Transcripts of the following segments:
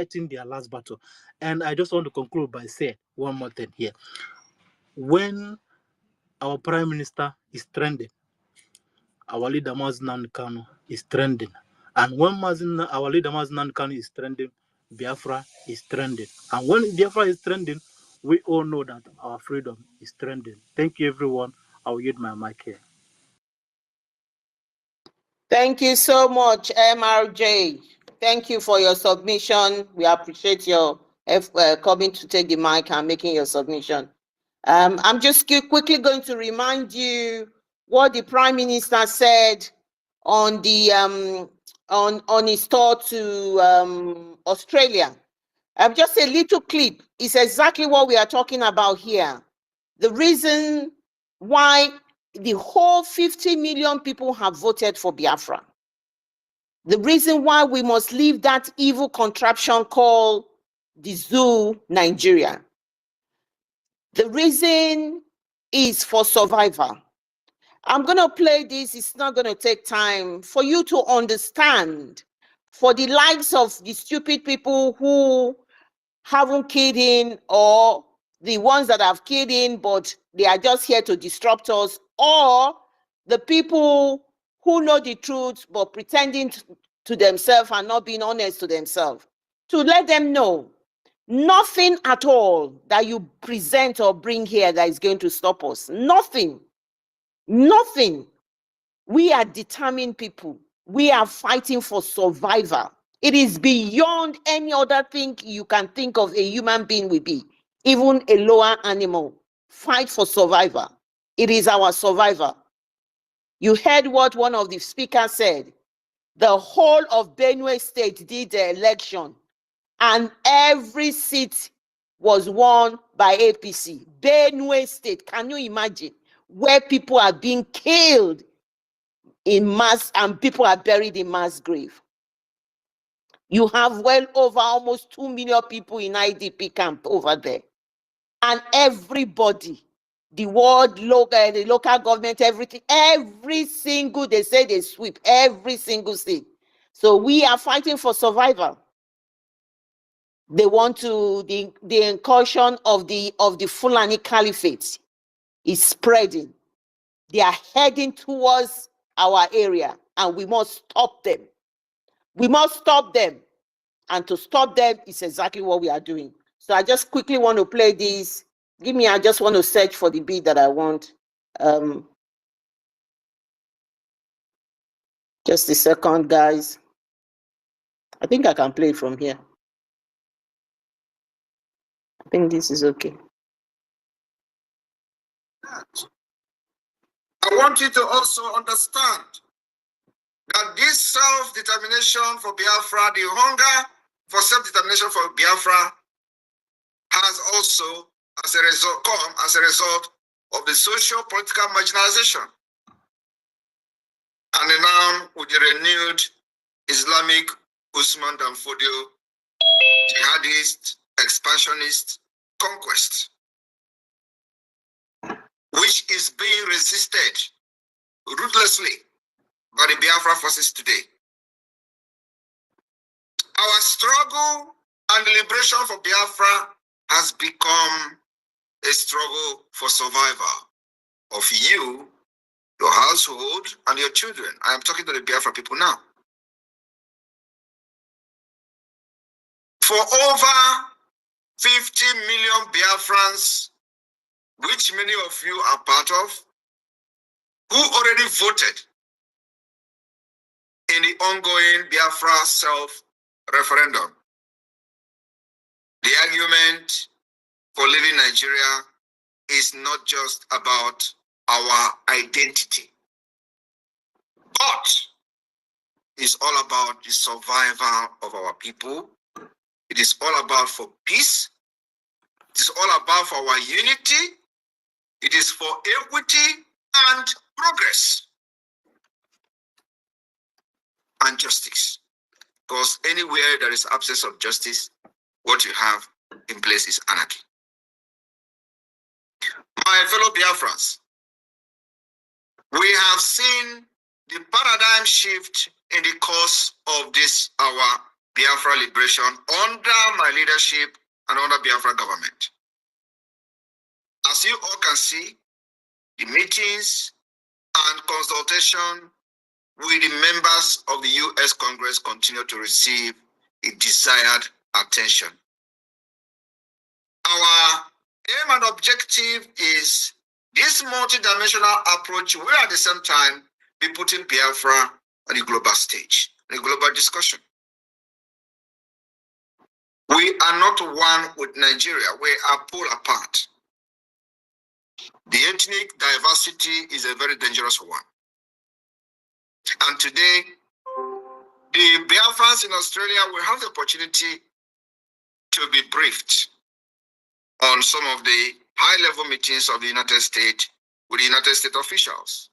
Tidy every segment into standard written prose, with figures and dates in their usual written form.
fighting their last battle. And I just want to conclude by saying one more thing here. When our Prime Minister is trending, our leader Maznan Kanu is trending. And when our leader Maznan Kanu is trending, Biafra is trending. And when Biafra is trending, we all know that our freedom is trending. Thank you, everyone. I will yield my mic here. Thank you so much, MRJ. Thank you for your submission. We appreciate your coming to take the mic and making your submission. I'm just quickly going to remind you what the Prime Minister said on the on his tour to Australia. Just a little clip. It's exactly what we are talking about here. The reason why the whole 50 million people have voted for Biafra. The reason why we must leave that evil contraption called the zoo Nigeria. The reason is for survival. I'm going to play this. It's not going to take time for you to understand. For the likes of the stupid people who haven't keyed in, or the ones that have keyed in, but they are just here to disrupt us, or the people who know the truth, but pretending to themselves and not being honest to themselves, to let them know nothing at all that you present or bring here that is going to stop us. Nothing. Nothing. We are determined people. We are fighting for survival. It is beyond any other thing you can think of a human being will be, even a lower animal. Fight for survival. It is our survival. You heard what one of the speakers said. The whole of Benue State did the election, and every seat was won by APC. Benue State, can you imagine? Where people are being killed in mass and people are buried in mass grave. You have well over almost 2 million people in IDP camp over there. And everybody, the world, the local government, everything, every single, they say they sweep, every single thing. So we are fighting for survival. They want to, the incursion of the Fulani Caliphate is spreading. They are heading towards our area, and we must stop them. We must stop them. And to stop them is exactly what we are doing. So I just quickly want to play this. Give me, I just want to search for the beat that I want. Just a second, guys. I think I can play it from here. I think this is okay. I want you to also understand that this self-determination for Biafra, the hunger for self-determination for Biafra, has also, as a result, come as a result of the socio-political marginalization. And now, with the renewed Islamic Usman Dan Fodio, jihadist, expansionist conquest, which is being resisted ruthlessly by the Biafra forces today. Our struggle and the liberation for Biafra has become a struggle for survival of you, your household, and your children. I am talking to the Biafra people now. For over 50 million Biafrans, which many of you are part of, who already voted in the ongoing Biafra self-referendum. The argument for leaving Nigeria is not just about our identity, but it's all about the survival of our people. It is all about for peace. It is all about for our unity. It is for equity and progress and justice. Because anywhere there is absence of justice, what you have in place is anarchy. My fellow Biafrans, we have seen the paradigm shift in the course of this our Biafra liberation under my leadership and under Biafra government. As you all can see, the meetings and consultation with the members of the U.S. Congress continue to receive a desired attention. Our aim and objective is this multidimensional approach will at the same time be putting Biafra on the global stage, in a global discussion. We are not one with Nigeria. We are pulled apart. The ethnic diversity is a very dangerous one. And today, the Biafrans in Australia will have the opportunity to be briefed on some of the high-level meetings of the United States with the United States officials.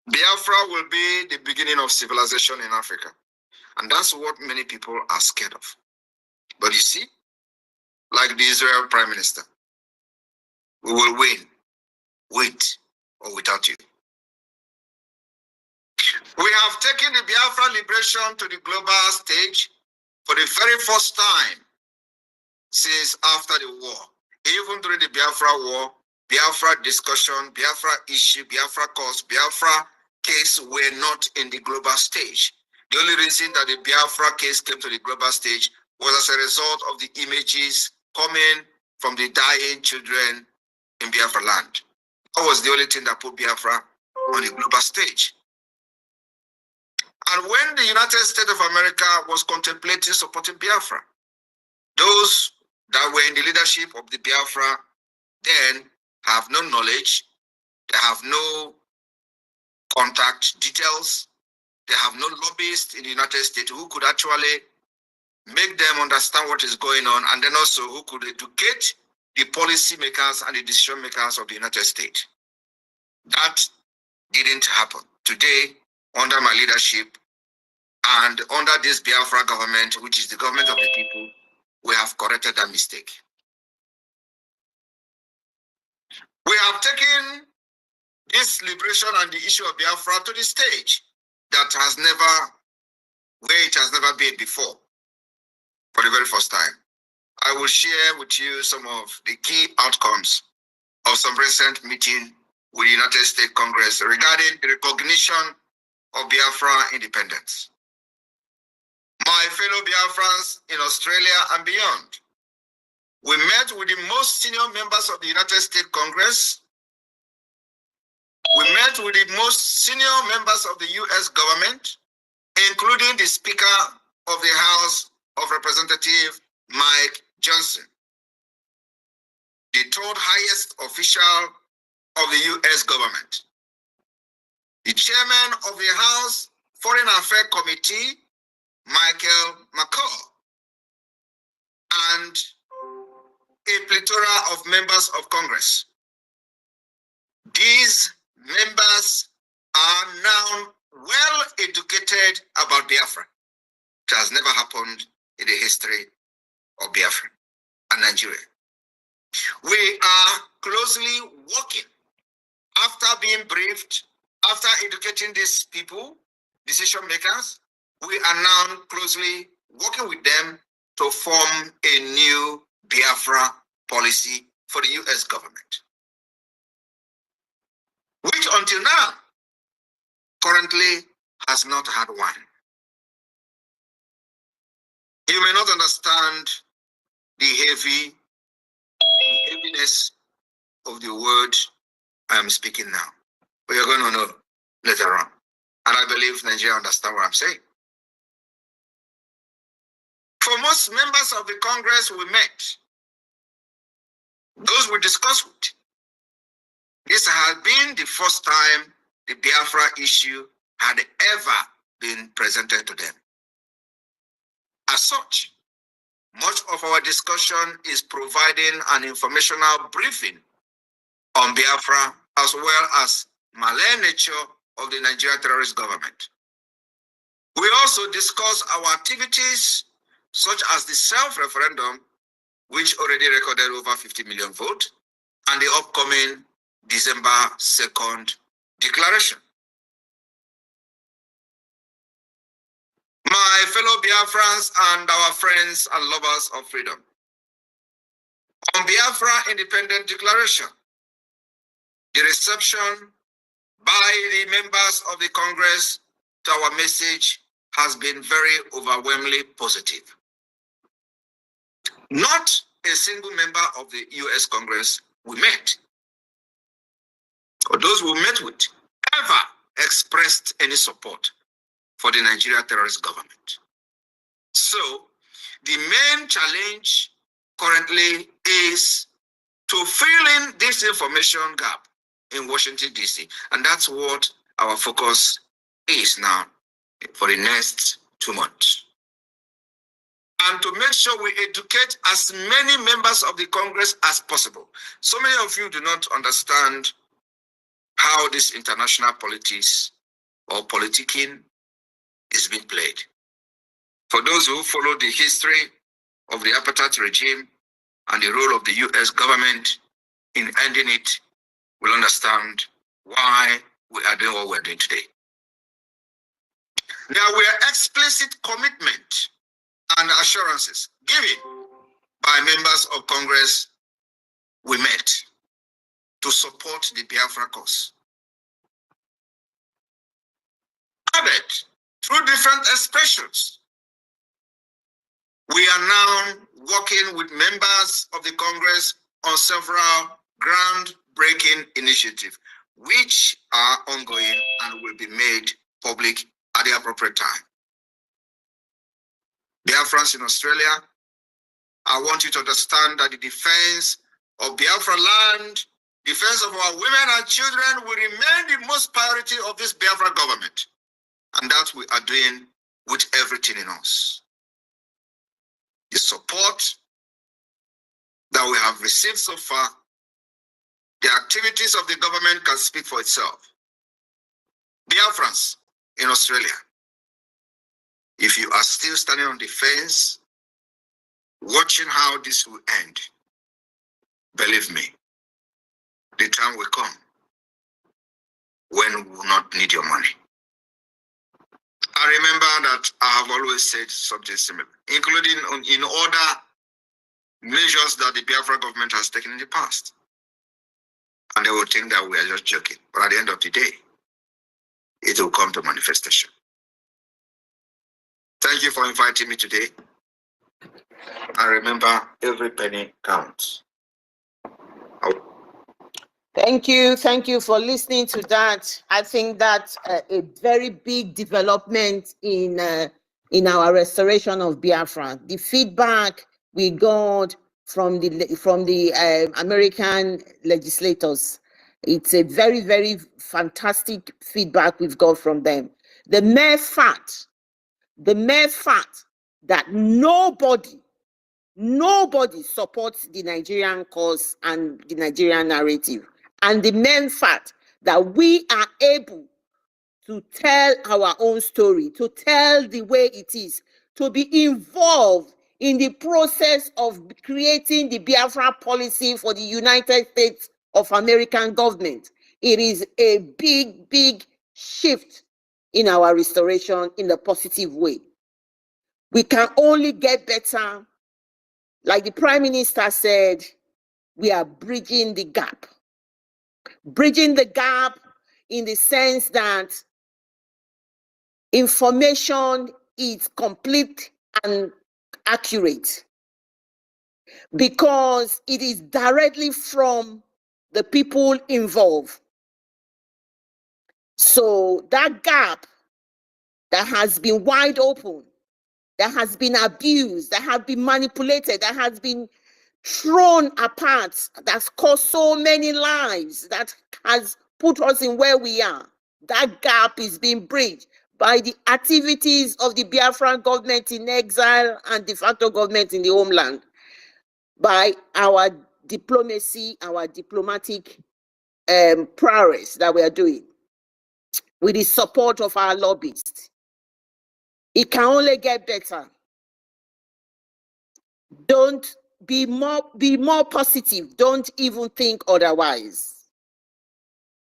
Biafra will be the beginning of civilization in Africa. And that's what many people are scared of. But you see, like the Israel Prime Minister, we will win, with or without you. We have taken the Biafra liberation to the global stage for the very first time since after the war. Even during the Biafra war, Biafra discussion, Biafra issue, Biafra cause, Biafra case were not in the global stage. The only reason that the Biafra case came to the global stage was as a result of the images coming from the dying children in Biafra land. That was the only thing that put Biafra on the global stage. And when the United States of America was contemplating supporting Biafra, those that were in the leadership of the Biafra then have no knowledge, they have no contact details, they have no lobbyists in the United States who could actually make them understand what is going on, and then also who could educate the policy makers and the decision makers of the United States. That didn't happen. Today, under my leadership and under this Biafra government, which is the government of the people, we have corrected that mistake. We have taken this liberation and the issue of Biafra to the stage that has never, where it has never been before, for the very first time. I will share with you some of the key outcomes of some recent meeting with the United States Congress regarding the recognition of Biafra independence. My fellow Biafrans in Australia and beyond, we met with the most senior members of the United States Congress. We met with the most senior members of the U.S. government, including the Speaker of the House of Representatives, Mike Johnson, the third highest official of the U.S. government, the Chairman of the House Foreign Affairs Committee, Michael McCall, and a plethora of members of Congress. These members are now well educated about Biafra. It has never happened in the history of Biafra and Nigeria. We are closely working. After being briefed, after educating these people, decision makers, we are now closely working with them to form a new Biafra policy for the U.S. government, which until now currently has not had one. You may not understand the heaviness of the word I am speaking now, but you're going to know later on. And I believe Nigeria understand what I'm saying. For most members of the Congress we met, those we discussed with, this has been the first time the Biafra issue had ever been presented to them. As such, much of our discussion is providing an informational briefing on Biafra as well as Malay nature of the Nigerian terrorist government. We also discuss our activities such as the self-referendum, which already recorded over 50 million votes, and the upcoming December 2nd declaration. fellow Biafrans and our friends and lovers of freedom, on Biafra Independent Declaration, the reception by the members of the Congress to our message has been very overwhelmingly positive. Not a single member of the US Congress we met, or those we met with, ever expressed any support for the Nigeria terrorist government. So, the main challenge currently is to fill in this information gap in Washington, D.C. And that's what our focus is now for the next 2 months. And to make sure we educate as many members of the Congress as possible. So many of you do not understand how this international politics or politicking is being played. For those who follow the history of the apartheid regime and the role of the US government in ending it, will understand why we are doing what we're doing today. There were explicit commitment and assurances given by members of Congress we met to support the Biafra cause. Added through different expressions, we are now working with members of the Congress on several groundbreaking initiatives, which are ongoing and will be made public at the appropriate time. Biafrans in Australia, I want you to understand that the defense of Biafra land, defense of our women and children will remain the most priority of this Biafra government. And that we are doing with everything in us. The support that we have received so far, the activities of the government can speak for itself. Biafrans in Australia, if you are still standing on the fence, watching how this will end, believe me, the time will come when we will not need your money. I remember that I have always said something similar, including in other measures that the Biafra government has taken in the past. And they will think that we are just joking. But at the end of the day, it will come to manifestation. Thank you for inviting me today. And remember, every penny counts. Thank you for listening to that. I think that's a very big development in our restoration of Biafra. The feedback we got from the American legislators, it's a very, very fantastic feedback we've got from them. The mere fact that nobody supports the Nigerian cause and the Nigerian narrative. And the main fact that we are able to tell our own story, to tell the way it is, to be involved in the process of creating the Biafra policy for the United States of American government. It is a big, big shift in our restoration in a positive way. We can only get better. Like the Prime Minister said, we are bridging the gap. Bridging the gap in the sense that information is complete and accurate because it is directly from the people involved. So that gap that has been wide open, that has been abused, that has been manipulated, that has been thrown apart, that's caused so many lives, that has put us in where we are. That gap is being bridged by the activities of the Biafran government in exile and de facto government in the homeland, by our diplomacy, our diplomatic prowess that we are doing, with the support of our lobbyists. It can only get better. Don't be more positive. Don't even think otherwise.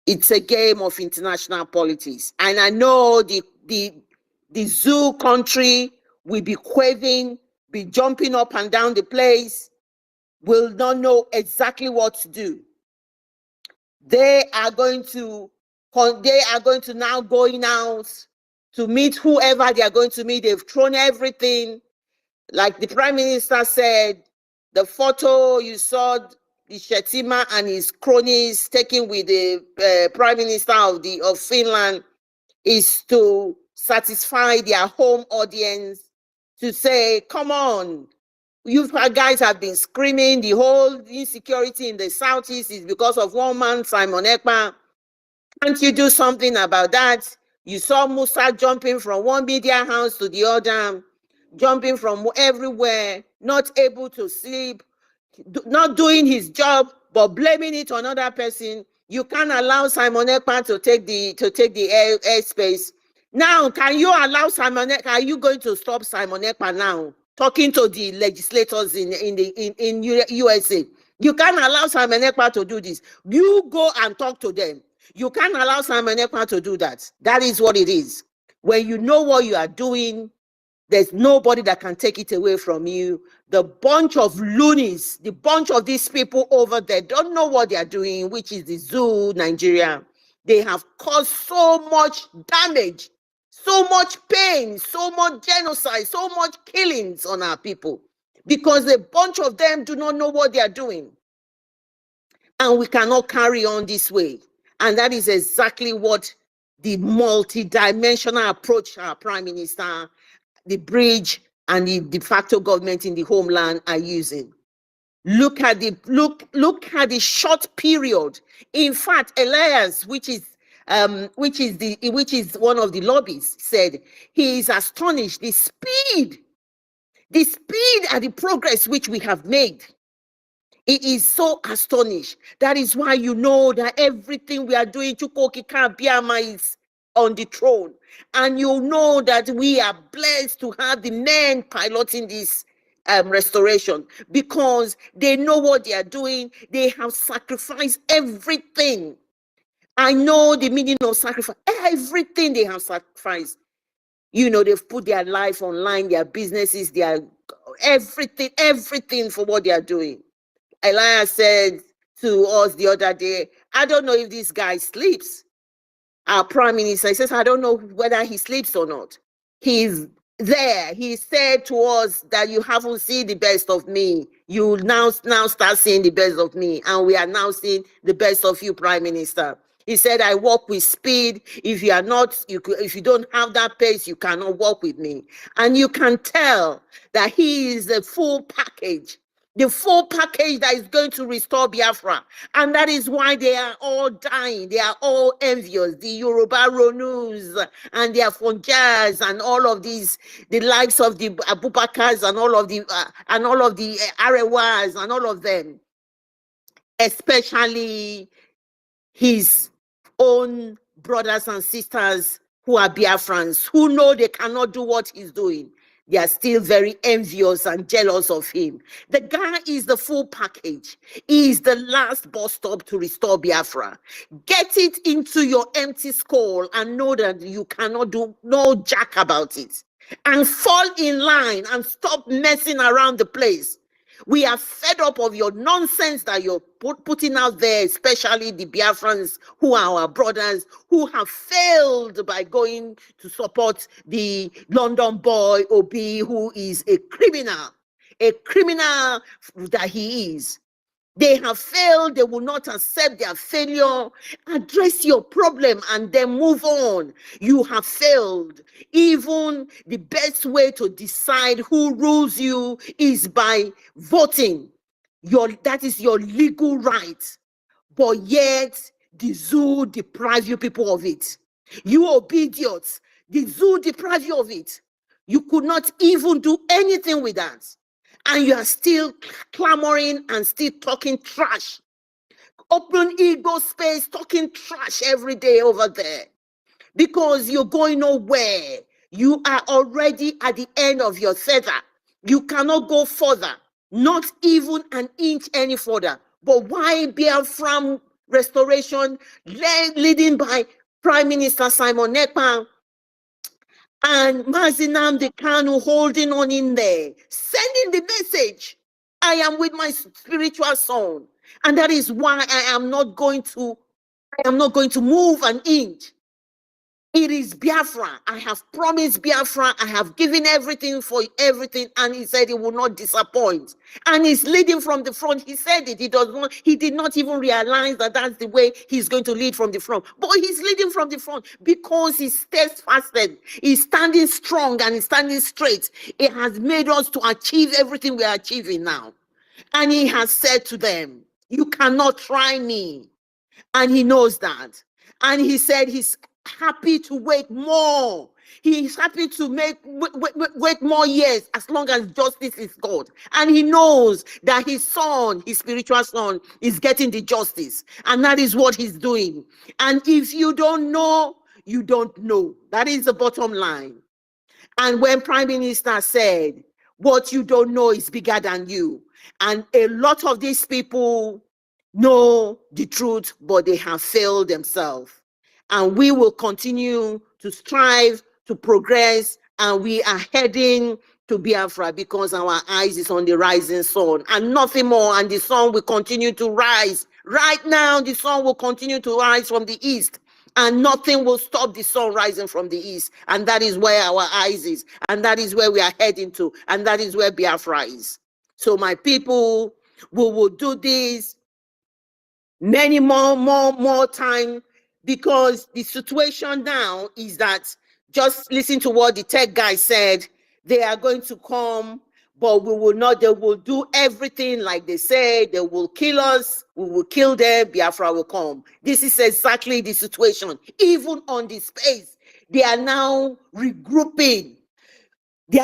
It's a game of international politics. And I know the zoo country will be quaving, be jumping up and down the place, will not know exactly what to do. They are going to now going out to meet whoever they are going to meet. They've thrown everything. Like the Prime Minister said, the photo you saw, the Shetima and his cronies taken with the Prime Minister of Finland, is to satisfy their home audience, to say, come on, you guys have been screaming, the whole insecurity in the Southeast is because of one man, Simon Ekpa. Can't you do something about that? You saw Musa jumping from one media house to the other, jumping from everywhere, not able to sleep, not doing his job, but blaming it on another person. You can't allow Simon Ekpa to take the airspace. Now, can you allow Simon Ekpa? Are you going to stop Simon Ekpa now? Talking to the legislators in USA. You can't allow Simon Ekpa to do this. You go and talk to them. You can't allow Simon Ekpa to do that. That is what it is. When you know what you are doing, there's nobody that can take it away from you. The bunch of loonies, the bunch of these people over there don't know what they are doing, which is the zoo, Nigeria. They have caused so much damage, so much pain, so much genocide, so much killings on our people, because a bunch of them do not know what they are doing. And we cannot carry on this way. And that is exactly what the multi-dimensional approach our Prime Minister, the Brgie, and the de facto government in the homeland are using. Look at the short period. In fact, Elias, which is one of the lobbies, said he is astonished the speed and the progress which we have made. He is so astonished. That is why you know that everything we are doing, Chukwokika Biama is on the throne. And you know that we are blessed to have the men piloting this restoration, because they know what they are doing. They have sacrificed everything. I know the meaning of sacrifice. Everything they have sacrificed. You know, they've put their life online, their businesses, their everything for what they are doing. Elias said to us the other day, I don't know if this guy sleeps. Our Prime Minister, he says, I don't know whether he sleeps or not. He's there. He said to us that you haven't seen the best of me. You now start seeing the best of me. And we are now seeing the best of you, Prime Minister. He said, I walk with speed. If you don't have that pace, you cannot walk with me. And you can tell that he is a full package. The full package that is going to restore Biafra. And that is why they are all dying. They are all envious. The Yoruba Ronus and the Afonjas and all of these, the likes of the Abubakars and all of the Arewas and all of them. Especially his own brothers and sisters who are Biafrans, who know they cannot do what he's doing. They are still very envious and jealous of him. The guy is the full package. He is the last bus stop to restore Biafra. Get it into your empty skull and know that you cannot do no jack about it. And fall in line and stop messing around the place. We are fed up of your nonsense that you're putting out there, especially the Biafrans who are our brothers, who have failed by going to support the London boy, Obi, who is a criminal that he is. They have failed. They will not accept their failure. Address your problem and then move on. You have failed. Even the best way to decide who rules you is by voting. That is your legal right. But yet, the zoo deprives you people of it. You obedience. The zoo deprives you of it. You could not even do anything with that. And you are still clamoring and still talking trash. Open ego space, talking trash every day over there. Because you're going nowhere. You are already at the end of your tether. You cannot go further. Not even an inch any further. But why Biafra restoration, leading by Prime Minister Simon Ekpa And Mazi Nnamdi Kanu holding on in there, sending the message. I am with my spiritual son. And that is why I am not going to move an inch. It is Biafra. I have promised Biafra. I have given everything for everything. And he said he will not disappoint. And he's leading from the front. He said it. He did not even realize that that's the way he's going to lead from the front. But he's leading from the front because he's steadfasted. He's standing strong and he's standing straight. It has made us to achieve everything we are achieving now. And he has said to them, you cannot try me. And he knows that. And he said he's happy to wait more. He's happy to wait more years as long as justice is God. And he knows that his son, his spiritual son, is getting the justice. And that is what he's doing. And if you don't know, you don't know. That is the bottom line. And when Prime Minister said, what you don't know is bigger than you. And a lot of these people know the truth, but they have failed themselves. And we will continue to strive to progress, and we are heading to Biafra because our eyes is on the rising sun and nothing more. And the sun will continue to rise. Right now, the sun will continue to rise from the east, and nothing will stop the sun rising from the east. And that is where our eyes is, and that is where we are heading to, and that is where Biafra is. So my people, we will do this many more time, because the situation now is that, just listen to what the tech guy said, they are going to come, but we will not, they will do everything like they say, they will kill us, we will kill them, Biafra will come. This is exactly the situation. Even on the space, they are now regrouping. They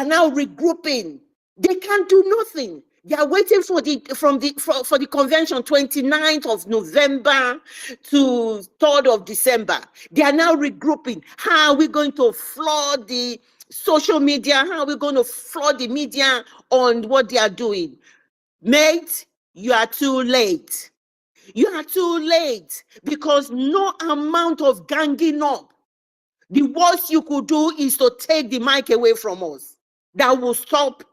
can't do nothing. They are waiting for the convention, 29th of November to 3rd of December. They are now regrouping. How are we going to flood the social media? How are we going to flood the media on what they are doing? Mate, you are too late. You are too late, because no amount of ganging up, the worst you could do is to take the mic away from us. That will stop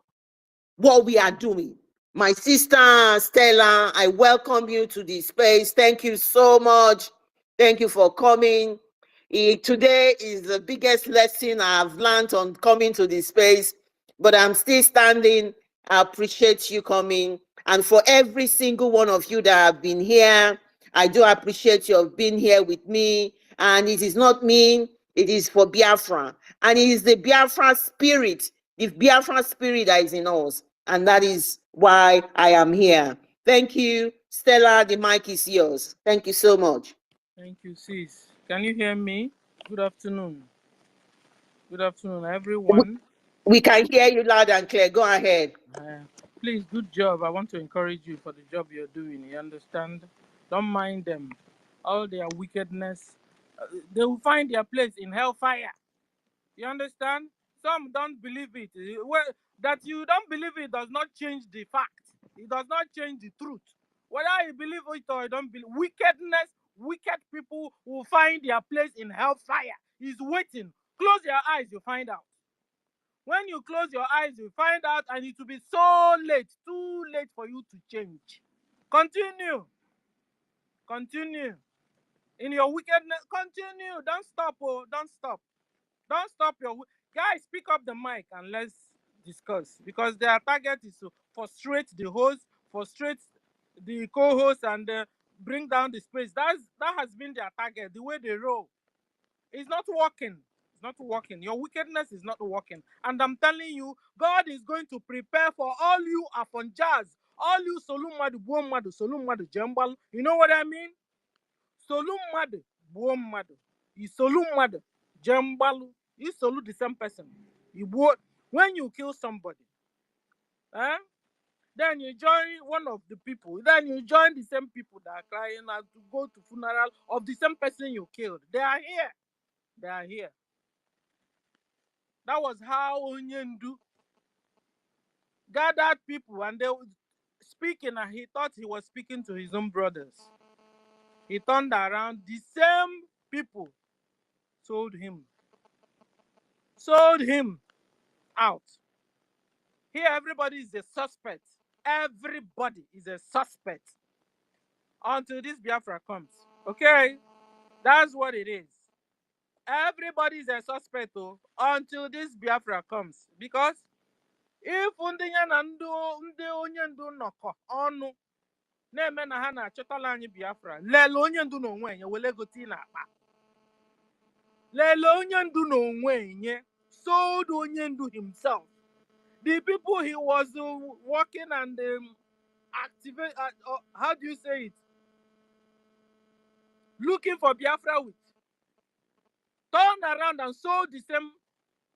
what we are doing. My sister Stella, I welcome you to this space. Thank you so much. Thank you for coming. Today is the biggest lesson I've learned on coming to this space, but I'm still standing. I appreciate you coming. And for every single one of you that have been here, I do appreciate you being here with me. And it is not me, it is for Biafra. And it is the Biafra spirit, the Biafra spirit that is in us. And that is why I am here. Thank you. Stella, the mic is yours. Thank you so much. Thank you, sis. Can you hear me? Good afternoon. Good afternoon, everyone. We can hear you loud and clear. Go ahead. Please, good job. I want to encourage you for the job you're doing. You understand? Don't mind them. All their wickedness, they will find their place in hellfire. You understand? Some don't believe it. Well, that you don't believe it does not change the fact. It does not change the truth. Whether you believe it or you don't believe, wicked people will find their place in hellfire. He's waiting. Close your eyes, you find out. When you close your eyes, you find out, and it will be so late, too late for you to change. Continue. Continue. In your wickedness, continue. Don't stop, oh, don't stop. Don't stop your... Guys, pick up the mic and let's discuss. Because their target is to frustrate the host, frustrate the co-host, and bring down the space. That has been their target, the way they roll. It's not working. It's not working. Your wickedness is not working. And I'm telling you, God is going to prepare for all you Afonjas, all you Solumadu, Buomadu, Solumadu, Jembal. You know what I mean? Solumadu, Buomadu. Solumadu, Jembalu. You salute the same person. When you kill somebody, then you join one of the people. Then you join the same people that are crying out to go to funeral of the same person you killed. They are here. They are here. That was how Onyendu gathered people, and they were speaking, and he thought he was speaking to his own brothers. He turned around, the same people told him sold him out. Here, everybody is a suspect. Everybody is a suspect until this Biafra comes. Okay? That's what it is. Everybody is a suspect until this Biafra comes. Because if ndị ya na ndị onye ndu nọkọ ọnụ na-eme na ha na-achọtala anyị Biafra, lele onye ndu n'onwe ya wele gote n'akpa. Lele onye ndu n'onwe ya sold onye ndu himself. The people he was working and activate, how do you say it? Looking for Biafra with, turned around and sold the same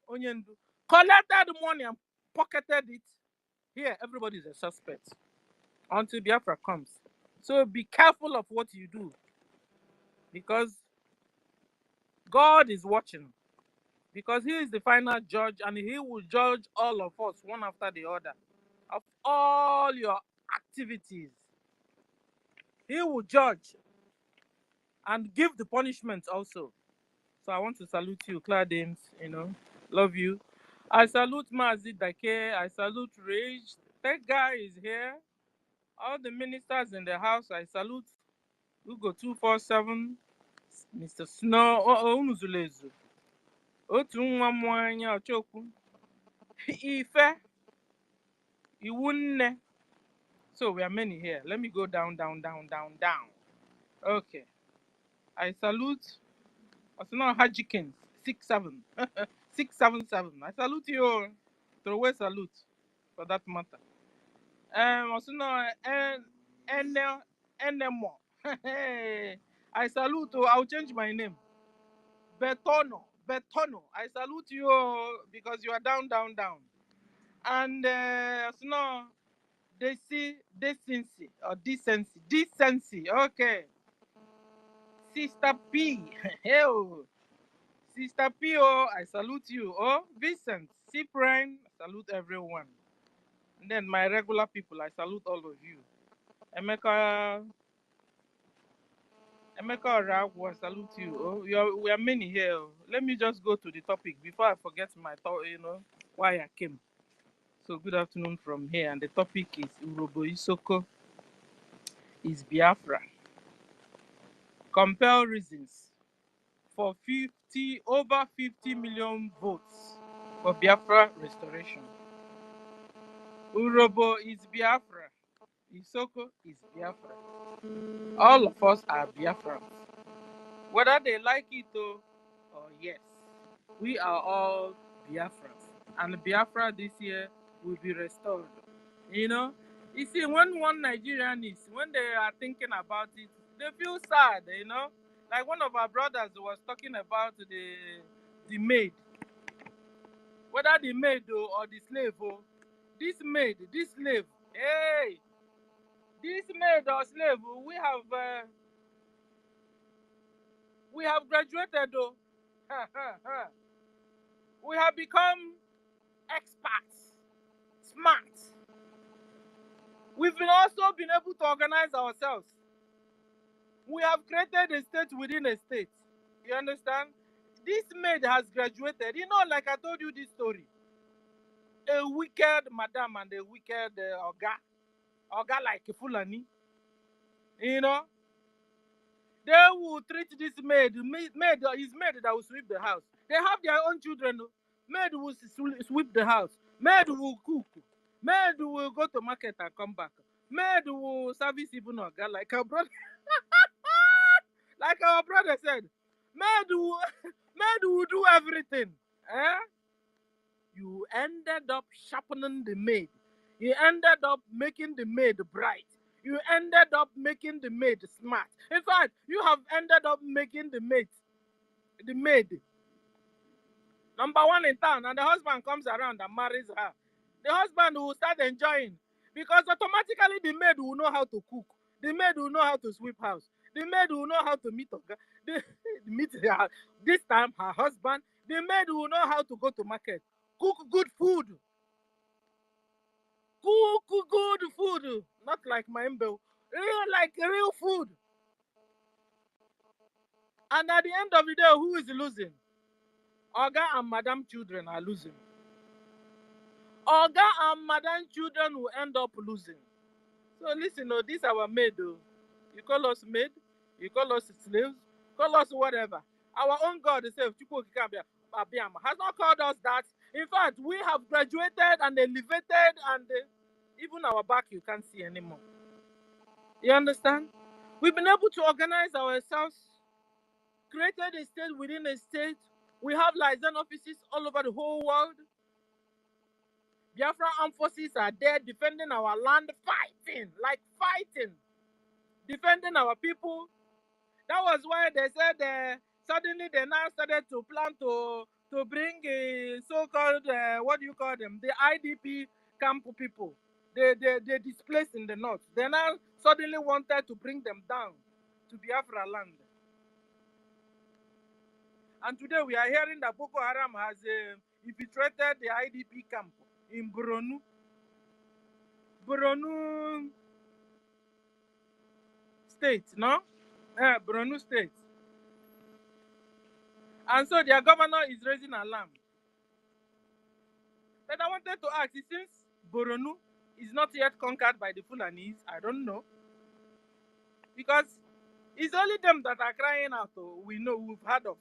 Onyendu, collected the money and pocketed it. Here, everybody is a suspect until Biafra comes. So be careful of what you do, because God is watching. Because He is the final judge, and He will judge all of us one after the other of all your activities. He will judge and give the punishment also. So I want to salute you, Claudines, love you. I salute Mazi Dake, I salute Rage. That guy is here. All the ministers in the house, I salute Ugo 247, Mr. Snow, Unuzulezu, Otu Mwanya Ochoku, Ife, Iwunne. So we are many here. Let me go down. Okay. I salute Osino Hajikins, 67. 677. I salute you. Throw away salute for that matter. Also no Enemo. I salute you. I'll change my name. Betono. I salute you because you are down. And also no decency. Okay. Sister P. Hell. Sister P.O., I salute you. Oh, Vincent, Cyprian, I salute everyone. And then my regular people, I salute all of you. Emeka Ragu, I salute you. Oh, we are many here. Let me just go to the topic before I forget my thought, why I came. So good afternoon from here. And the topic is Urobo Isoko is Biafra. Compel reasons for over 50 million votes for Biafra restoration. Urobo is Biafra. Isoko is Biafra. All of us are Biafrans. Whether they like it or yes, we are all Biafrans. And Biafra this year will be restored. You see, when one Nigerian when they are thinking about it, they feel sad, Like one of our brothers was talking about the maid. Whether the maid or the slave, this maid, this slave, hey, this maid or slave, we have graduated though. We have become experts, smart. We've also been able to organize ourselves. We have created a state within a state. You understand? This maid has graduated. Like I told you this story. A wicked madam and a wicked Oga like Fulani. They will treat this maid is maid that will sweep the house. They have their own children. Maid will sweep the house. Maid will cook. Maid will go to market and come back. Maid will service even Oga like our brother. Like our brother said, maid will do everything. You ended up sharpening the maid. You ended up making the maid bright. You ended up making the maid smart. In fact, you have ended up making the maid number one in town, and the husband comes around and marries her. The husband will start enjoying, because automatically the maid will know how to cook. The maid will know how to sweep house. The maid will know how to meet this time her husband. The maid will know how to go to market, cook good food. Cook good food, not like my Mbel. Real food. And at the end of the day, who is losing? Oga and Madam children are losing. Oga and Madam children will end up losing. So listen, oh, this our maid, oh. You call us maid, you call us slaves, call us whatever. Our own God is saying, has not called us that. In fact, we have graduated and elevated, and even our back you can't see anymore. You understand? We've been able to organize ourselves, created a state within a state. We have liaison offices all over the whole world. Biafra armed forces are there defending our land, fighting, defending our people. That was why they said suddenly they now started to plan to bring so-called, what do you call them, the IDP camp people. They displaced in the north. They now suddenly wanted to bring them down to Biafra land. And today we are hearing that Boko Haram has infiltrated the IDP camp in Borno State, no? Borno State. And so their governor is raising alarm. But I wanted to ask, since Borno is not yet conquered by the Fulanis, I don't know. Because it's only them that are crying out, we know, we've heard of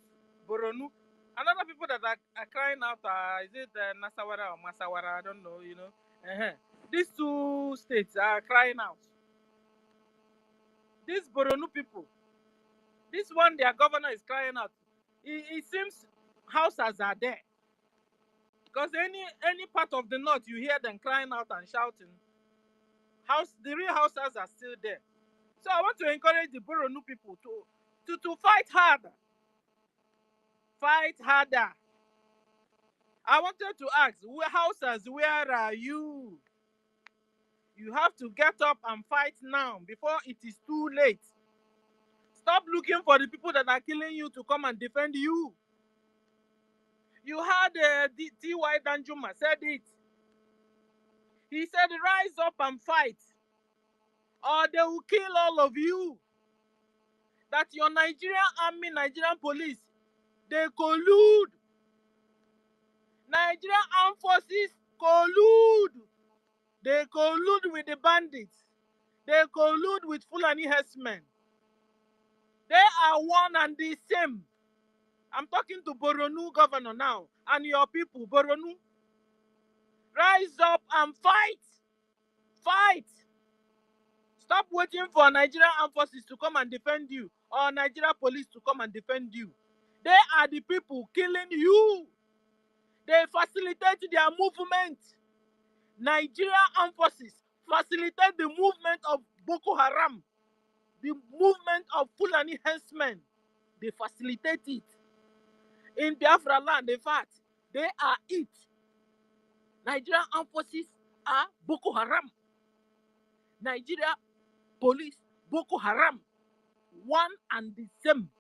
Borno. Another people that are crying out, is it Nasawara or Masawara? I don't know, you know. These two states are crying out. These Borno people, this one, their governor is crying out. It seems houses are there. Because any part of the north, you hear them crying out and shouting. The real houses are still there. So I want to encourage the Borno people to fight harder. Fight harder. I wanted to ask, houses, where are you? You have to get up and fight now before it is too late. Stop looking for the people that are killing you to come and defend you. You heard T.Y. Danjuma said it. He said, rise up and fight, or they will kill all of you. That your Nigerian army, Nigerian police, they collude. Nigerian armed forces collude. They collude with the bandits. They collude with Fulani herdsmen. They are one and the same. I'm talking to Borno governor now and your people, Borno. Rise up and fight. Fight. Stop waiting for Nigerian armed forces to come and defend you or Nigerian police to come and defend you. They are the people killing you. They facilitate their movement. Nigerian armed forces facilitate the movement of Boko Haram, the movement of Fulani herdsmen. They facilitate it. In Biafra land, in fact, they are it. Nigerian armed forces are Boko Haram. Nigeria police, Boko Haram. One and the same.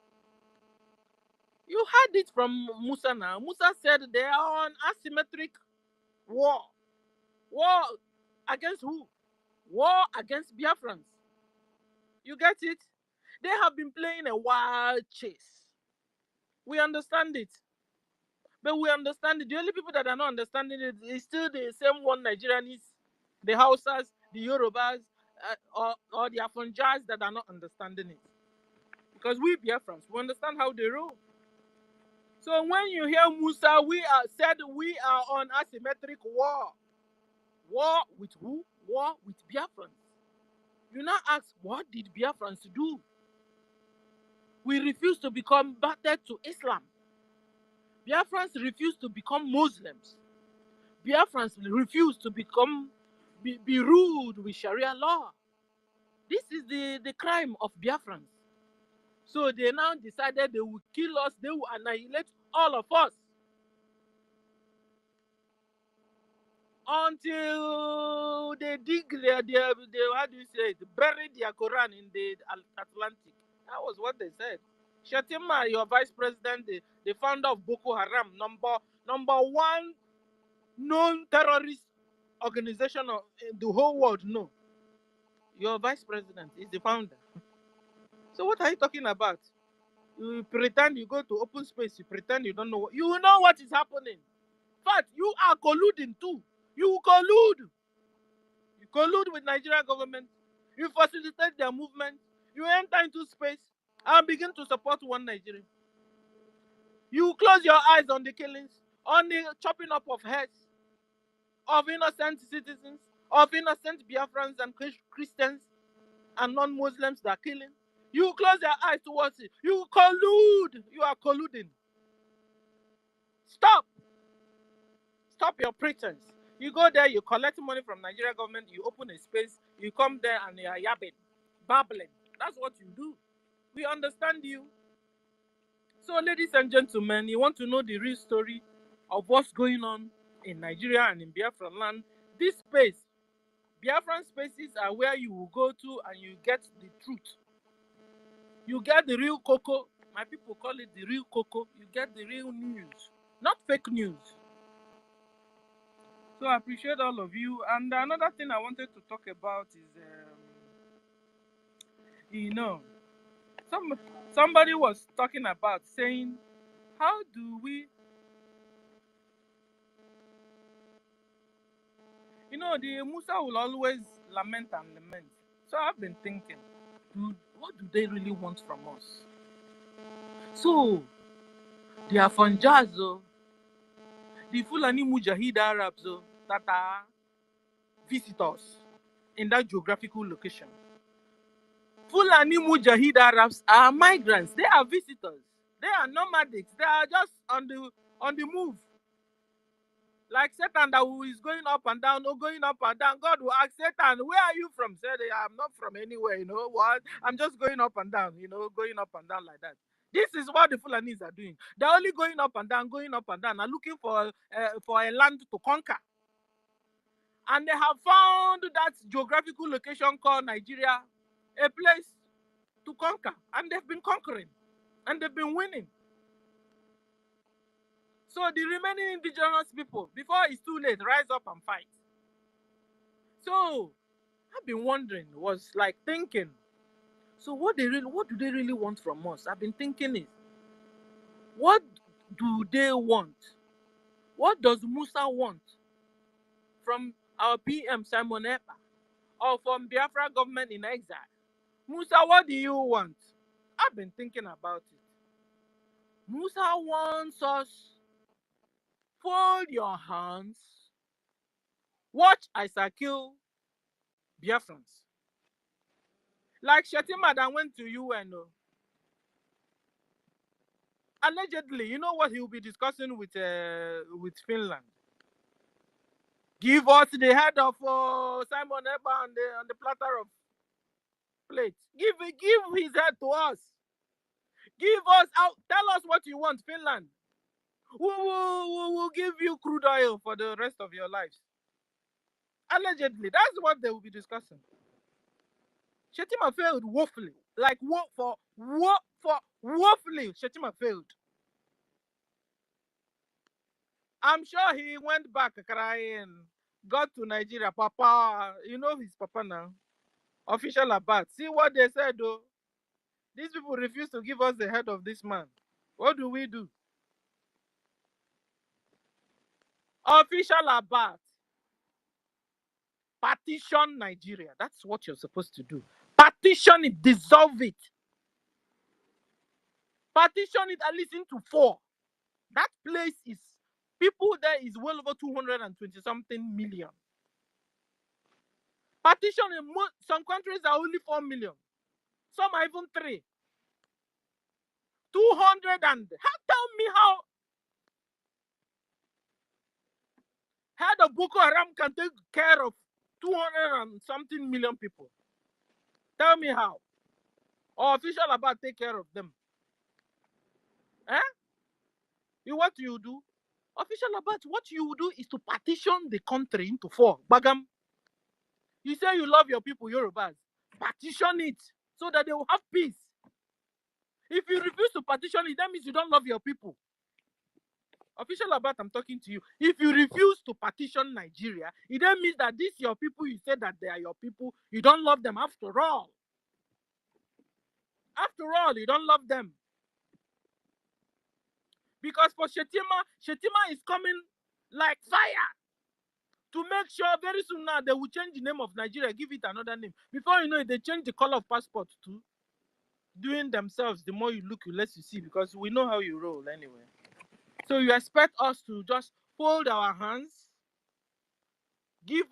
You heard it from Musa now. Musa said they are on asymmetric war. War against who? War against Biafrans. You get it? They have been playing a wild chase. We understand it. But we understand it. The only people that are not understanding it is still the same one Nigerians, the Hausas, the Yorubas, or the Afonjas that are not understanding it. Because we Biafrans, we understand how they roll. So when you hear Musa, we are on asymmetric war. War with who? War with Biafrans. You now ask, what did Biafrans do? We refuse to be converted to Islam. Biafrans refuse to become Muslims. Biafrans refuse to be ruled with Sharia law. This is the crime of Biafrans. So they now decided they will kill us, they will annihilate all of us. Until they dig how do you say it, bury their Quran in the Atlantic. That was what they said. Shatima, your vice president, the founder of Boko Haram, number one known terrorist organization in the whole world, no. Your vice president is the founder. So what are you talking about? You pretend you go to open space. You pretend you don't know. You know what is happening. In fact, you are colluding too. You collude. You collude with Nigerian government. You facilitate their movement. You enter into space and begin to support one Nigeria. You close your eyes on the killings, on the chopping up of heads of innocent citizens, of innocent Biafrans and Christians and non-Muslims that are killing. You close your eyes towards it. You collude. You are colluding. Stop. Stop your pretense. You go there, you collect money from Nigerian government, you open a space, you come there and you are yabbing, babbling. That's what you do. We understand you. So, ladies and gentlemen, you want to know the real story of what's going on in Nigeria and in Biafra land? This space, Biafran spaces, are where you will go to and you get the truth. You get the real cocoa. My people call it the real cocoa. You get the real news, not fake news. So I appreciate all of you. And another thing I wanted to talk about is, somebody was talking about saying, how do we, the Musa will always lament and lament. So I've been thinking, what do they really want from us? So, they are from Jazz, the Fulani Mujahid Arabs that are visitors in that geographical location. Fulani Mujahid Arabs are migrants. They are visitors. They are nomadics. They are just on the move. Like Satan that is going up and down, going up and down. God will ask Satan, where are you from? Say, I'm not from anywhere, you know what? I'm just going up and down, going up and down like that. This is what the Fulanis are doing. They're only going up and down, and looking for a land to conquer. And they have found that geographical location called Nigeria, a place to conquer. And they've been conquering. And they've been winning. So the remaining indigenous people, before it's too late, rise up and fight. So I've been wondering, was like thinking, so what do they really want from us? I've been thinking is, what do they want? What does Musa want from our PM Simon Epa or from Biafra government in exile? Musa, what do you want? I've been thinking about it. Musa wants us, fold your hands, watch as I kill Biafrans. Like Shetima that went to UN. Allegedly, you know what he will be discussing with Finland? Give us the head of Simon Epa on the platter of plates. Give his head to us. Give us out. Tell us what you want, Finland. We will give you crude oil for the rest of your lives. Allegedly, that's what they will be discussing. Shetima failed woefully. Like woefully, Shetima failed. I'm sure he went back crying, got to Nigeria. Papa, you know his papa now. Official Abad. See what they said though. These people refuse to give us the head of this man. What do we do? Official Abad. Partition Nigeria. That's what you're supposed to do. Partition it, dissolve it. Partition it at least into 4. That place is, people there is well over 220 something million. Partition in some countries are only 4 million. Some are even 3. 200 and tell me how head of Boko Haram can take care of 200 and something million people. Tell me how. Or official about take care of them. What you do? Official about what you do is to partition the country into 4. Bagam. You say you love your people, Yorubas. Partition it so that they will have peace. If you refuse to partition it, that means you don't love your people. Official Abat, I'm talking to you. If you refuse to partition Nigeria, it then means that these your people, you say that they are your people, you don't love them after all. After all, you don't love them. Because for Shetima is coming like fire to make sure very soon now they will change the name of Nigeria, give it another name. Before you know it, they change the color of passport too. Doing themselves, the more you look, the less you see, because we know how you roll anyway. So you expect us to just fold our hands, give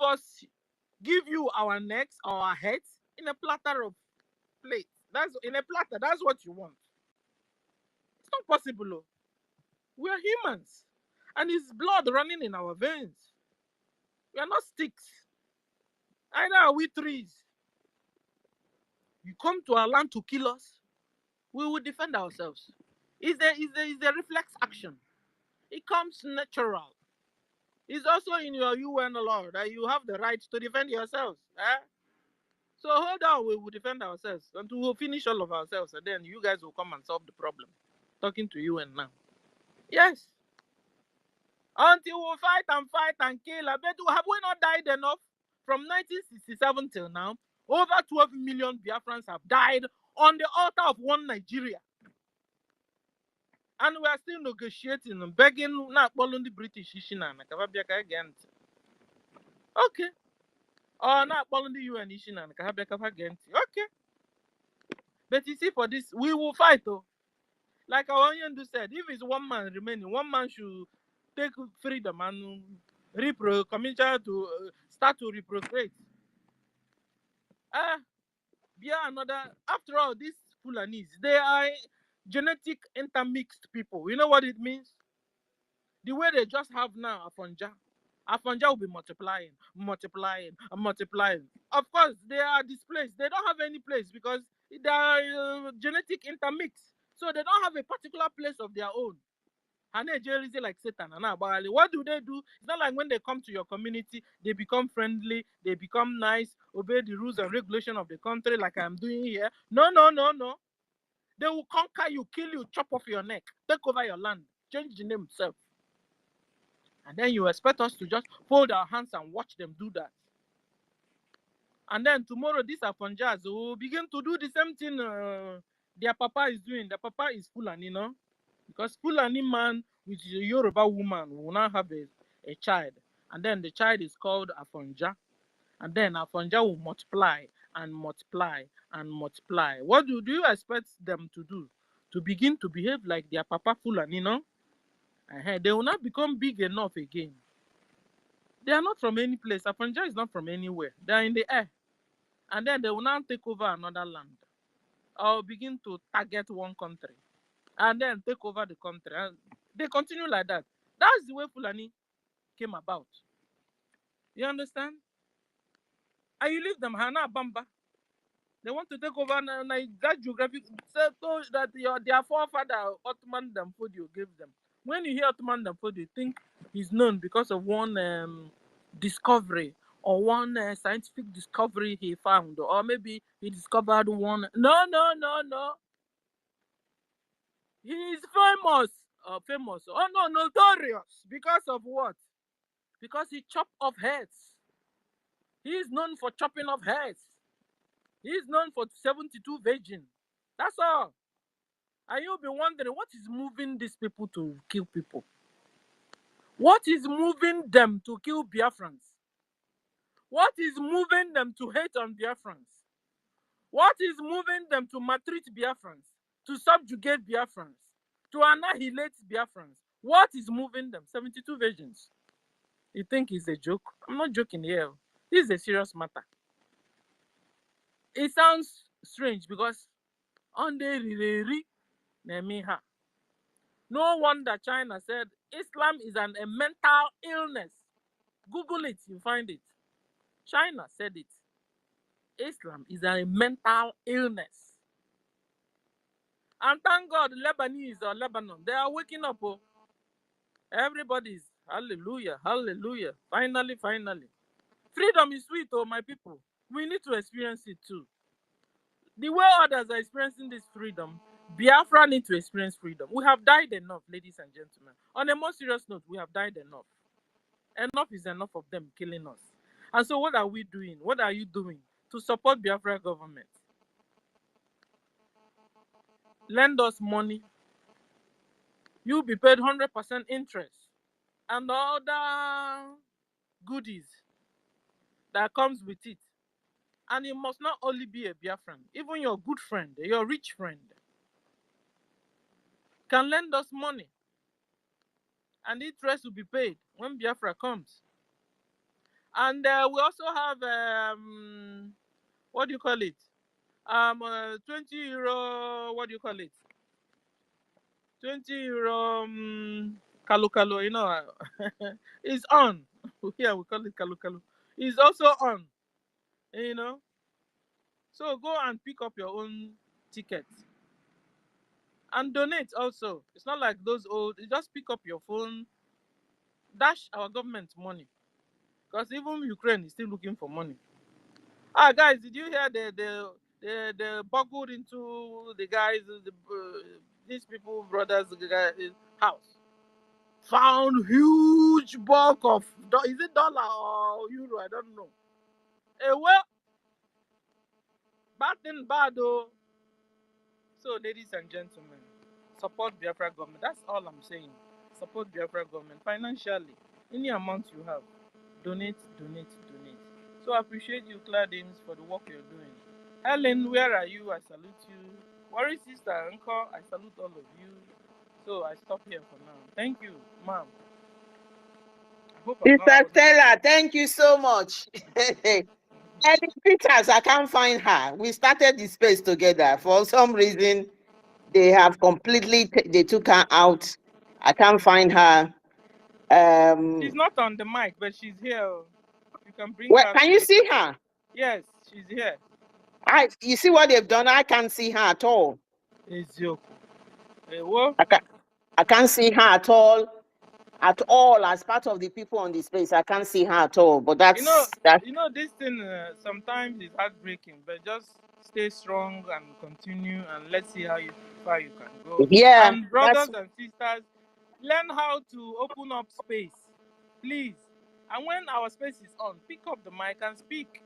you our necks, our heads in a platter of plates. That's in a platter. That's what you want. It's not possible. Oh. We are humans, and it's blood running in our veins. We are not sticks. Either are we trees. You come to our land to kill us, we will defend ourselves. It's a reflex action. It comes natural. It's also in your UN law that you have the right to defend yourselves. Eh? So hold on, we will defend ourselves until we'll finish all of ourselves, and then you guys will come and solve the problem. Talking to UN now. Yes. Until we fight and kill. I bet, have we not died enough? From 1967 till now, over 12 million Biafrans have died on the altar of one Nigeria. And we are still negotiating and begging, not following the British. Okay. Or not following the UN. Okay. But you see, for this, we will fight, though. Like our Onyendu said, if it's one man remaining, one man should take freedom and commission to start to reprocreate. After all, these Fulanis, they are genetic intermixed people. You know what it means? The way they just have now Afonja. Afonja will be multiplying. Of course, they are displaced. They don't have any place because they are genetic intermix. So they don't have a particular place of their own. Like Satan. What do? It's not like when they come to your community, they become friendly, they become nice, obey the rules and regulation of the country like I'm doing here. No. They will conquer you, kill you, chop off your neck, take over your land, change the name itself. And then you expect us to just fold our hands and watch them do that. And then tomorrow, these Afonjas will begin to do the same thing their papa is doing. Their papa is Fulani, because Fulani man with a Yoruba woman will now have a child. And then the child is called Afonja. And then Afonja will multiply and multiply and multiply. What do you expect them to do? To begin to behave like their papa Fulani, They will not become big enough again. They are not from any place. Afonja is not from anywhere. They are in the air. And then they will now take over another land. Or begin to target one country. And then take over the country. And they continue like that. That's the way Fulani came about. You understand? And you leave them, Hana Bamba. They want to take over that geographic, so that their forefather, Ottoman Damfodio, gave them. When you hear Ottoman Damfodio, you think he's known because of one discovery or one scientific discovery he found, or maybe he discovered one. No. He is famous. Oh no, notorious. Because of what? Because he chopped off heads. He is known for chopping off heads. He is known for 72 virgin. That's all. And you'll be wondering, what is moving these people to kill people? What is moving them to kill Biafrans? What is moving them to hate on Biafrans? What is moving them to maltreat Biafrans? To subjugate Biafrans? To annihilate Biafrans? What is moving them? 72 virgins. You think it's a joke? I'm not joking here. This is a serious matter. It sounds strange because on the no wonder China said Islam is a mental illness. Google it, you find it. China said it. Islam is a mental illness. And thank God, Lebanese or Lebanon, they are waking up. Oh. Everybody's hallelujah. Finally. Freedom is sweet, oh my people. We need to experience it too. The way others are experiencing this freedom, Biafra need to experience freedom. We have died enough, ladies and gentlemen. On a more serious note, we have died enough. Enough is enough of them killing us. And so what are we doing? What are you doing to support Biafra government? Lend us money. you'll be paid 100% interest and other goodies that comes with it. And it must not only be a Biafran, even your good friend, your rich friend, can lend us money, and interest will be paid when Biafra comes. And we also have what do you call it? 20 euro. What do you call it? 20 euro. Kalu kalu. You know, it's on. Here we call it kalu kalu. It's also on. You know. So go and pick up your own ticket and donate also. It's not like those old. You just pick up your phone, dash our government money, because even Ukraine is still looking for money. Ah, guys, did you hear the buggled into the guys, these people, brothers, the guys' house? Found huge bulk of, is it dollar or euro? I don't know. Well, bad thing bad though. So, ladies and gentlemen, support Biafra government. That's all I'm saying. Support Biafra government financially. Any amount you have, donate, donate, donate. So I appreciate you, Claudines, for the work you're doing. Helen, where are you? I salute you. Worry sister, uncle, I salute all of you. So I stop here for now. Thank you, ma'am. Mr. Stella, thank you so much. Eddie Peters, I can't find her. We started the space together. For some reason, they have completely, they took her out. I can't find her. She's not on the mic, but she's here. You can bring her. Can you see her? Yes, she's here. You see what they've done? I can't see her at all. I can't see her at all. At all, as part of the people on the space, I can't see her at all. But that's you know this thing sometimes is heartbreaking, but just stay strong and continue, and let's see how far you can go. Yeah. And brothers and sisters, learn how to open up space, please. And when our space is on, pick up the mic and speak.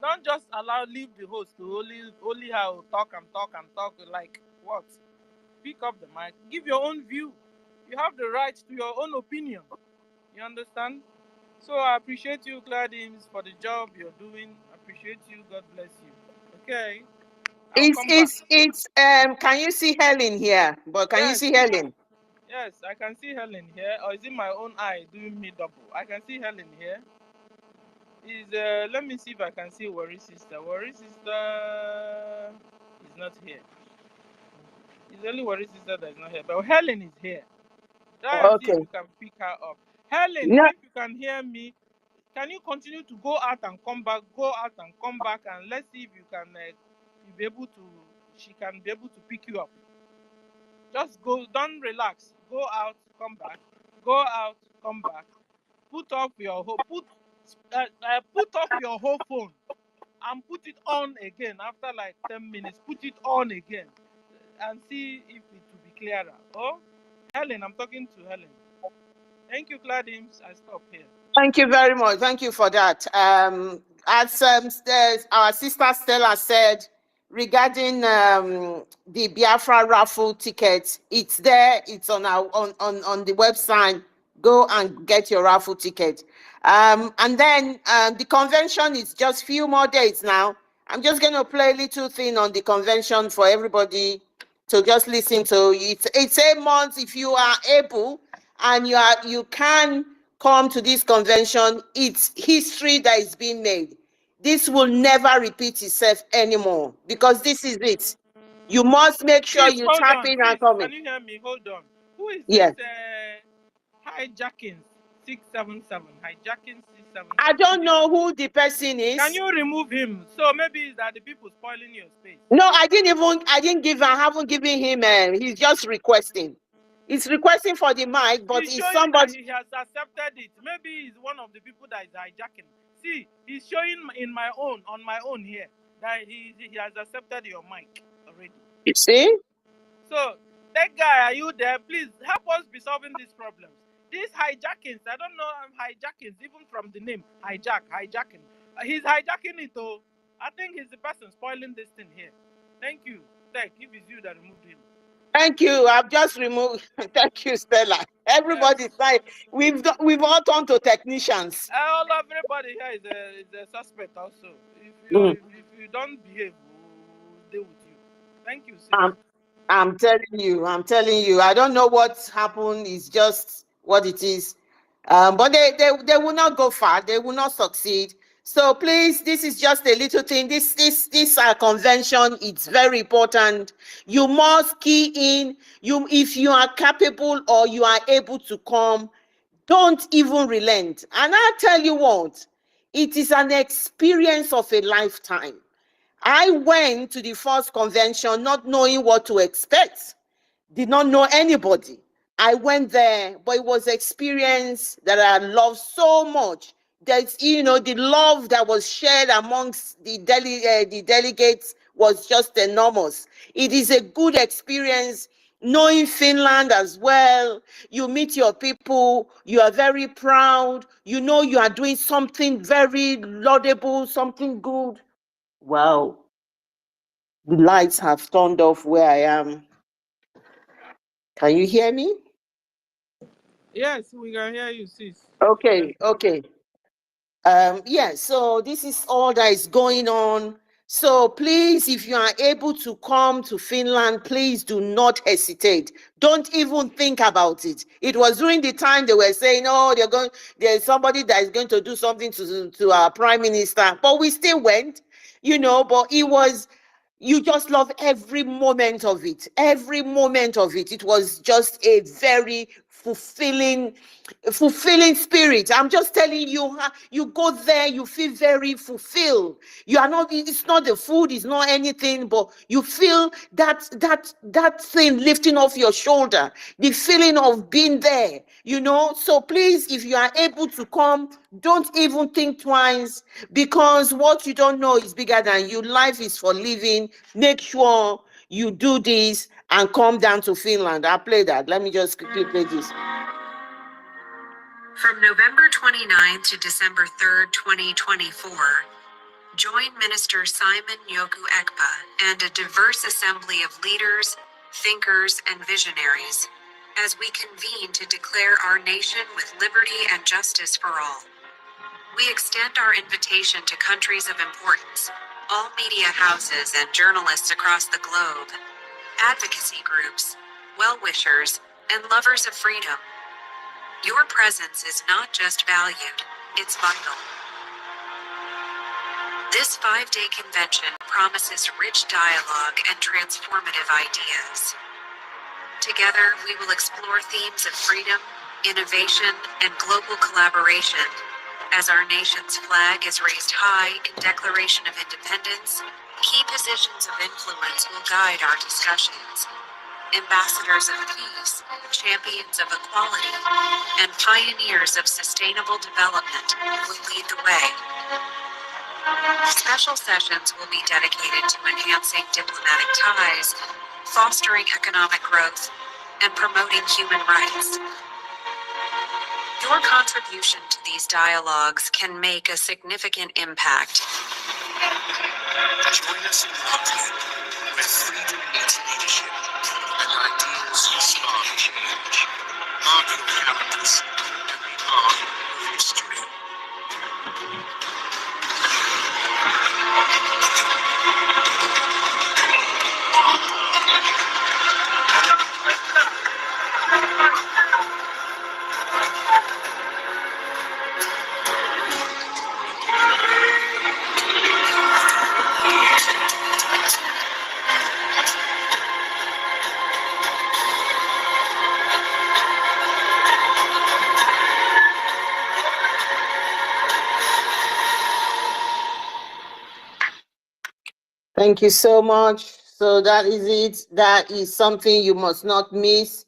Don't just leave the host to only how talk like what. Pick up the mic, give your own view. You have the right to your own opinion. You understand? So I appreciate you, Gladys, for the job you're doing. I appreciate you. God bless you. Okay. Can you see Helen here? But can you see Helen? Yes, I can see Helen here. Or is it my own eye doing me double? I can see Helen here. Let me see if I can see Worry Sister. Worry Sister is not here. It's only Worry Sister that is not here. But Helen is here. Try and see if you can pick her up. Helen, if you can hear me, can you continue to go out and come back, and let's see if you can be able to, she can be able to pick you up. Just go, don't relax. Go out, come back. Go out, come back. Put off your whole phone and put it on again after like 10 minutes. Put it on again and see if it will be clearer. Oh, Helen, I'm talking to Helen. Thank you, Gladys. I stop here. Thank you very much. Thank you for that. As our sister Stella said, regarding the Biafra raffle tickets, it's there. It's on our on the website. Go and get your raffle ticket. And then the convention is just few more days now. I'm just going to play a little thing on the convention for everybody to just listen to. It's a month if you are able, and you can come to this convention. It's history that is being made. This will never repeat itself anymore, because this is it. You must make sure you tap in and come in. Can you hear me? Hold on. Who is this hijacking 677? Hijacking 677. I don't know who the person is. Can you remove him? So maybe it's that the people spoiling your space. No, I haven't given him. He's just requesting. He's requesting for the mic, but he's it's somebody. He has accepted it. Maybe he's one of the people that is hijacking. See, he's showing on my own here that he has accepted your mic already. You see? So that guy, are you there? Please help us be solving these problems. These hijackings, I don't know hijackings, even from the name hijacking. He's hijacking it though. I think he's the person spoiling this thing here. Thank you. Tech, if it's you that removed him. Thank you. I've just removed. Thank you, Stella. Everybody's like, we've all turned to technicians. All everybody here is a suspect also. Mm. If you don't behave, we'll deal with you. Thank you, sis. I'm telling you, I don't know what happened. It's just what it is. But they will not go far. They will not succeed. So please, this is just a little thing. This convention, it's very important. You must key in. If you are capable or you are able to come, don't even relent. And I tell you what, it is an experience of a lifetime. I went to the first convention not knowing what to expect, did not know anybody. I went there, but it was experience that I loved so much. That, the love that was shared amongst the delegates was just enormous. It is a good experience knowing Finland as well. You meet your people, you are very proud, you are doing something very laudable, something good. Wow, the lights have turned off where I am. Can you hear me? Yes, we can hear you, sis. Okay. Yeah, so this is all that is going on. So please, if you are able to come to Finland, please do not hesitate. Don't even think about it. It was during the time they were saying, oh, there's somebody that is going to do something to our prime minister. But we still went, but it was, you just love every moment of it. Every moment of it. It was just a very fulfilling spirit. I'm just telling you, you go there, you feel very fulfilled. You are not, it's not the food, it's not anything, but you feel that thing lifting off your shoulder, the feeling of being there, So please, if you are able to come, don't even think twice, because what you don't know is bigger than you. Life is for living. Make sure you do this and come down to Finland. I'll play that. Let me just quickly play this. From November 29th to December 3rd, 2024, join Minister Simon Yoku Ekpa and a diverse assembly of leaders, thinkers, and visionaries as we convene to declare our nation with liberty and justice for all. We extend our invitation to countries of importance, all media houses and journalists across the globe, advocacy groups, well-wishers, and lovers of freedom. Your presence is not just valued, it's vital. This 5-day convention promises rich dialogue and transformative ideas. Together, we will explore themes of freedom, innovation, and global collaboration. As our nation's flag is raised high in Declaration of Independence, key positions of influence will guide our discussions. Ambassadors of peace, champions of equality, and pioneers of sustainable development will lead the way. Special sessions will be dedicated to enhancing diplomatic ties, fostering economic growth, and promoting human rights. Your contribution to these dialogues can make a significant impact. Join us in London, where freedom meets leadership and ideas spark change. Mark your calendars and be part of history. Thank you so much. So that is it. That is something you must not miss.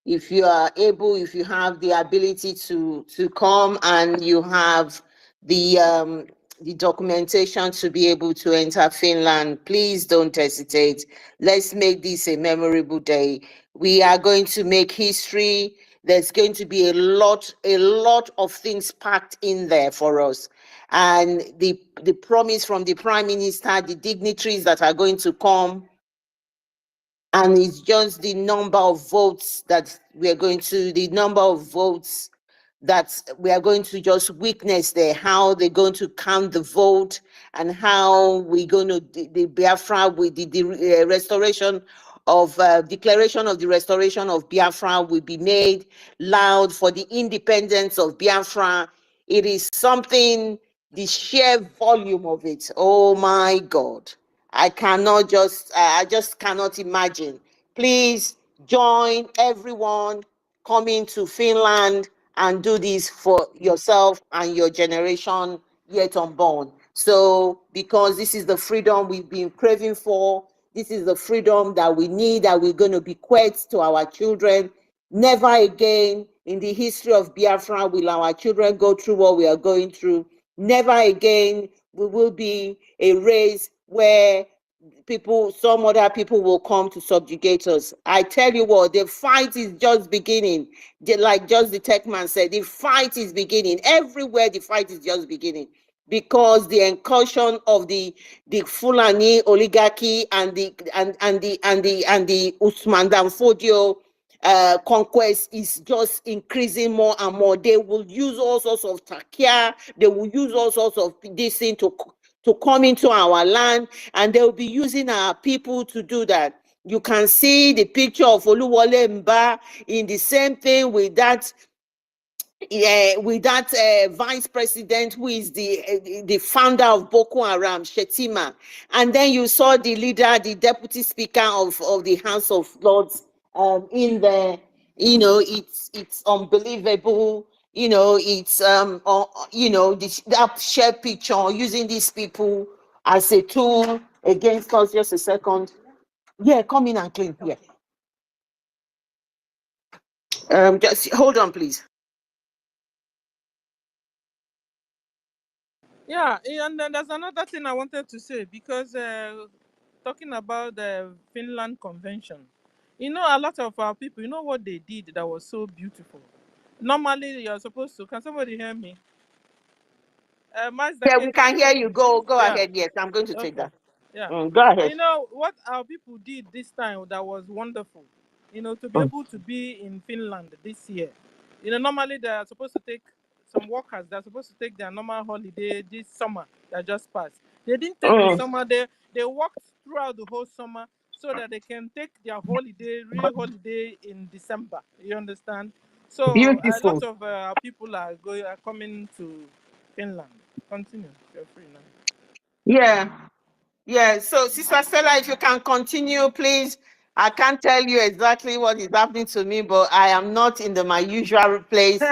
If you are able, if you have the ability to come and you have the documentation to be able to enter Finland, please don't hesitate. Let's make this a memorable day. We are going to make history. There's going to be a lot of things packed in there for us. And the promise from the Prime Minister, the dignitaries that are going to come, And it's just the number of votes that we are going to, the number of votes that we are going to just witness there, how they're going to count the vote and how we're going to, the Biafra with the restoration of, declaration of the restoration of Biafra will be made loud for the independence of Biafra. It is something, the sheer volume of it, oh my God. I cannot just, I just cannot imagine. Please join everyone coming to Finland and do this for yourself and your generation yet unborn. So, because this is the freedom we've been craving for, this is the freedom that we need, that we're going to bequeath to our children. Never again in the history of Biafra will our children go through what we are going through. Never again we will be a race where people, some other people will come to subjugate us. I tell you what, the fight is just beginning. Like just the tech man said, the fight is beginning. Everywhere the fight is just beginning. Because the incursion of the Fulani oligarchy and the Usman Dan Fodio conquest is just increasing more and more. They will use all sorts of takia, they will use all sorts of this thing to come into our land, and they'll be using our people to do that. You can see the picture of Oluwole Mba in the same thing with that vice president who is the founder of Boko Haram, Shetima. And then you saw the leader, the deputy speaker of the House of Lords in the, you know, it's unbelievable. You know, it's you know, that shared picture using these people as a tool against us. Just a second. Yeah, come in and clean. Yeah. Just hold on, please. Yeah, and then there's another thing I wanted to say, because talking about the Finland Convention, you know, a lot of our people, you know what they did that was so beautiful. Normally, you're supposed to. Can somebody hear me? Master Yeah, K, we can can you hear hear you. me? Go Yeah. ahead. Yes, I'm going to take Okay. that. Yeah. Go ahead. You know what our people did this time that was wonderful. You know, to be able to be in Finland this year. You know, normally they are supposed to take some workers. They're supposed to take their normal holiday this summer that just passed. They didn't take the summer. They worked throughout the whole summer so that they can take their holiday, real holiday, in December. You understand? So a lot Beautiful. of people are coming to Finland. Continue. You're free now. Yeah. Yeah. So, Sister Stella, if you can continue, please. I can't tell you exactly what is happening to me, but I am not in my usual place.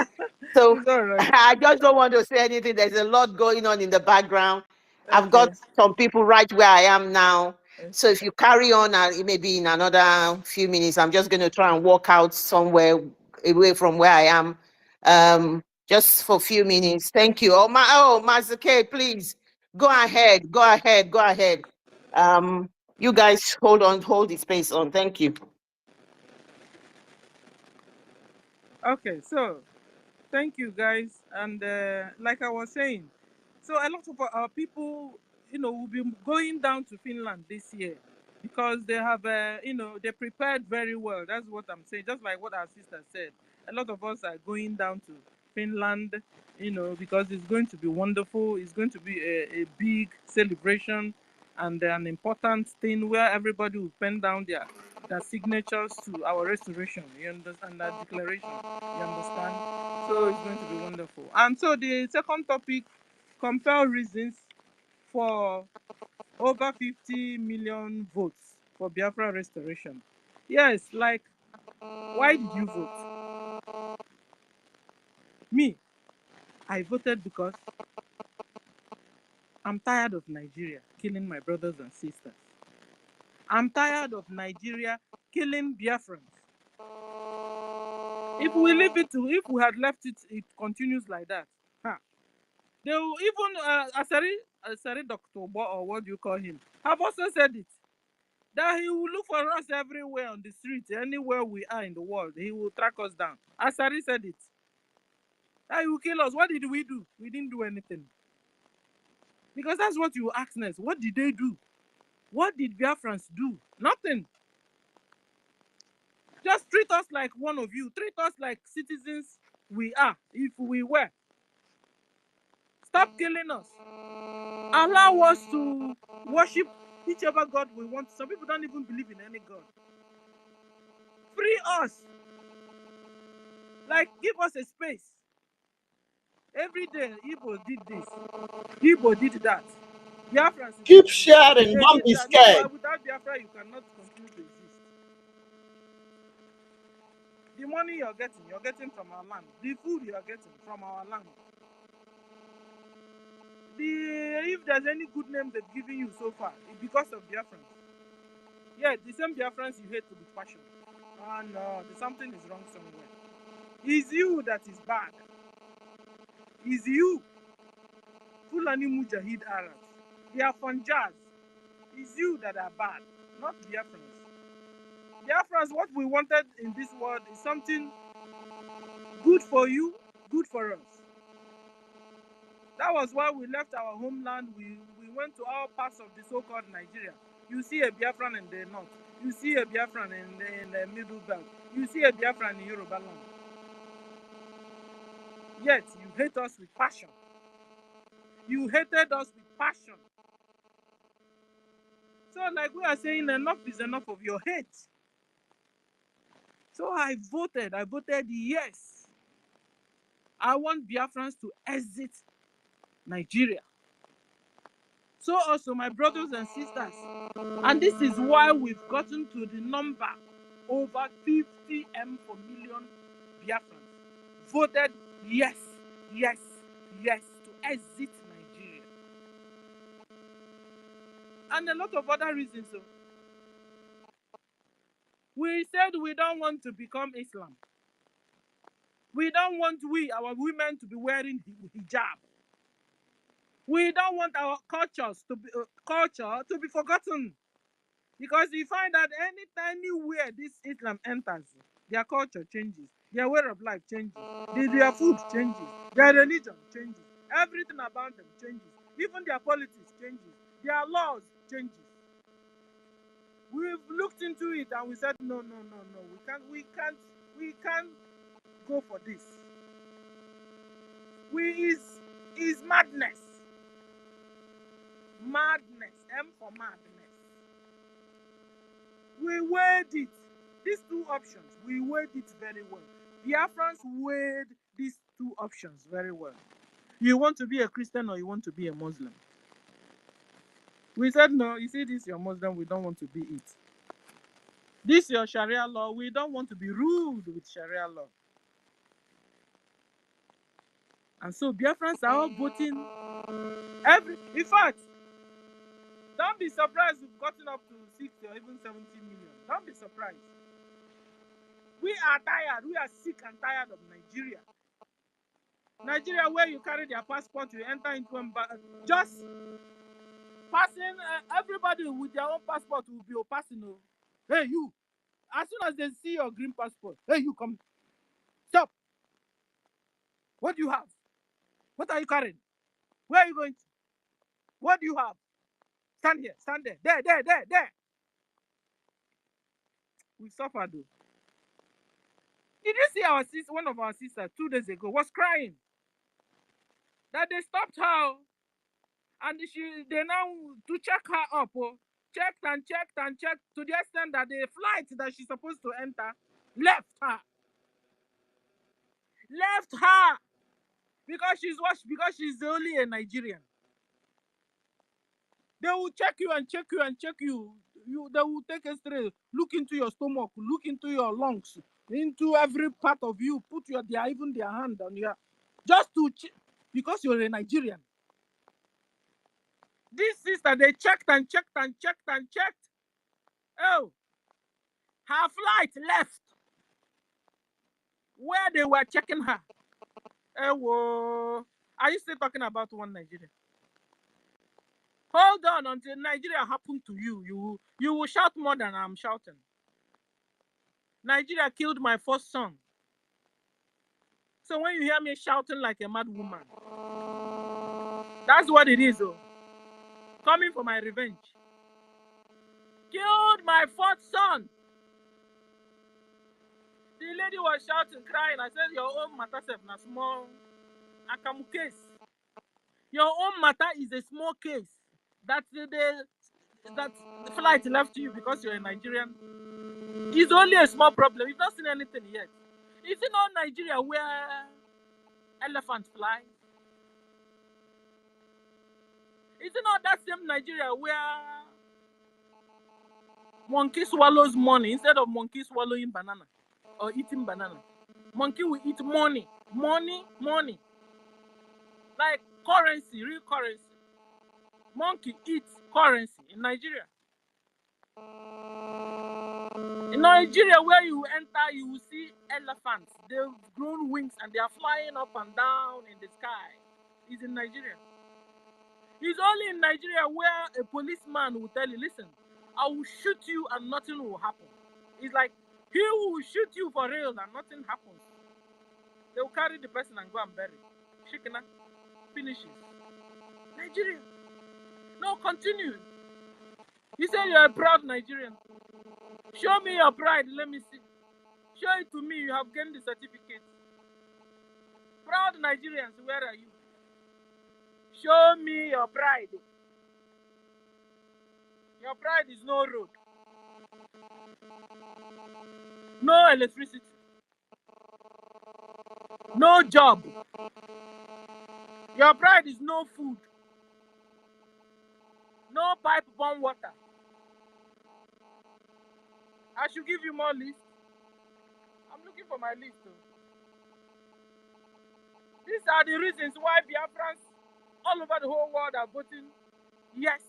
So It's all right. I just don't want to say anything. There's a lot going on in the background. I've Okay. got some people right where I am now. So Okay. if you carry on, it may be in another few minutes. I'm just going to try and walk out somewhere away from where I am, just for a few minutes. Thank you. Master K, please go ahead. Go ahead. Go ahead. You guys hold on, hold the space on. Thank you. Okay. So, thank you guys. And like I was saying, so a lot of our people, you know, will be going down to Finland this year because they have, you know, they prepared very well. That's what I'm saying. Just like what our sister said, a lot of us are going down to Finland, you know, because it's going to be wonderful. It's going to be a big celebration and an important thing where everybody will pen down their signatures to our restoration. You understand that declaration? You understand? So it's going to be wonderful. And so the second topic, compel reasons for over 50 million votes for Biafra restoration. Yes, like, why did you vote? Me, I voted because I'm tired of Nigeria killing my brothers and sisters. I'm tired of Nigeria killing Biafrans. If we leave it to, if we had left it, it continues like that. Huh. They will even Asari Doctor, or what do you call him, have also said it, that he will look for us everywhere on the street, anywhere we are in the world. He will track us down. Asari said it. That he will kill us. What did we do? We didn't do anything. Because that's what you ask next. What did they do? What did Biafrans do? Nothing. Just treat us like one of you. Treat us like citizens we are, if we were. Stop killing us. Allow us to worship whichever God we want. Some people don't even believe in any God. Free us. Like, give us a space. Every day, Igbo did this. Igbo did that. Biafrans Keep sharing. Don't be that. scared. Meanwhile, without Biafra, you cannot continue to exist. The money you're getting from our land. The food you're getting from our land. If there's any good name they've given you so far, it's because of Biafrans. Yeah, the same Biafrans you hate with passion. Oh no, something is wrong somewhere. It's you that is bad. It's you. Fulani Mujahid Arabs. They are Fanjas. It's you that are bad, not Biafrans. Biafrans, what we wanted in this world is something good for you, good for us. That was why we left our homeland. We went to all parts of the so-called Nigeria. You see a Biafran in the north. You see a Biafran in the middle belt. You see a Biafran in Yoruba land. Yet, you hate us with passion. You hated us with passion. So, like we are saying, enough is enough of your hate. So I voted yes. I want Biafrans to exit Nigeria. So also my brothers and sisters. And this is why we've gotten to the number over 50 M for million Biafrans. Voted yes to exit Nigeria. And a lot of other reasons. So we said we don't want to become Islam. We don't want our women to be wearing hijab. We don't want our culture to be forgotten. Because you find that anytime anywhere this Islam enters, their culture changes, their way of life changes, their food changes, their religion changes, everything about them changes, even their politics changes, their laws changes. We've looked into it and we said no, we can't go for this. Is madness. Madness. M for madness. We weighed it. These two options, we weighed it very well. Biafrans weighed these two options very well. You want to be a Christian or you want to be a Muslim? We said no, you see this your Muslim, we don't want to be it. This your Sharia law, we don't want to be ruled with Sharia law. And so Biafrans are all voting in fact, don't be surprised we've gotten up to 60 or even 70 million. Don't be surprised. We are tired. We are sick and tired of Nigeria. Nigeria, where you carry their passport, you enter into just passing. Everybody with their own passport will be passing. Hey, you. As soon as they see your green passport, hey, you come. Stop. What do you have? What are you carrying? Where are you going to? What do you have? Stand here. Stand there. There. We suffered though. Did you see our sister? One of our sisters 2 days ago was crying that they stopped her, and they now to check her up. Checked to the extent that the flight that she's supposed to enter left her because she's only a Nigerian. They will check you. They will take a straight, look into your stomach, look into your lungs, into every part of you, put their hand on you, just to because you're a Nigerian. This sister, they checked. Oh, her flight left where they were checking her. Oh, are you still talking about one Nigeria? Hold on until Nigeria happened to you. You will shout more than I'm shouting. Nigeria killed my first son. So when you hear me shouting like a mad woman, that's what it is, though. Coming for my revenge. Killed my fourth son. The lady was shouting, crying. I said, your own matter is a small akamu case. Your own matter is a small case. That the flight left you because you're a Nigerian. It's only a small problem. You've not seen anything yet. Is it not Nigeria where elephants fly? Is it not that same Nigeria where monkey swallows money instead of monkey swallowing banana or eating banana? Monkey will eat money. Money. Like currency, real currency. Monkey eats currency in Nigeria. In Nigeria, where you enter, you will see elephants. They've grown wings and they are flying up and down in the sky. It's in Nigeria. It's only in Nigeria where a policeman will tell you, listen, I will shoot you and nothing will happen. It's like, he will shoot you for real and nothing happens. They will carry the person and go and bury. Shikina finishes. Nigeria. No, continue. You say you're a proud Nigerian. Show me your pride, let me see. Show it to me, you have gained the certificate. Proud Nigerians, where are you? Show me your pride. Your pride is no road. No electricity. No job. Your pride is no food. No pipe-borne water. I should give you more list. I'm looking for my list. These are the reasons why Biafrans all over the whole world are voting yes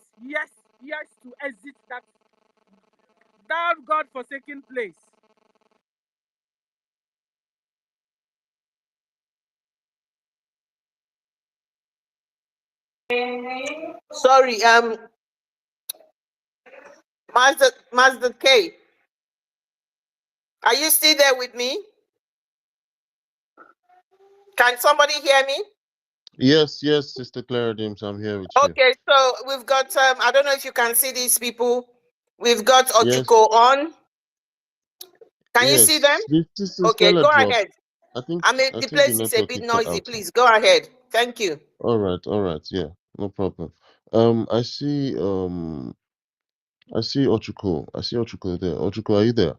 to exit that God-forsaken place. Sorry, Master K. Are you still there with me? Can somebody hear me? Yes, Sister Clara James, I'm here with you. Okay, so we've got I don't know if you can see these people. We've got Yes. Ochuko on. Can you see them? Okay, go ahead. The place is a bit noisy. Please go ahead. Thank you. All right, yeah, no problem. I see Ochuko. I see Ochuko there. Ochuko, are you there?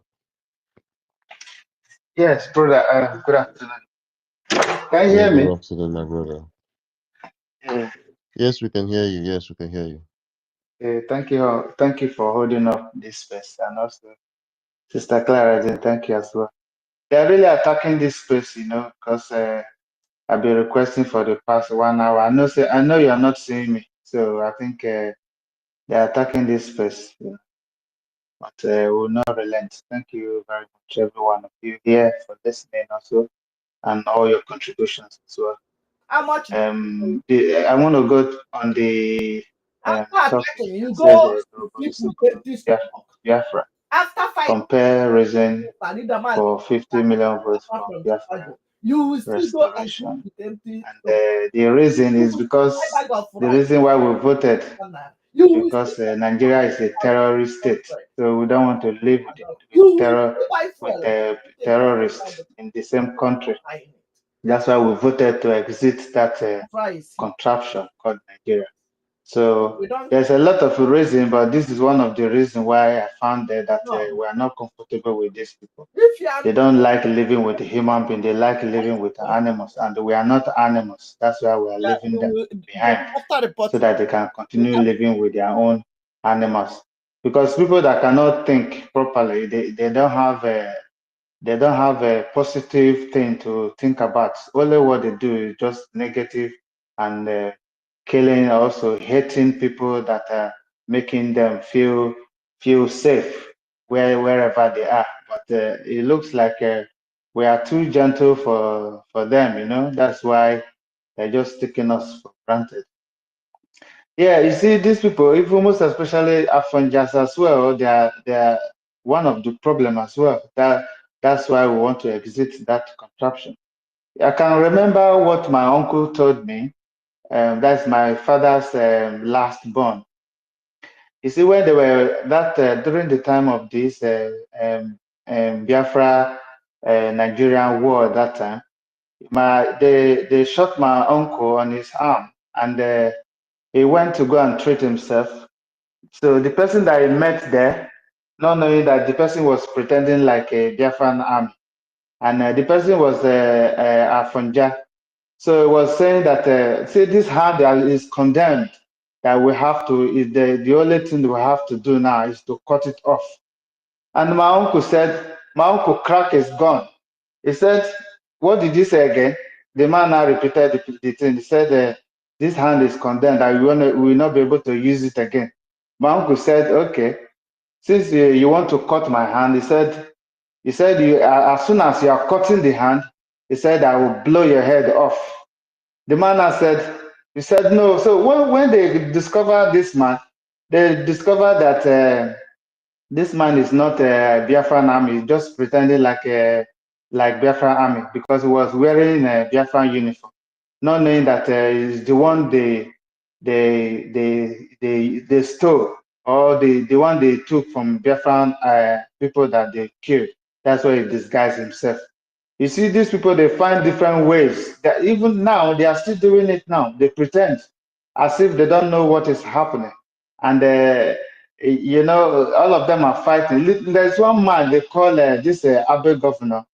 Yes, brother. Good afternoon. Can you hear me? Good afternoon, my brother. Yes, we can hear you. Yes, we can hear you. Thank you for holding up this space, and also Sister Clara, thank you as well. They're really attacking this space, because I've been requesting for the past 1 hour. I know you are not seeing me, so I think they're attacking this space. But we'll not relent. Thank you very much, every one of you here, for listening also, and all your contributions as well. How much? I want to go on the topic. Biafra. Comparison for 50 million votes for Biafra restoration. And the reason is because the reason why we voted, because Nigeria is a terrorist state, so we don't want to live with terrorists in the same country. That's why we voted to exit that contraption called Nigeria. So there's a lot of reasons, but this is one of the reasons why I found that we are not comfortable with these people. They don't like living with a human being. They like living with animals, and we are not animals. That's why we are leaving them behind, so that they can continue living with their own animals. Because people that cannot think properly, they don't have a positive thing to think about. Only what they do is just negative and killing, also hating people that are making them feel safe wherever they are. But it looks like we are too gentle for them. That's why they're just taking us for granted. Yeah, you see, these people, even most especially Afghanis as well, they are one of the problem as well. That's why we want to exit that contraption. I can remember what my uncle told me. That's my father's last born. You see, when they were during the time of this Biafra Nigerian war at that time. They shot my uncle on his arm, and he went to go and treat himself. So the person that he met there, not knowing that the person was pretending like a Biafran army, and the person was Afonja. So it was saying that see, this hand that is condemned, that we have to, is the only thing we have to do now is to cut it off. And my uncle said, my uncle cracked his gun. He said, what did you say again? The man now repeated the thing. He said, this hand is condemned, and we will not be able to use it again. My uncle said, okay, since you want to cut my hand, he said, as soon as you are cutting the hand, he said, I will blow your head off. The man he said no. So when they discovered this man, they discovered that this man is not a Biafran army, just pretending like Biafran army, because he was wearing a Biafran uniform, not knowing that he's the one they stole, or the one they took from Biafran people that they killed. That's why he disguised himself. You see, these people, they find different ways that even now they are still doing it now. They pretend as if they don't know what is happening. And you know, all of them are fighting. There's one man they call this Abe governor.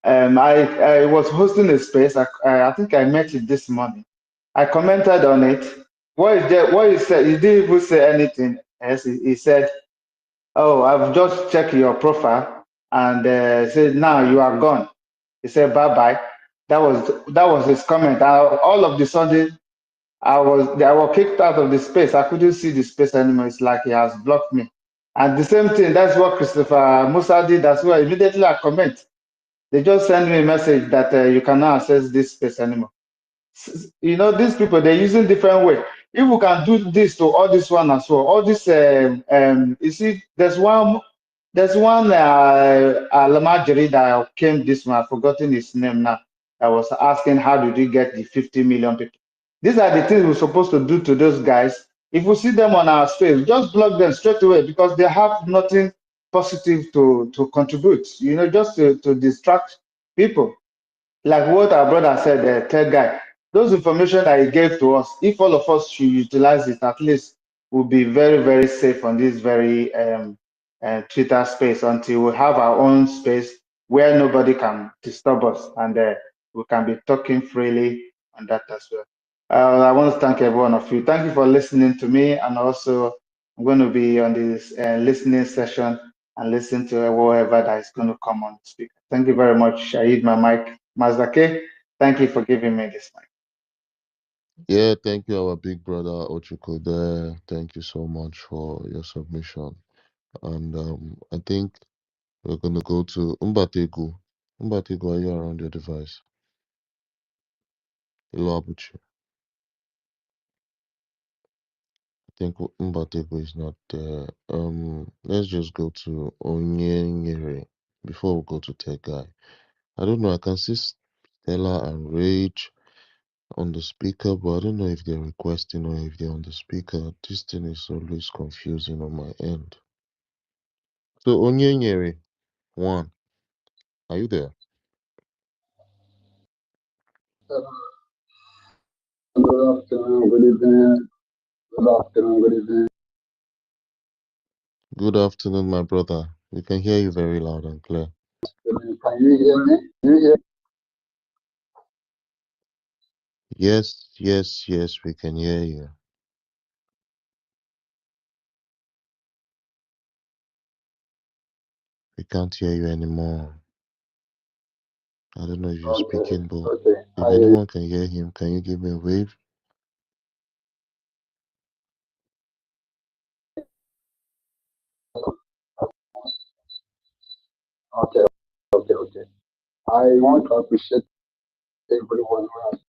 I was hosting a space. I think I met it this morning. I commented on it. What he said, he didn't even say anything else. He said, oh, I've just checked your profile, and said, now you are gone. He said, bye-bye. That was his comment. All of the sudden, I was kicked out of the space. I couldn't see the space anymore. It's like he has blocked me. And the same thing, that's what Christopher Musa did as well. Immediately I comment. They just send me a message that you cannot access this space anymore. You know, these people, they're using different way. If we can do this to all this one as well, all this, you see, there's one Lamajiri that came this one, I've forgotten his name now. I was asking, how did you get the 50 million people? These are the things we're supposed to do to those guys. If we see them on our space, just block them straight away, because they have nothing positive to contribute, you know, just to distract people. Like what our brother said, the third guy, those information that he gave to us, if all of us should utilize it, at least we'll be very, very safe on this very Twitter space, until we have our own space where nobody can disturb us, and we can be talking freely on that as well. I want to thank every one of you. Thank you for listening to me, and also I'm going to be on this listening session and listen to whoever that is going to come on to speak. Thank you very much. I hit my mic. Mazake, thank you for giving me this mic. Yeah, thank you, our big brother Ochuko there. Thank you so much for your submission. And I think we're gonna go to Umbategu. Umbategu, are you around your device? Hello, Abuchi. I think Umbategu is not there. Let's just go to Onyenyere before we go to Tech Guy. I don't know. I can see Stella and Rage on the speaker, but I don't know if they're requesting or if they're on the speaker. This thing is always confusing on my end. So Onyenyere, one, are you there? Good afternoon, good evening. Good afternoon, good evening. Good afternoon, my brother. We can hear you very loud and clear. Can you hear me? Can you hear? Yes, yes, yes, we can hear you. We can't hear you anymore. I don't know if you're speaking, but if anyone can hear him, can you give me a wave? Okay. I want to appreciate everyone who has.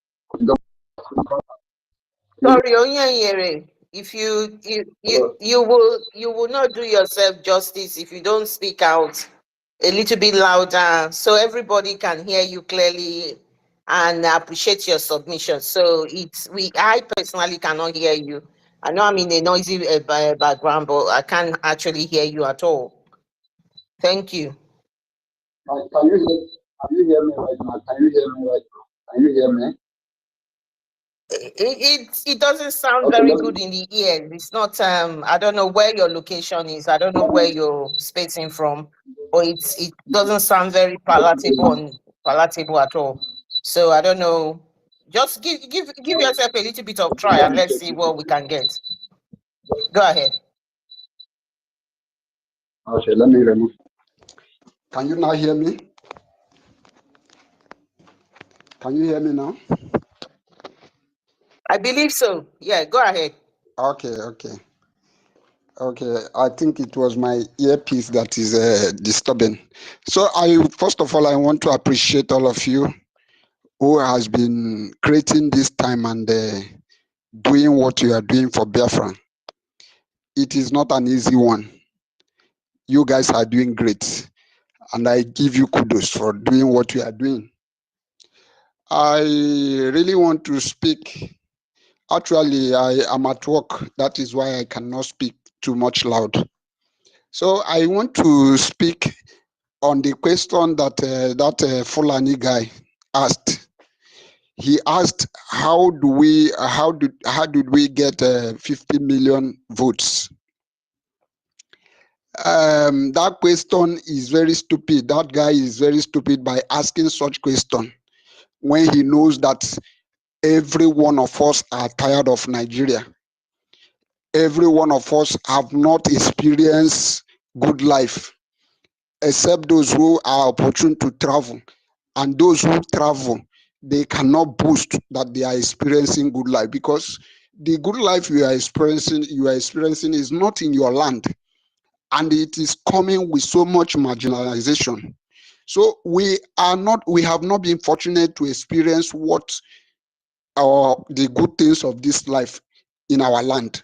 Sorry, Onyanyere, if you will not do yourself justice if you don't speak out a little bit louder, so everybody can hear you clearly and appreciate your submission. So I personally cannot hear you. I know I'm in a noisy background, but I can't actually hear you at all. Thank you. Can you hear me right now? Can you hear me right now? Can you hear me? It doesn't sound Okay, very good in the ears. It's not I don't know where your location is. I don't know where you're spacing from, but it doesn't sound very palatable at all. So I don't know. Just give yourself a little bit of try and let's see what we can get. Go ahead. Okay, let me remove. Can you now hear me? Can you hear me now? I believe so. Yeah, go ahead. Okay. I think it was my earpiece that is disturbing. So first of all, I want to appreciate all of you who has been creating this time and doing what you are doing for Biafra. It is not an easy one. You guys are doing great, and I give you kudos for doing what you are doing. I really want to speak. Actually, I am at work. That is why I cannot speak too much loud. So I want to speak on the question that Fulani guy asked. He asked, how did we get 50 million votes? That question is very stupid. That guy is very stupid by asking such question when he knows that every one of us are tired of Nigeria. Every one of us have not experienced good life, except those who are opportune to travel. And those who travel, they cannot boast that they are experiencing good life, because the good life you are experiencing is not in your land, and it is coming with so much marginalization. So we have not been fortunate to experience the good things of this life in our land.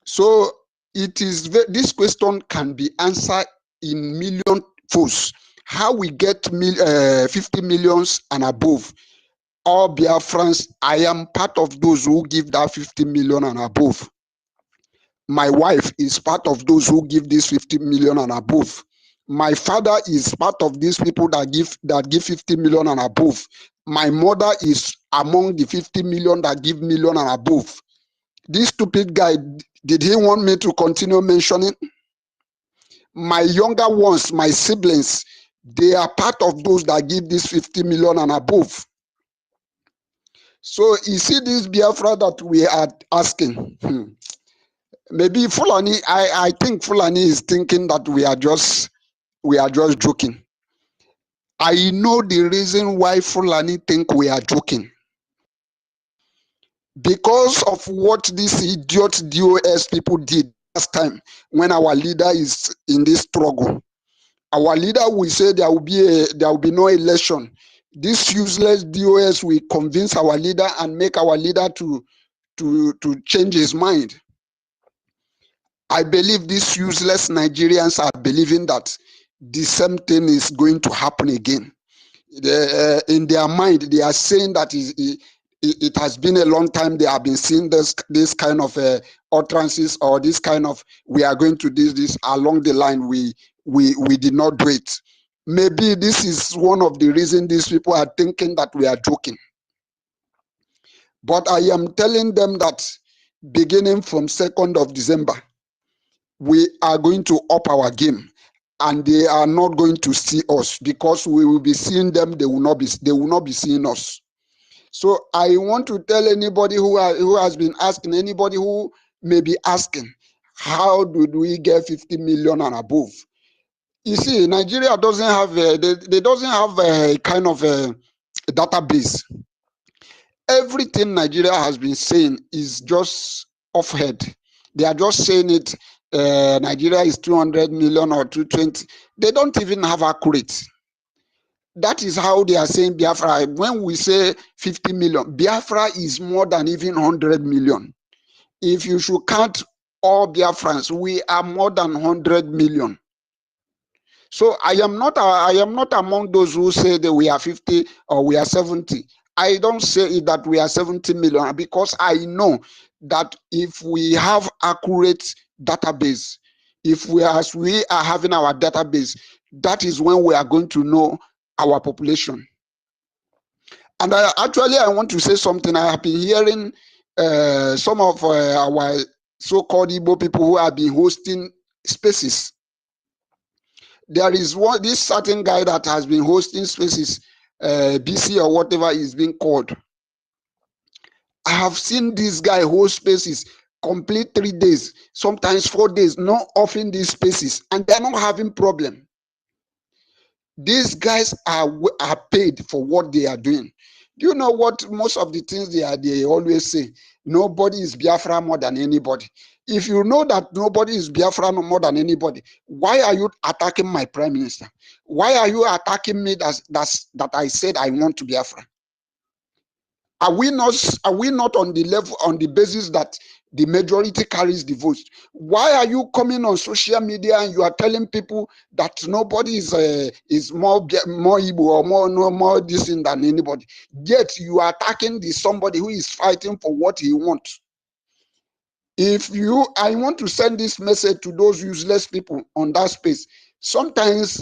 So this question can be answered in million folds. How we get 50 millions and above? All Biafrans, I am part of those who give that 50 million and above. My wife is part of those who give this 50 million and above. My father is part of these people that give 50 million and above. My mother is among the 50 million that give million and above. This stupid guy, did he want me to continue mentioning? My younger ones, my siblings, they are part of those that give this 50 million and above. So you see this Biafra that we are asking. Maybe Fulani, I think Fulani is thinking that we are just joking. I know the reason why Fulani think we are joking. Because of what these idiot DOS people did last time when our leader is in this struggle. Our leader will say there will be no election. This useless DOS will convince our leader and make our leader to change his mind. I believe these useless Nigerians are believing that the same thing is going to happen again. In their mind, they are saying that it has been a long time they have been seeing this kind of utterances, or this kind of, we are going to do this along the line. We did not do it. Maybe this is one of the reasons these people are thinking that we are joking. But I am telling them that beginning from 2nd of December, we are going to up our game, and they are not going to see us, because we will be seeing them. They will not be seeing us. So I want to tell anybody who has been asking, anybody who may be asking, how did we get 50 million and above? You see, Nigeria doesn't have they doesn't have a kind of a database. Everything Nigeria has been saying is just off head. They are just saying it. Nigeria is 200 million or 220. They don't even have accurate. That is how they are saying Biafra. When we say 50 million, Biafra is more than even 100 million. If you should count all Biafrans, we are more than 100 million. So I am not among those who say that we are 50 or we are 70. I don't say that we are 70 million, because I know that if we have accurate database, If we, as we are having our database, that is when we are going to know our population. And I want to say something. I have been hearing some of our so-called Igbo people who have been hosting spaces. There is this certain guy that has been hosting spaces, BC or whatever is being called. I have seen this guy host spaces complete 3 days, sometimes 4 days, not offering these spaces, and they're not having problem. These guys are paid for what they are doing. Do you know what most of the things they always say? Nobody is Biafra more than anybody. If you know that nobody is Biafra more than anybody, why are you attacking my prime minister? Why are you attacking me that I said I want to Biafra? Are we not on the level, on the basis that the majority carries the votes? Why are you coming on social media and you are telling people that nobody is more Igbo or more this than anybody? Yet you are attacking somebody who is fighting for what he wants. I want to send this message to those useless people on that space. Sometimes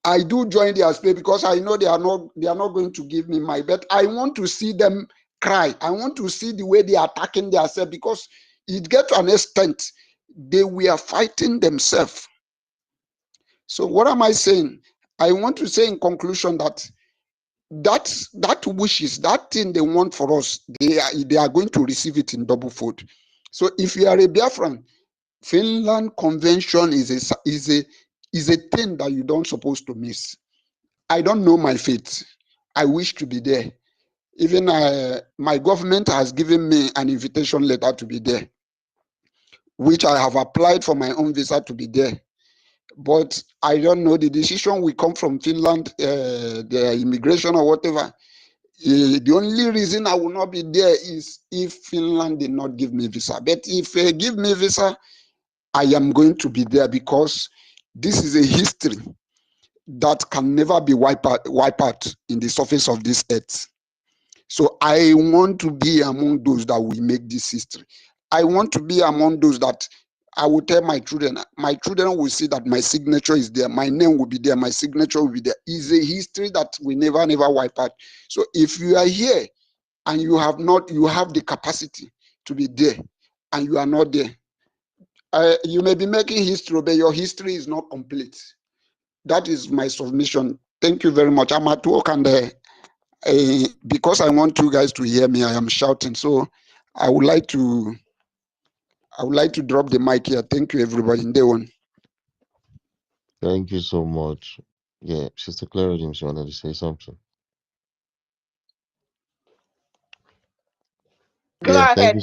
I do join their space because I know they are not going to give me my bet. I want to see them cry. I want to see the way they are attacking themselves, because it gets to an extent they were fighting themselves. So what am I saying? I want to say in conclusion that wishes, that thing they want for us, they are going to receive it in double fold. So if you are a Biafran, Finland Convention is a thing that you don't supposed to miss. I don't know my fate. I wish to be there. Even my government has given me an invitation letter to be there, which I have applied for my own visa to be there. But I don't know, the decision will come from Finland, the immigration or whatever. The only reason I will not be there is if Finland did not give me visa. But if they give me visa, I am going to be there, because this is a history that can never be wiped out in the surface of this earth. So I want to be among those that will make this history. I want to be among those that I will tell my children will see that my signature is there, my name will be there, my signature will be there. It's a history that we never wipe out. So if you are here and you have the capacity to be there and you are not there, you may be making history, but your history is not complete. That is my submission. Thank you very much. I'm at work, and because I want you guys to hear me, I am shouting. So I would like to drop the mic here. Thank you, everybody. In day one. Thank you so much. Yeah, Sister Clara James, you wanted to say something? Go ahead.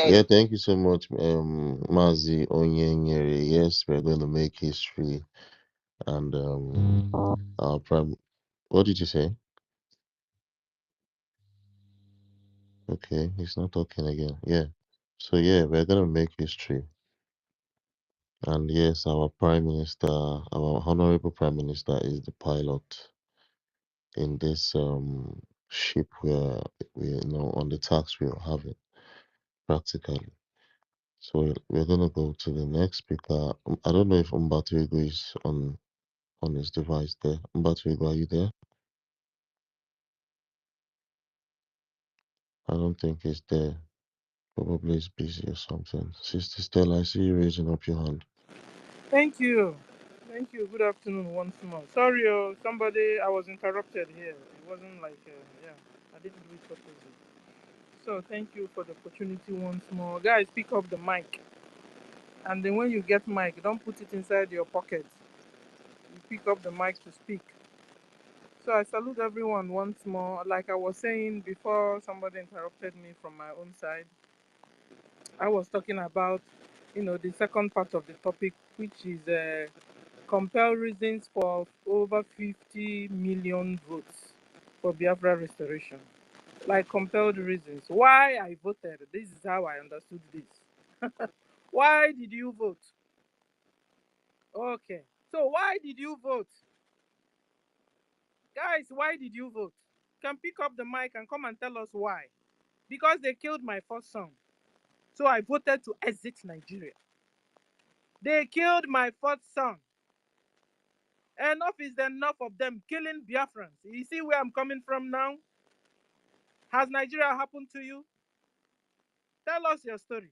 Yeah, thank you so much, Mazi Onyenyere. Yes, we're going to make history, and our prime. What did you say? Okay, he's not talking again. Yeah. So yeah, we're gonna make history, and yes, our prime minister, our honorable prime minister, is the pilot in this ship where we on the tax we're having practically. So we're gonna go to the next speaker. I don't know if Mbatuigo is on his device there. Mbatuigo, are you there? I don't think he's there. Probably he's busy or something. Sister Stella, I see you raising up your hand. Thank you. Thank you. Good afternoon once more. Sorry, somebody, I was interrupted here. It wasn't like, yeah, I didn't do it purposely. So thank you for the opportunity once more. Guys, pick up the mic. And then when you get mic, don't put it inside your pocket. You pick up the mic to speak. So I salute everyone once more. Like I was saying before somebody interrupted me from my own side, I was talking about, the second part of the topic, which is compel reasons for over 50 million votes for Biafra restoration. Like compelled reasons. Why I voted. This is how I understood this. Why did you vote? Okay. So why did you vote? Guys, why did you vote? Can pick up the mic and come and tell us why. Because they killed my first son. So I voted to exit Nigeria. They killed my fourth son. Enough is enough of them killing Biafrans. You see where I'm coming from now? Has Nigeria happened to you? Tell us your story.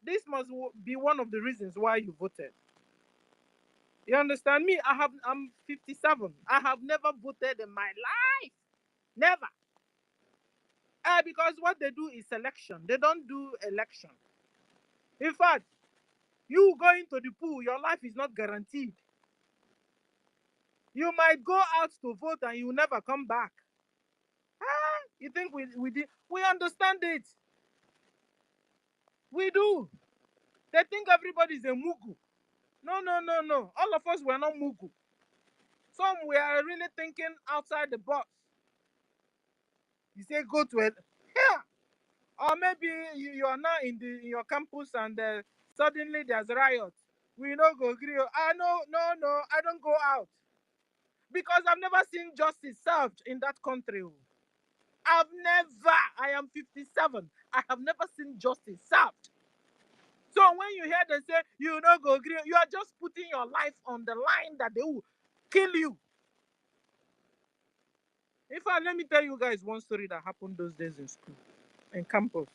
This must be one of the reasons why you voted. You understand me? I'm 57. I have never voted in my life. Never. Because what they do is selection. They don't do election. In fact, you going to the pool, your life is not guaranteed. You might go out to vote and you never come back. You think we understand it? We do. They think everybody's a mugu. No, no, no, no. All of us were not mugu. Some were really thinking outside the box. You say go to it. Yeah. Or maybe you are now in your campus and suddenly there's riot. We no go agree. No, I don't go out. Because I've never seen justice served in that country. I am 57. I have never seen justice served. So when you hear them say, you no go agree, you are just putting your life on the line that they will kill you. In fact, let me tell you guys one story that happened those days in school, in campus.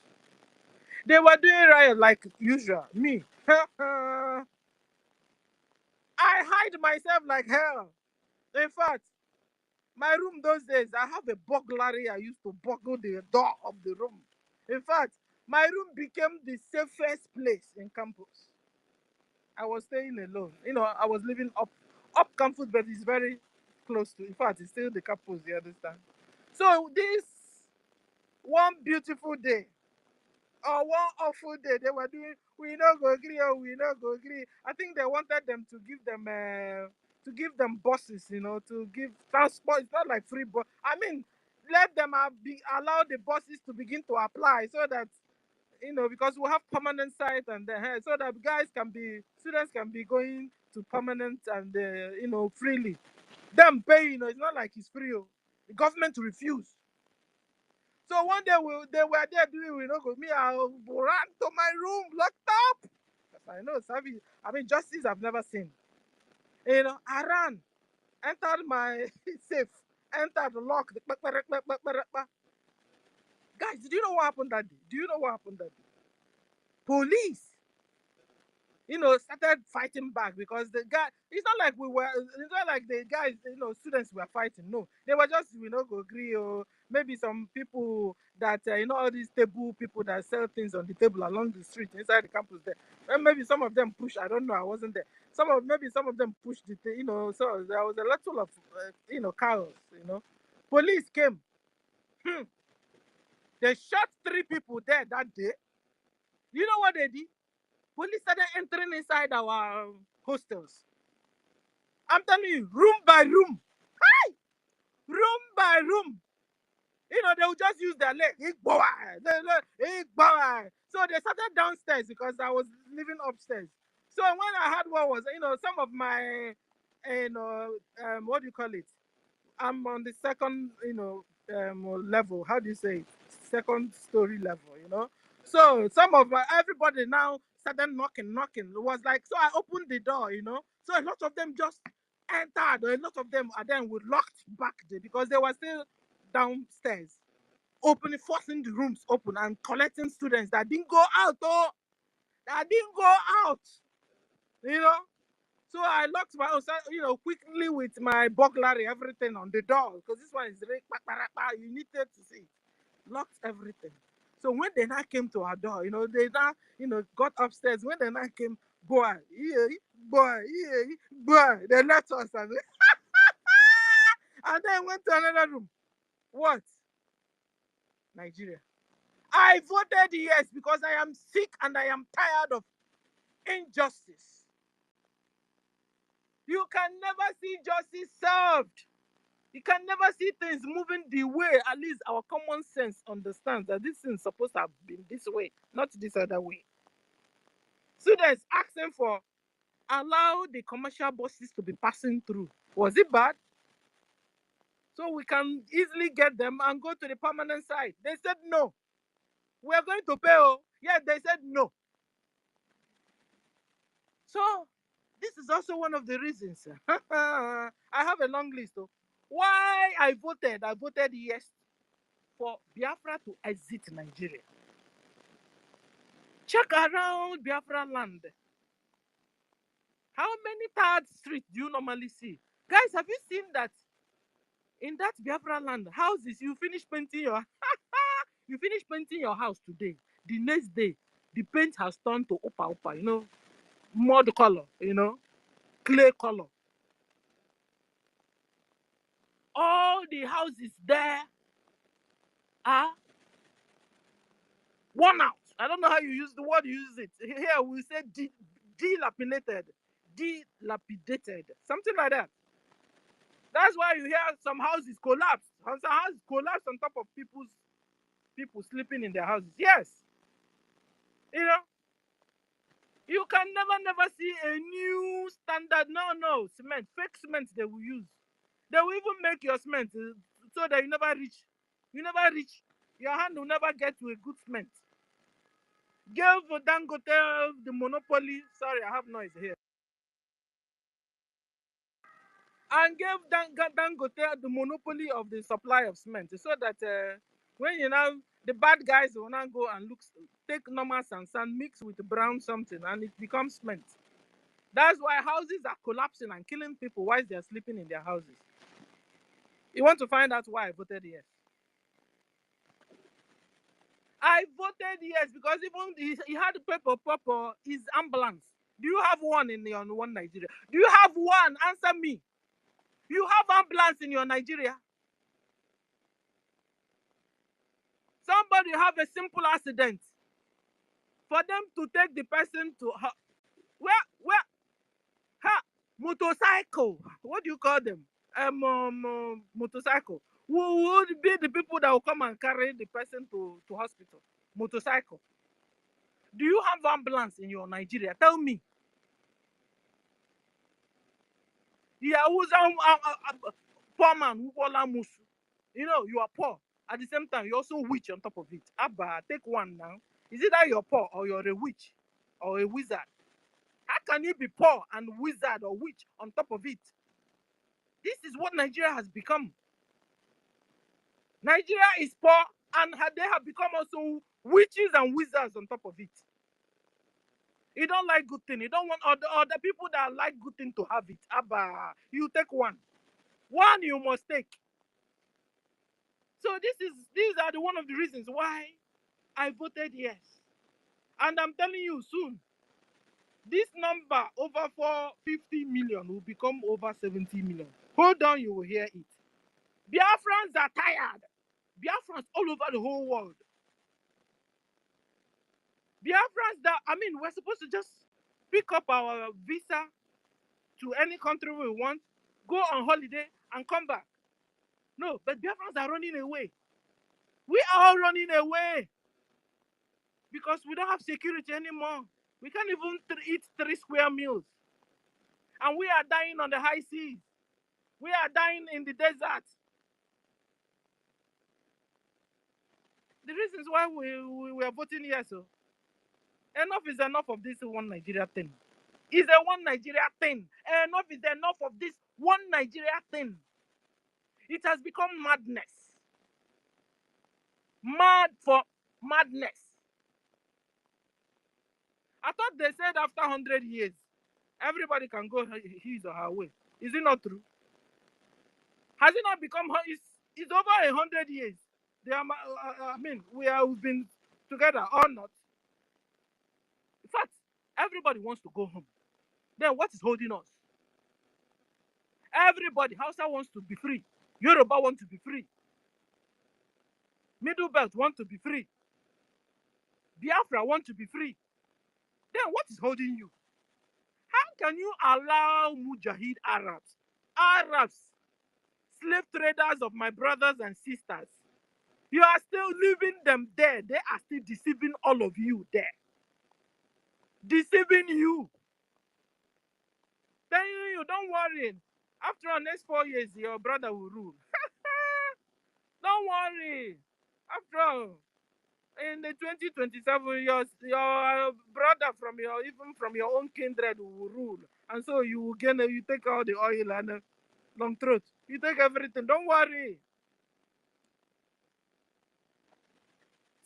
They were doing riot like usual. Me. I hide myself like hell. In fact, my room those days, I have a burglary. I used to burgle the door of the room. In fact, my room became the safest place in campus. I was staying alone. I was living up campus, but it's very close to. In fact, it's still the campus. You understand? So this one beautiful day, or one awful day, they were doing. We not go agree, or we not go agree. I think they wanted them to give them buses, to give transport. It's not like free bus. I mean, let them allow the buses to begin to apply so that because we have permanent site and so that students can be going to permanent and freely. Them pay, it's not like it's free. The government refuse. So one day they were there doing, me, I ran to my room, locked up. Because I know service. I mean, justice I've never seen. I ran, entered my safe, entered the lock. Guys, do you know what happened that day? Do you know what happened that day? Police, started fighting back because the guy, it's not like the guys, students were fighting. No, they were just, go agree, or maybe some people that, all these table people that sell things on the table along the street inside the campus there. And maybe some of them push, I don't know, I wasn't there. Maybe some of them pushed the thing, so there was a lot of, chaos, Police came. They shot 3 people there that day. You know what they did? Police started entering inside our hostels. I'm telling you, room by room. Hi! Room by room. They would just use their leg. So they started downstairs because I was living upstairs. So when I had what was, some of my, what do you call it? I'm on the second, level. How do you say it? Second story level. So everybody now started knocking. It was like, so I opened the door, So a lot of them just entered. A lot of them and then we locked back there because they were still downstairs, forcing the rooms open and collecting students that didn't go out. So I locked my own, quickly with my burglary, everything on the door, because this one is very, you needed to see it. Locked everything. So when they now came to our door, they now, got upstairs. When they now came, boy, they left us and then went to another room. What? Nigeria. I voted yes because I am sick and I am tired of injustice. You can never see justice served. You can never see things moving the way at least our common sense understands that this thing is supposed to have been this way, not this other way. Students asking for allow the commercial buses to be passing through. Was it bad? So we can easily get them and go to the permanent site. They said no. We are going to pay. Yeah, they said no. So this is also one of the reasons. I have a long list of why I voted. I voted yes for Biafra to exit Nigeria. Check around Biafra land. How many third street do you normally see? Guys, have you seen that in that Biafra land, houses, you finish painting your house today. The next day, the paint has turned to opa, mud color, clay color. All the houses there are worn out. I don't know how you use the word, you use it. Here we say dilapidated, something like that. That's why you hear some houses collapse. Some houses collapse on top of people sleeping in their houses. Yes. You can never see a new standard. No, cement. Fake cement they will use. They will even make your cement so that you never reach. Your hand will never get to a good cement. Give Dangote the monopoly. Sorry, I have noise here. And give Dangote the monopoly of the supply of cement so that when the bad guys will now go and take normal sand, mix with brown something, and it becomes cement. That's why houses are collapsing and killing people while they're sleeping in their houses. You want to find out why I voted yes? I voted yes because even he had paper his ambulance. Do you have one in your one Nigeria? Do you have one? Answer me. You have ambulance in your Nigeria? Somebody have a simple accident. For them to take the person to motorcycle. What do you call them? Motorcycle. Who would be the people that will come and carry the person to hospital? Motorcycle. Do you have ambulance in your Nigeria? Tell me. Yeah, who's poor man who call musu? You are poor. At the same time, you're also witch on top of it. Abba, take one now. Is it that you're poor or you're a witch or a wizard? How can you be poor and wizard or witch on top of it? This is what Nigeria has become. Nigeria is poor and they have become also witches and wizards on top of it. You don't like good thing. You don't want other people that like good thing to have it. Abba, you take one. One you must take. So these are one of the reasons why I voted yes. And I'm telling you soon, this number over 450 million will become over 70 million. Hold on, you will hear it. Biafrans are tired. Biafrans all over the whole world. Biafrans we're supposed to just pick up our visa to any country we want, go on holiday and come back. No, but Biafrans are running away. We are all running away because we don't have security anymore. We can't even eat 3 square meals. And we are dying on the high seas. We are dying in the desert. The reasons why we are voting yes. So enough is enough of this one Nigeria thing. It's a one Nigeria thing. Enough is enough of this one Nigeria thing. It has become madness. Mad for madness. I thought they said after 100 years, everybody can go his or her way. Is it not true? Has it not become? It's over 100 years. We've been together or not. In fact, everybody wants to go home. Then what is holding us? Everybody, Hausa wants to be free. Yoruba want to be free. Middle Belt want to be free. Biafra want to be free. Then what is holding you? How can you allow Mujahid Arabs, slave traders of my brothers and sisters, you are still leaving them there. They are still deceiving all of you there. Deceiving you. Telling you, don't worry. After the next 4 years, your brother will rule. Don't worry. After all, In the 2027, your brother from your own kindred will rule, and so you will gain. You take all the oil and long throat. You take everything. Don't worry.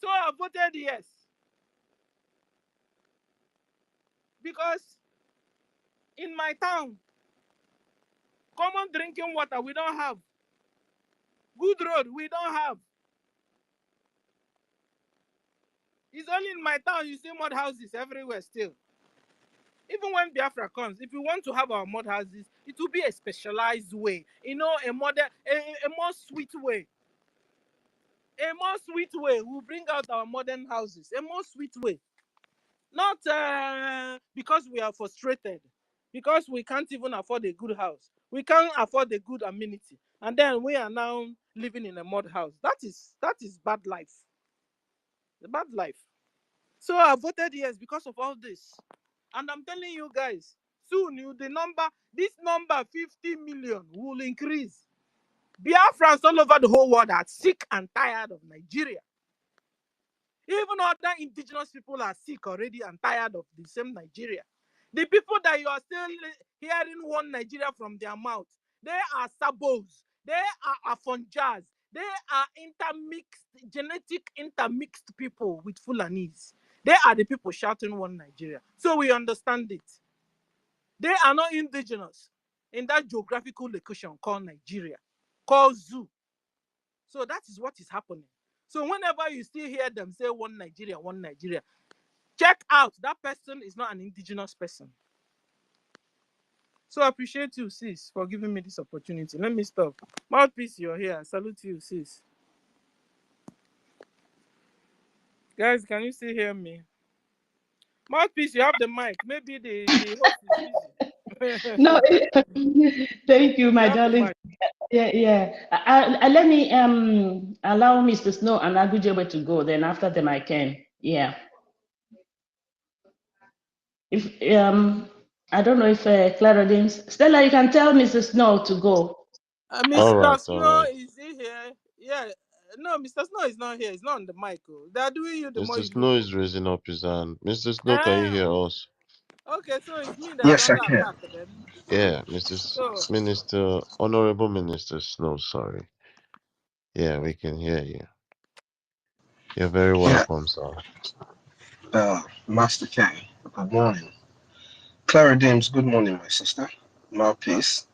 So I voted yes because in my town, common drinking water we don't have. Good road we don't have. It's only in my town you see mud houses everywhere still. Even when Biafra comes, if we want to have our mud houses, it will be a specialized way. You know, a more sweet way. A more sweet way. We'll bring out our modern houses. A more sweet way. Not because we are frustrated. Because we can't even afford a good house. We can't afford a good amenity. And then we are now living in a mud house. That is bad life. The bad life. So I voted yes because of all this. And I'm telling you guys, soon this number 50 million will increase. Biafrans all over the whole world are sick and tired of Nigeria. Even other indigenous people are sick already and tired of the same Nigeria. The people that you are still hearing one Nigeria from their mouth, they are sabos, they are afonjas, they are genetic intermixed people with Fulanese. They are the people shouting one Nigeria. So we understand it. They are not indigenous in that geographical location called Nigeria, called Zoo. So that is what is happening. So whenever you still hear them say one Nigeria, check out that person is not an indigenous person. So I appreciate you, sis, for giving me this opportunity. Let me stop. Mouthpiece, you're here. I salute you, sis. Guys, can you still hear me? Mouthpiece, you have the mic. Maybe the host is busy. No, thank you, my darling. Yeah. Let me allow Mr. Snow and Agujebe to go. Then after them, I can. Yeah. If I don't know if Claudine, Stella, you can tell Mr. Snow to go. Mr. Snow, is he here? Yeah. No, Mr. Snow is not here. He's not on the mic. They are doing you the more Mr. you Snow do. is raising up his hand. Mr. Snow, can you hear us? Okay, so it's me that's Yes, I under can. attack then. Yeah, So, Minister, Honorable Minister Snow, sorry. Yeah, we can hear you. You're very Yeah. welcome, sir. Master K, good morning. Clara Dames, good morning, my sister. Mouthpiece.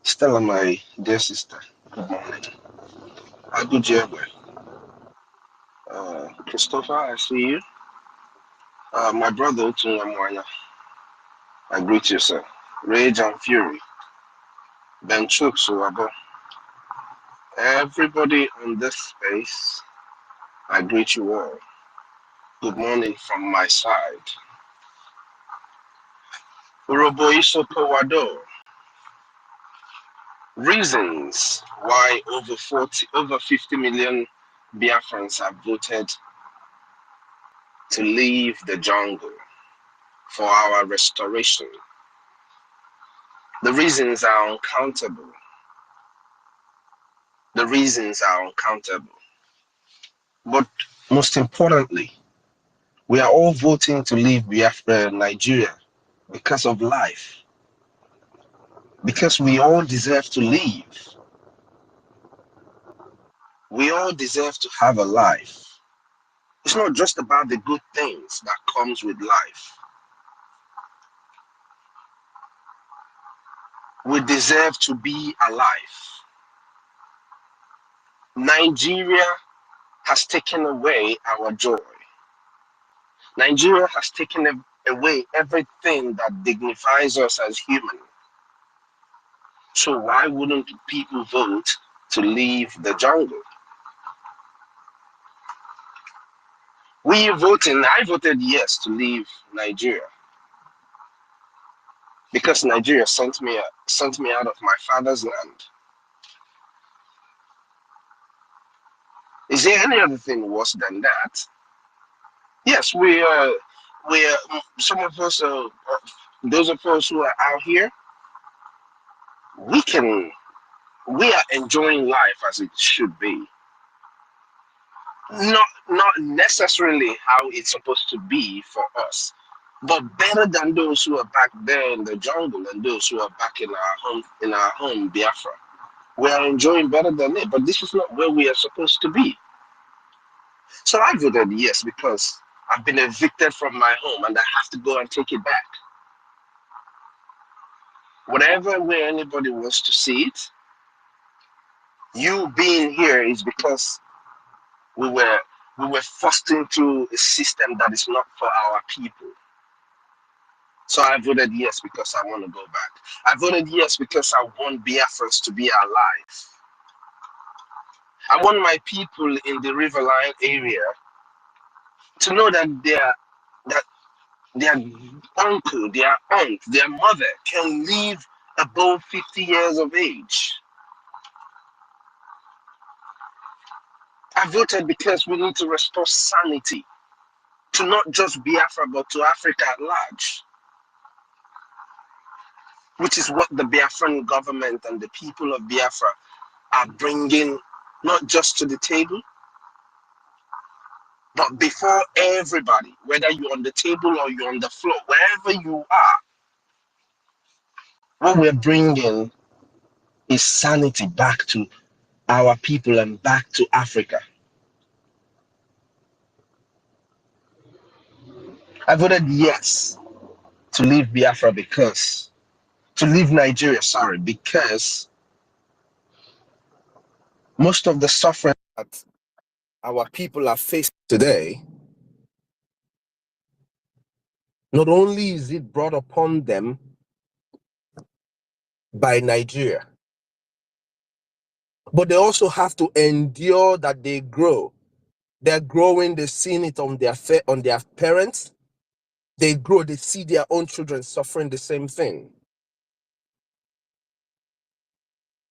Stella, my dear sister, good morning. Agujebe. Christopher, I see you. My brother, Otunamwanya, I greet you, sir. Rage and Fury. Ben Chuk Suwabo. Everybody on this space, I greet you all. Good morning from my side. Uroboiso Powado. Reasons why over 50 million Biafrans have voted to leave the jungle for our restoration. The reasons are uncountable. The reasons are uncountable. But most importantly, we are all voting to leave Biafra, Nigeria, because of life. Because we all deserve to live. We all deserve to have a life. It's not just about the good things that comes with life. We deserve to be alive. Nigeria has taken away our joy. Nigeria has taken away everything that dignifies us as human. So why wouldn't people vote to leave the jungle? I voted yes to leave Nigeria. Because Nigeria sent me out of my father's land. Is there any other thing worse than that? Yes, we are. Some of us, those of us who are out here, we are enjoying life as it should be. Not necessarily how it's supposed to be for us, but better than those who are back there in the jungle and those who are back in our home Biafra. We are enjoying better than it, but this is not where we are supposed to be. So I voted yes because I've been evicted from my home and I have to go and take it back. Whatever way anybody wants to see it, you being here is because we were forced into a system that is not for our people. So I voted yes because I want to go back. I voted yes because I want Biafrans to be alive. I want my people in the Riverline area to know that their uncle, their aunt, their mother can live above 50 years of age. I voted because we need to restore sanity to not just Biafra but to Africa at large, which is what the Biafran government and the people of Biafra are bringing not just to the table, but before everybody, whether you're on the table or you're on the floor, wherever you are, what we're bringing is sanity back to our people and back to Africa. I voted yes to leave Biafra to leave Nigeria, sorry, because most of the suffering that our people are facing today, not only is it brought upon them by Nigeria, but they also have to endure that they grow. They're growing, they've seen it on their parents. They grow, they see their own children suffering the same thing.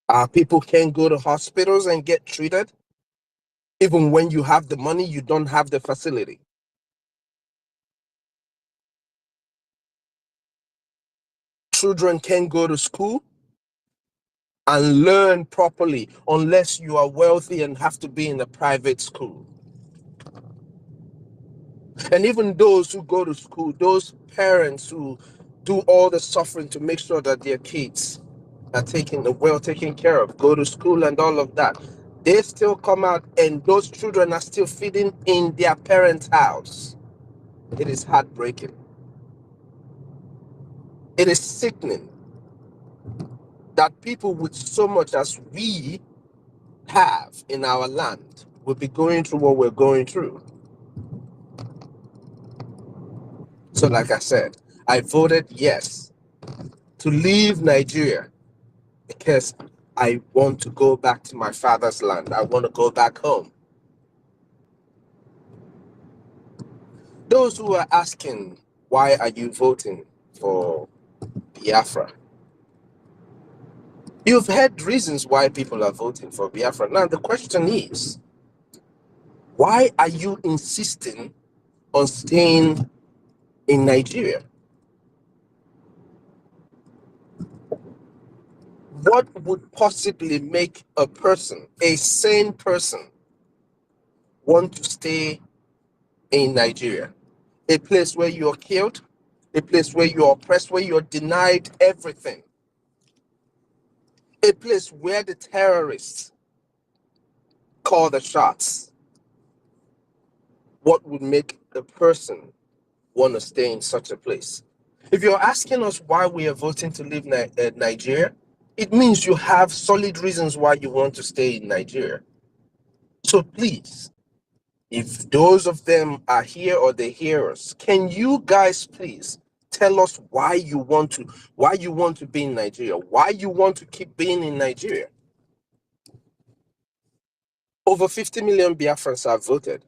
Our people can't go to hospitals and get treated. Even when you have the money, you don't have the facility. Children can't go to school and learn properly unless you are wealthy and have to be in a private school. And even those who go to school, those parents who do all the suffering to make sure that their kids are well taken care of, go to school and all of that, they still come out and those children are still feeding in their parents' house. It is heartbreaking. It is sickening that people with so much as we have in our land will be going through what we're going through. So like I said, I voted yes to leave Nigeria because I want to go back to my father's land. I want to go back home. Those who are asking, why are you voting for Biafra? You've heard reasons why people are voting for Biafra. Now the question is, why are you insisting on staying in Nigeria? What would possibly make a person, a sane person, want to stay in Nigeria? A place where you're killed, a place where you're oppressed, where you're denied everything, a place where the terrorists call the shots. What would make a person want to stay in such a place? If you're asking us why we are voting to leave Nigeria, it means you have solid reasons why you want to stay in Nigeria. So please, if those of them are here or they hear us, can you guys please tell us why you want to be in Nigeria, why you want to keep being in Nigeria? Over 50 million Biafrans have voted.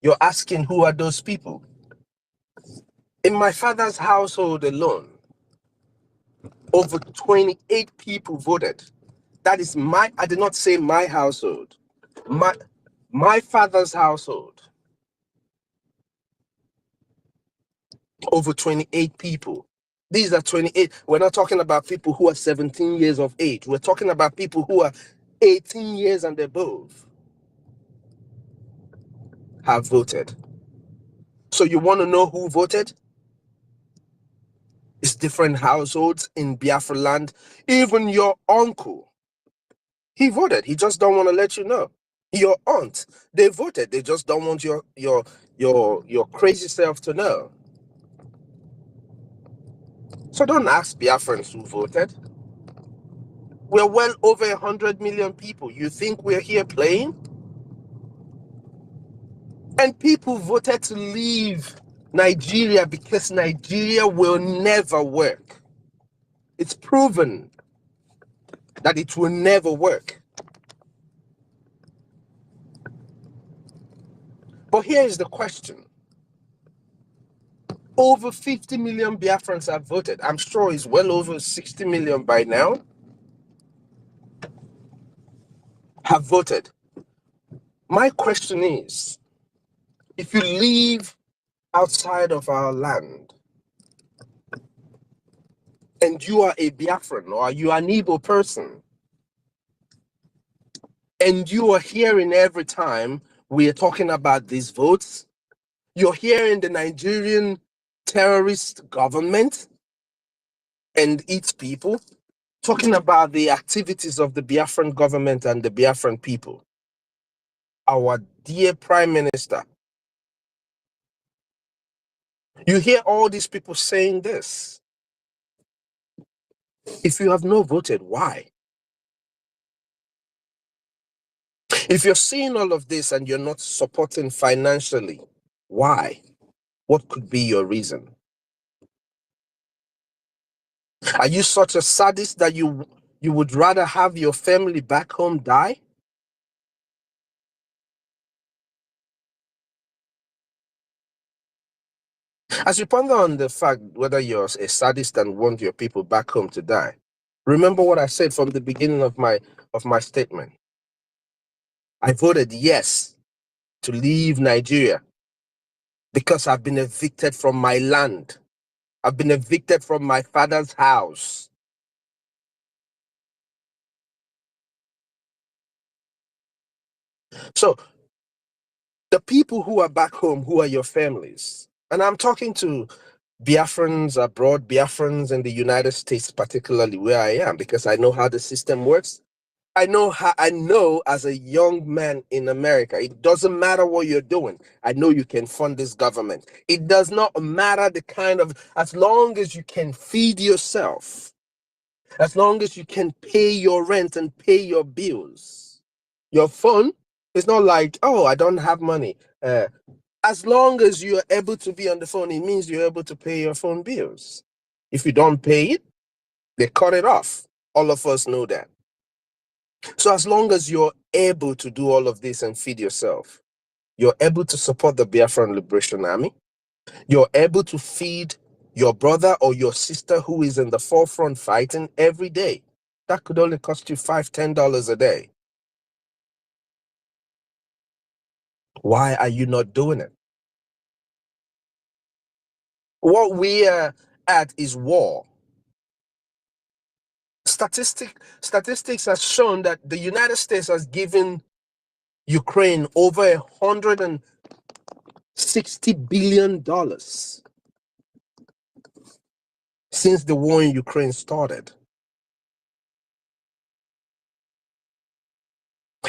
You're asking who are those people? In my father's household alone, over 28 people voted. That is I did not say my household. My father's household. Over 28 people. These are 28. We're not talking about people who are 17 years of age. We're talking about people who are 18 years and above. have voted. So you want to know who voted? It's different households in Biafra land. Even your uncle, he voted. He just don't want to let you know. Your aunt, they voted. They just don't want your crazy self to know. So don't ask Biafrans who voted. We're well over 100 million people. You think we're here playing? And people voted to leave Nigeria because Nigeria will never work. It's proven that it will never work. But here is the question. Over 50 million Biafrans have voted. I'm sure it's well over 60 million by now have voted. My question is, if you live outside of our land and you are a Biafran or you are an Igbo person and you are hearing every time we are talking about these votes, you're hearing the Nigerian terrorist government and its people talking about the activities of the Biafran government and the Biafran people. Our dear Prime Minister, you hear all these people saying this. If you have not voted, why? If you're seeing all of this and you're not supporting financially, why? What could be your reason? Are you such a sadist that you would rather have your family back home die? As you ponder on the fact whether you're a sadist and want your people back home to die, remember what I said from the beginning of my statement. I voted yes to leave Nigeria because I've been evicted from my land. I've been evicted from my father's house. So the people who are back home, who are your families, and I'm talking to Biafrans abroad, Biafrans in the United States, particularly where I am, because I know how the system works. I know as a young man in America, it doesn't matter what you're doing. I know you can fund this government. It does not matter the kind of, as long as you can feed yourself, as long as you can pay your rent and pay your bills, your phone, it's not like, oh, I don't have money. As long as you're able to be on the phone, it means you're able to pay your phone bills. If you don't pay it, they cut it off. All of us know that. So as long as you're able to do all of this and feed yourself, you're able to support the Biafran Liberation Army, you're able to feed your brother or your sister who is in the forefront fighting every day. That could only cost you $5, $10 a day. Why are you not doing it? What we are at is war. Statistics has shown that the United States has given Ukraine over $160 billion since the war in Ukraine started.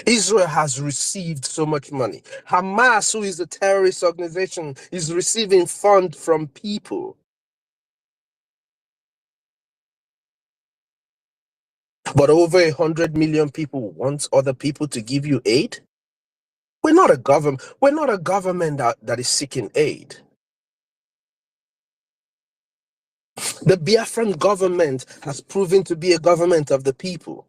Israel has received so much money. Hamas, who is a terrorist organization, is receiving funds from people. But over 100 million people want other people to give you aid? We're not a government. We're not a government that is seeking aid. The Biafran government has proven to be a government of the people.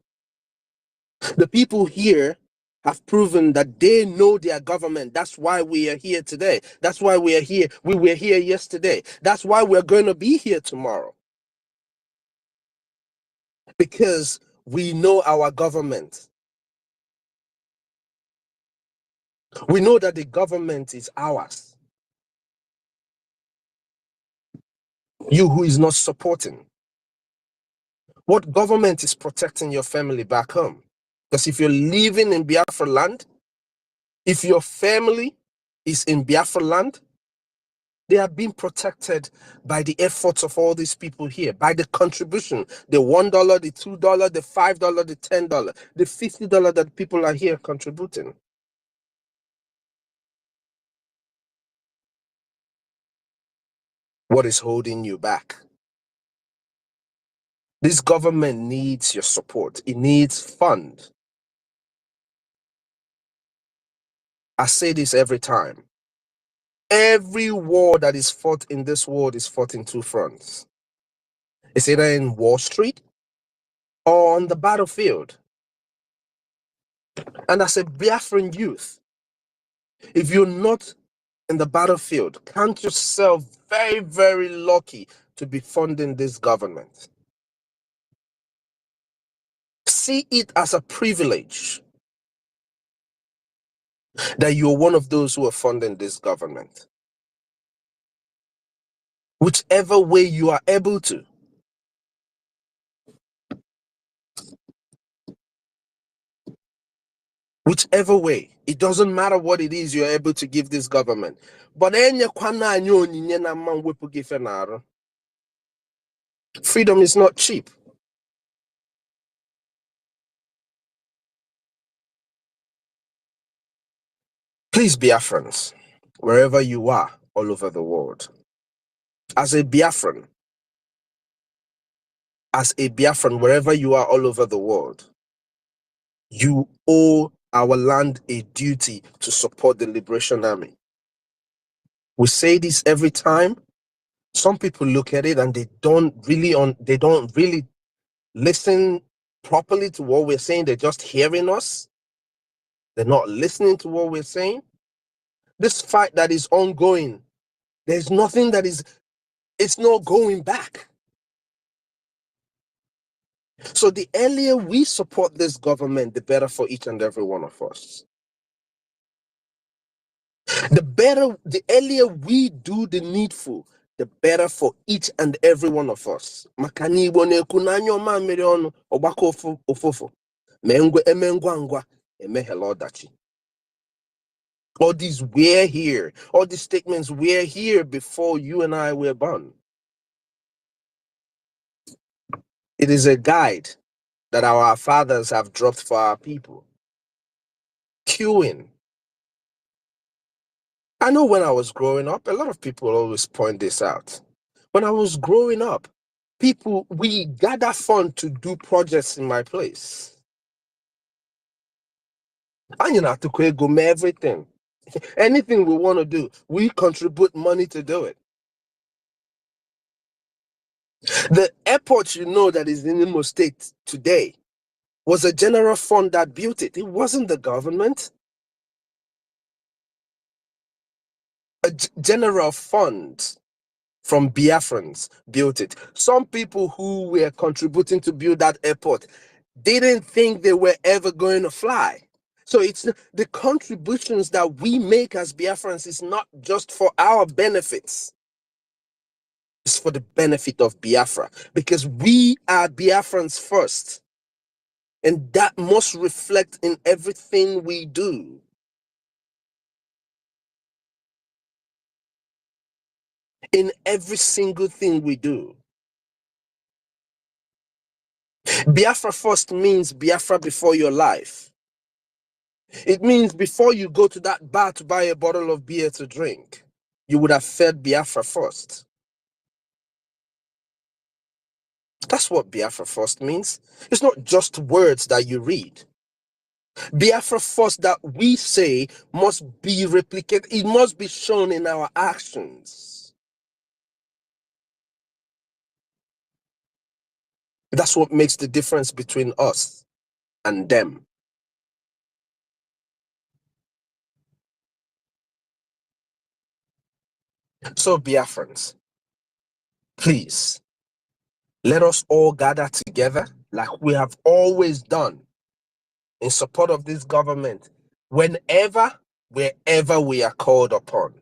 The people here have proven that they know their government. That's why we are here today. That's why we are here. We were here yesterday. That's why we're going to be here tomorrow. Because we know our government. We know that the government is ours. You who is not supporting. What government is protecting your family back home? Because if you're living in Biafra land, if your family is in Biafra land, they are being protected by the efforts of all these people here, by the contribution, the $1, the $2, the $5, the $10, the $50 that people are here contributing. What is holding you back? This government needs your support. It needs funds. I say this every time. Every war that is fought in this world is fought in two fronts. It's either in Wall Street or on the battlefield. And as a Biafran youth, if you're not in the battlefield, count yourself very, very lucky to be funding this government. See it as a privilege that you're one of those who are funding this government. Whichever way you are able to. Whichever way, it doesn't matter what it is you're able to give this government. But freedom is not cheap. Please, Biafrans, wherever you are all over the world, as a Biafran, wherever you are all over the world, you owe our land a duty to support the Liberation Army. We say this every time. Some people look at it and they don't really listen properly to what we're saying. They're just hearing us. They're not listening to what we're saying. This fight that is ongoing, there's nothing it's not going back. So the earlier we support this government, the better for each and every one of us. The earlier we do the needful, the better for each and every one of us. All these we're here, all these statements, we're here before you and I were born. It is a guide that our fathers have dropped for our people. Queuing. I know when I was growing up, a lot of people always point this out. When I was growing up, we gather fund to do projects in my place. And you know, to go everything. Anything we want to do, we contribute money to do it. The airport, that is in Imo State today was a general fund that built it. It wasn't the government. A general fund from Biafrans built it. Some people who were contributing to build that airport didn't think they were ever going to fly. So it's the contributions that we make as Biafrans is not just for our benefits. It's for the benefit of Biafra, because we are Biafrans first. And that must reflect in everything we do. In every single thing we do. Biafra first means Biafra before your life. It means before you go to that bar to buy a bottle of beer to drink, you would have fed Biafra first. That's what Biafra first means. It's not just words that you read. Biafra first that we say must be replicated. It must be shown in our actions. That's what makes the difference between us and them. So Biafrans, please, let us all gather together like we have always done in support of this government wherever we are called upon.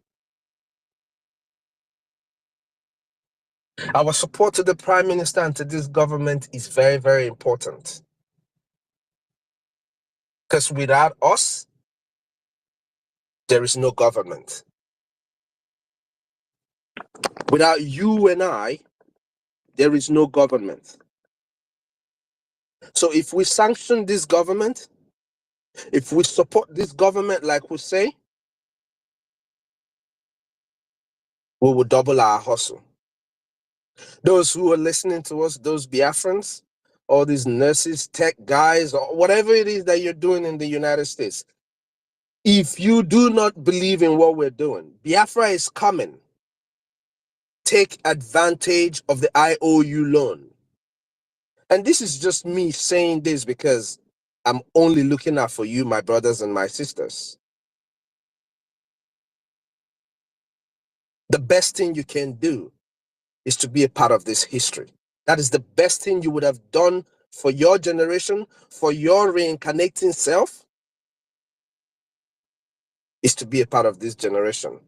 Our support to the Prime Minister and to this government is very, very important. Because without us, there is no government. Without you and I, there is no government. So if we sanction this government, if we support this government like we say, we will double our hustle. Those who are listening to us, those Biafrans, all these nurses, tech guys, or whatever it is that you're doing in the United States, if you do not believe in what we're doing, Biafra is coming. Take advantage of the IOU loan. And this is just me saying this because I'm only looking out for you, my brothers and my sisters. The best thing you can do is to be a part of this history. That is the best thing you would have done for your generation, for your reincarnating self, is to be a part of this generation.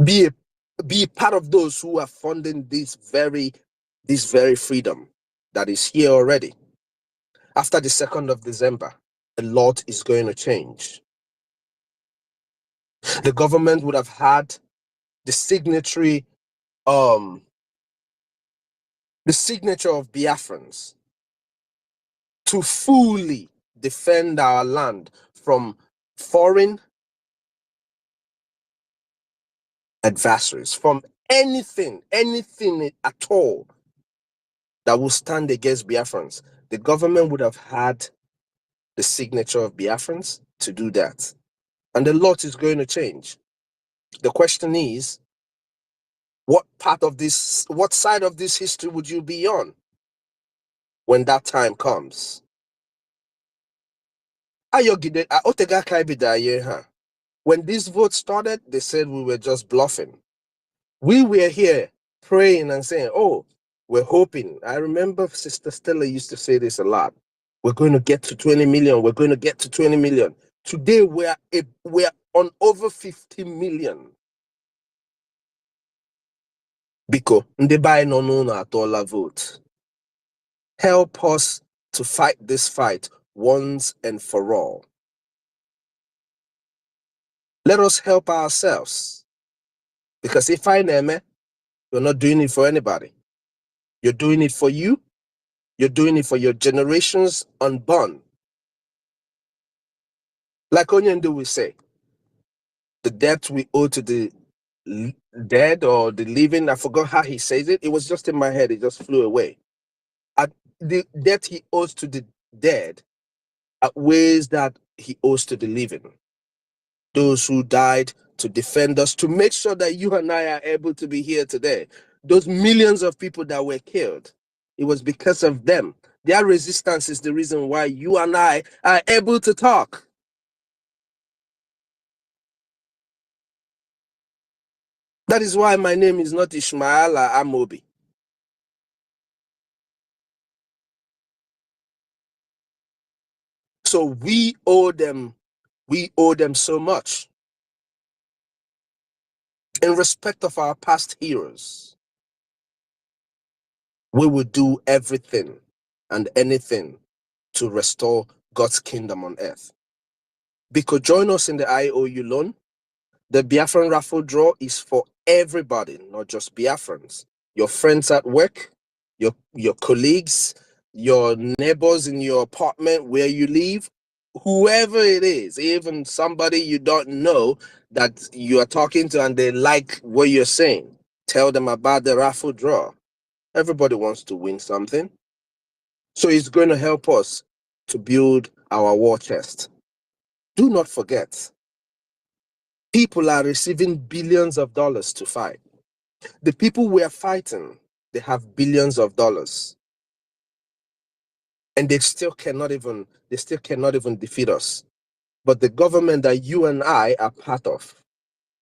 Be part of those who are funding this very freedom that is here already. After the 2nd of December, a lot is going to change. The government would have had the signature of Biafrans to fully defend our land from foreign adversaries, from anything at all that will stand against Biafrans. The government would have had the signature of Biafrans to do that. And a lot is going to change. The question is, what side of this history would you be on when that time comes? When this vote started, they said we were just bluffing. We were here praying and saying, oh, we're hoping. I remember Sister Stella used to say this a lot. We're going to get to 20 million. We're going to get to 20 million. Today, we're on over 50 million. Biko, ndebai no na atola vote. Help us to fight this fight once and for all. Let us help ourselves. Because if I name it, you're not doing it for anybody. You're doing it for you. You're doing it for your generations unborn. Like Onyendu will say, the debt we owe to the dead or the living, I forgot how he says it. It was just in my head. It just flew away. The debt he owes to the dead outweighs that he owes to the living. Those who died to defend us, to make sure that you and I are able to be here today. Those millions of people that were killed, it was because of them. Their resistance is the reason why you and I are able to talk. That is why my name is not Ishmael Amobi. So we owe them so much. In respect of our past heroes, we will do everything and anything to restore God's kingdom on earth. Because join us in the IOU loan. The Biafran raffle draw is for everybody, not just Biafrans. Your friends at work, your colleagues, your neighbors in your apartment where you live, whoever it is, even somebody you don't know that you are talking to and they like what you're saying. Tell them about the raffle draw. Everybody wants to win something. So it's going to help us to build our war chest. Do not forget, people are receiving billions of dollars to fight. The people we are fighting, they have billions of dollars. And they still cannot even defeat us. But the government that you and I are part of,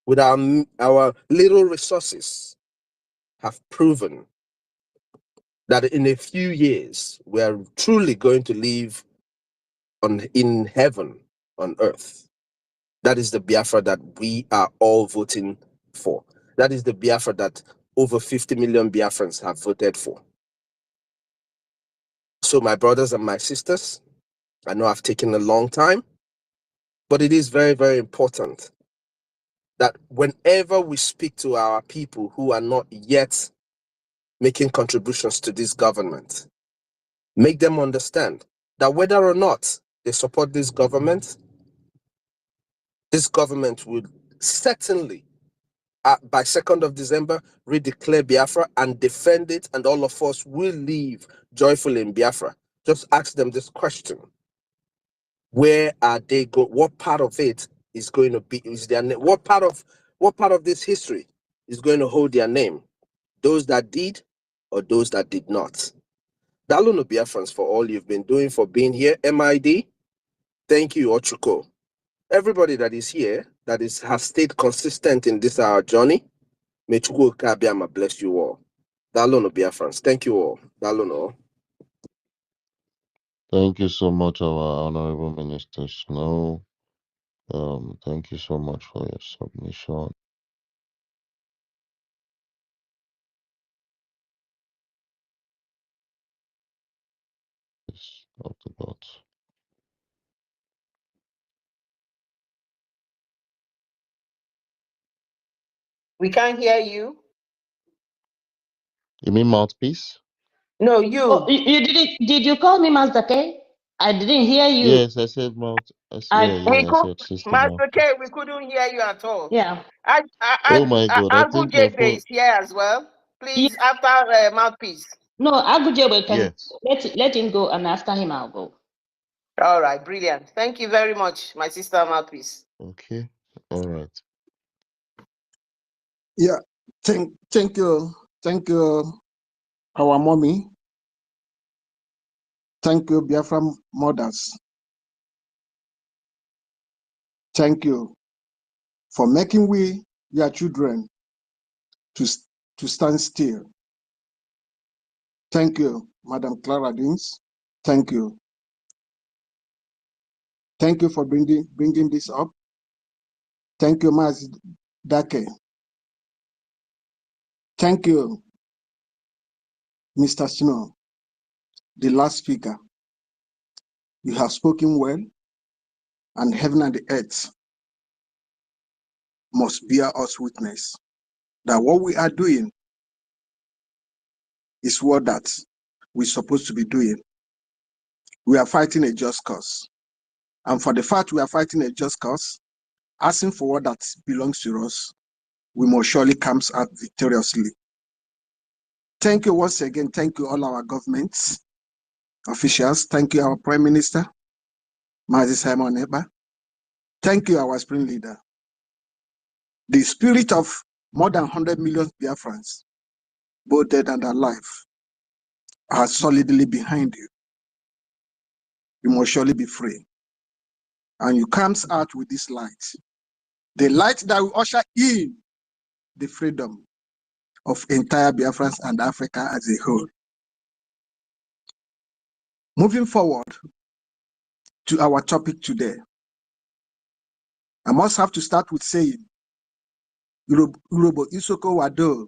with our little resources, have proven that in a few years, we are truly going to live in heaven on earth. That is the Biafra that we are all voting for. That is the Biafra that over 50 million Biafrans have voted for. So my brothers and my sisters, I know I've taken a long time. But it is very, very important that whenever we speak to our people who are not yet making contributions to this government, make them understand that whether or not they support this government will certainly, by 2nd of December, redeclare Biafra and defend it, and all of us will live joyfully in Biafra. Just ask them this question. Where are they go? What part of it is going to be? Is their name? What part of this history is going to hold their name? Those that did, or those that did not? Dalono Biafrans for all you've been doing, for being here. MID, thank you, Ochuko. Everybody that is here, has stayed consistent in this our journey. May Chukwu Kabiama bless you all. Dalono Biafrans, thank you all. Dalono. Thank you so much, our Honorable Minister Snow. Thank you so much for your submission. Of the gods. We can't hear you. You mean mouthpiece? No, you. Oh, you didn't? Did you call me Master K? I didn't hear you. Yes, I said mouth. I said sister Master mouth. K, we couldn't hear you at all. Yeah. Oh my God! I think my Agujebe phone. is here as well. Please, after mouthpiece. No, Agujebe can Yes. let him go, and after him I'll go. All right, brilliant. Thank you very much, my sister mouthpiece. Okay. All right. Yeah, thank you, our mommy. Thank you, Biafra mothers. Thank you for making we, your children, to stand still. Thank you, Madam Clara Dings. Thank you. Thank you for bringing this up. Thank you, Maz Dake. Thank you, Mr. Snow, the last speaker. You have spoken well, and heaven and the earth must bear us witness that what we are doing is what that we're supposed to be doing. We are fighting a just cause. And for the fact we are fighting a just cause, asking for what that belongs to us, we must surely come out victoriously. Thank you once again. Thank you all our governments, officials. Thank you our Prime Minister, Mazi Simon Eba. Thank you our spring leader. The spirit of more than 100 million Biafrans, both dead and alive, are solidly behind you. You must surely be free. And you come out with this light. The light that will usher in the freedom of entire Biafrans and Africa as a whole. Moving forward to our topic today, I must have to start with saying, Urobo Isoko Wado,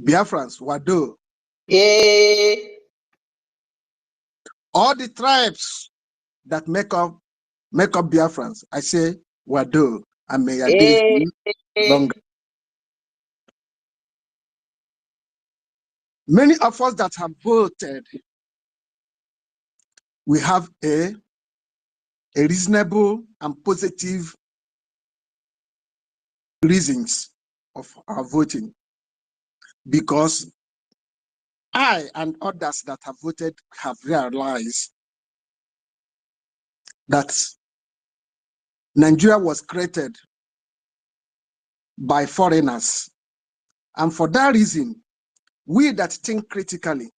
Biafrans Wado. Yeah. All the tribes that make up Biafrans, I say Wado, and may your days be longer. Many of us that have voted, we have a reasonable and positive reasons of our voting, because I and others that have voted have realized that Nigeria was created by foreigners. And for that reason, we that think critically,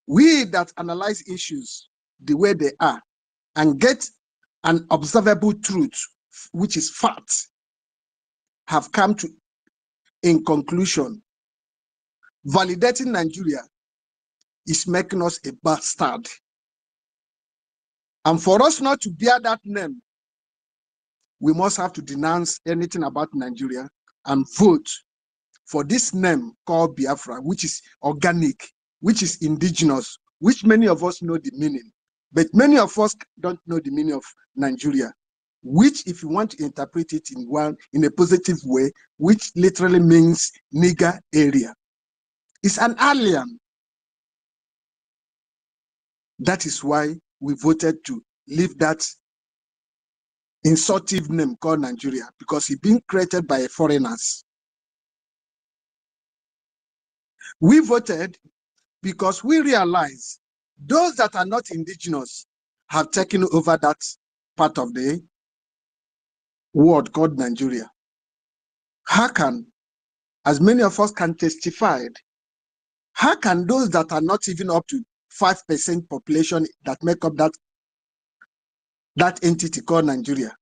we that analyze issues the way they are, and get an observable truth, which is fact, have come to, in conclusion, validating Nigeria is making us a bastard. And for us not to bear that name, we must have to denounce anything about Nigeria and vote for this name called Biafra, which is organic, which is indigenous, which many of us know the meaning. But many of us don't know the meaning of Nigeria, which, if you want to interpret it in a positive way, which literally means nigger area. It's an alien. That is why we voted to leave that insultive name called Nigeria, because it's being created by foreigners. We voted because we realize those that are not indigenous have taken over that part of the world called Nigeria. How can, as many of us can testify, how can those that are not even up to 5% population that make up that entity called Nigeria,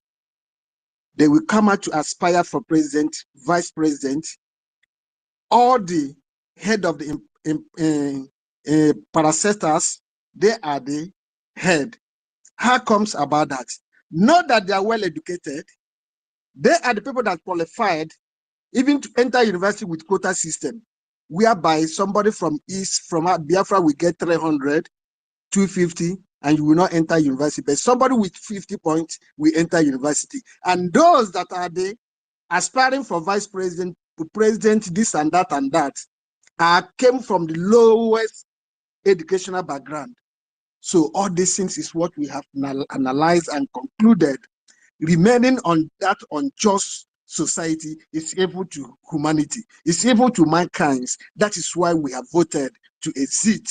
they will come out to aspire for president, vice president, all the head of the parastatals, they are the head. How comes about that? Not that they are well educated. They are the people that qualified even to enter university with quota system, whereby somebody from East, from Biafra, will get 300, 250, and you will not enter university. But somebody with 50 points will enter university. And those that are the aspiring for vice president, president, this and that, came from the lowest educational background. So all these things is what we have analyzed and concluded. Remaining on that unjust society is evil to humanity, it's evil to mankind. That is why we have voted to exit.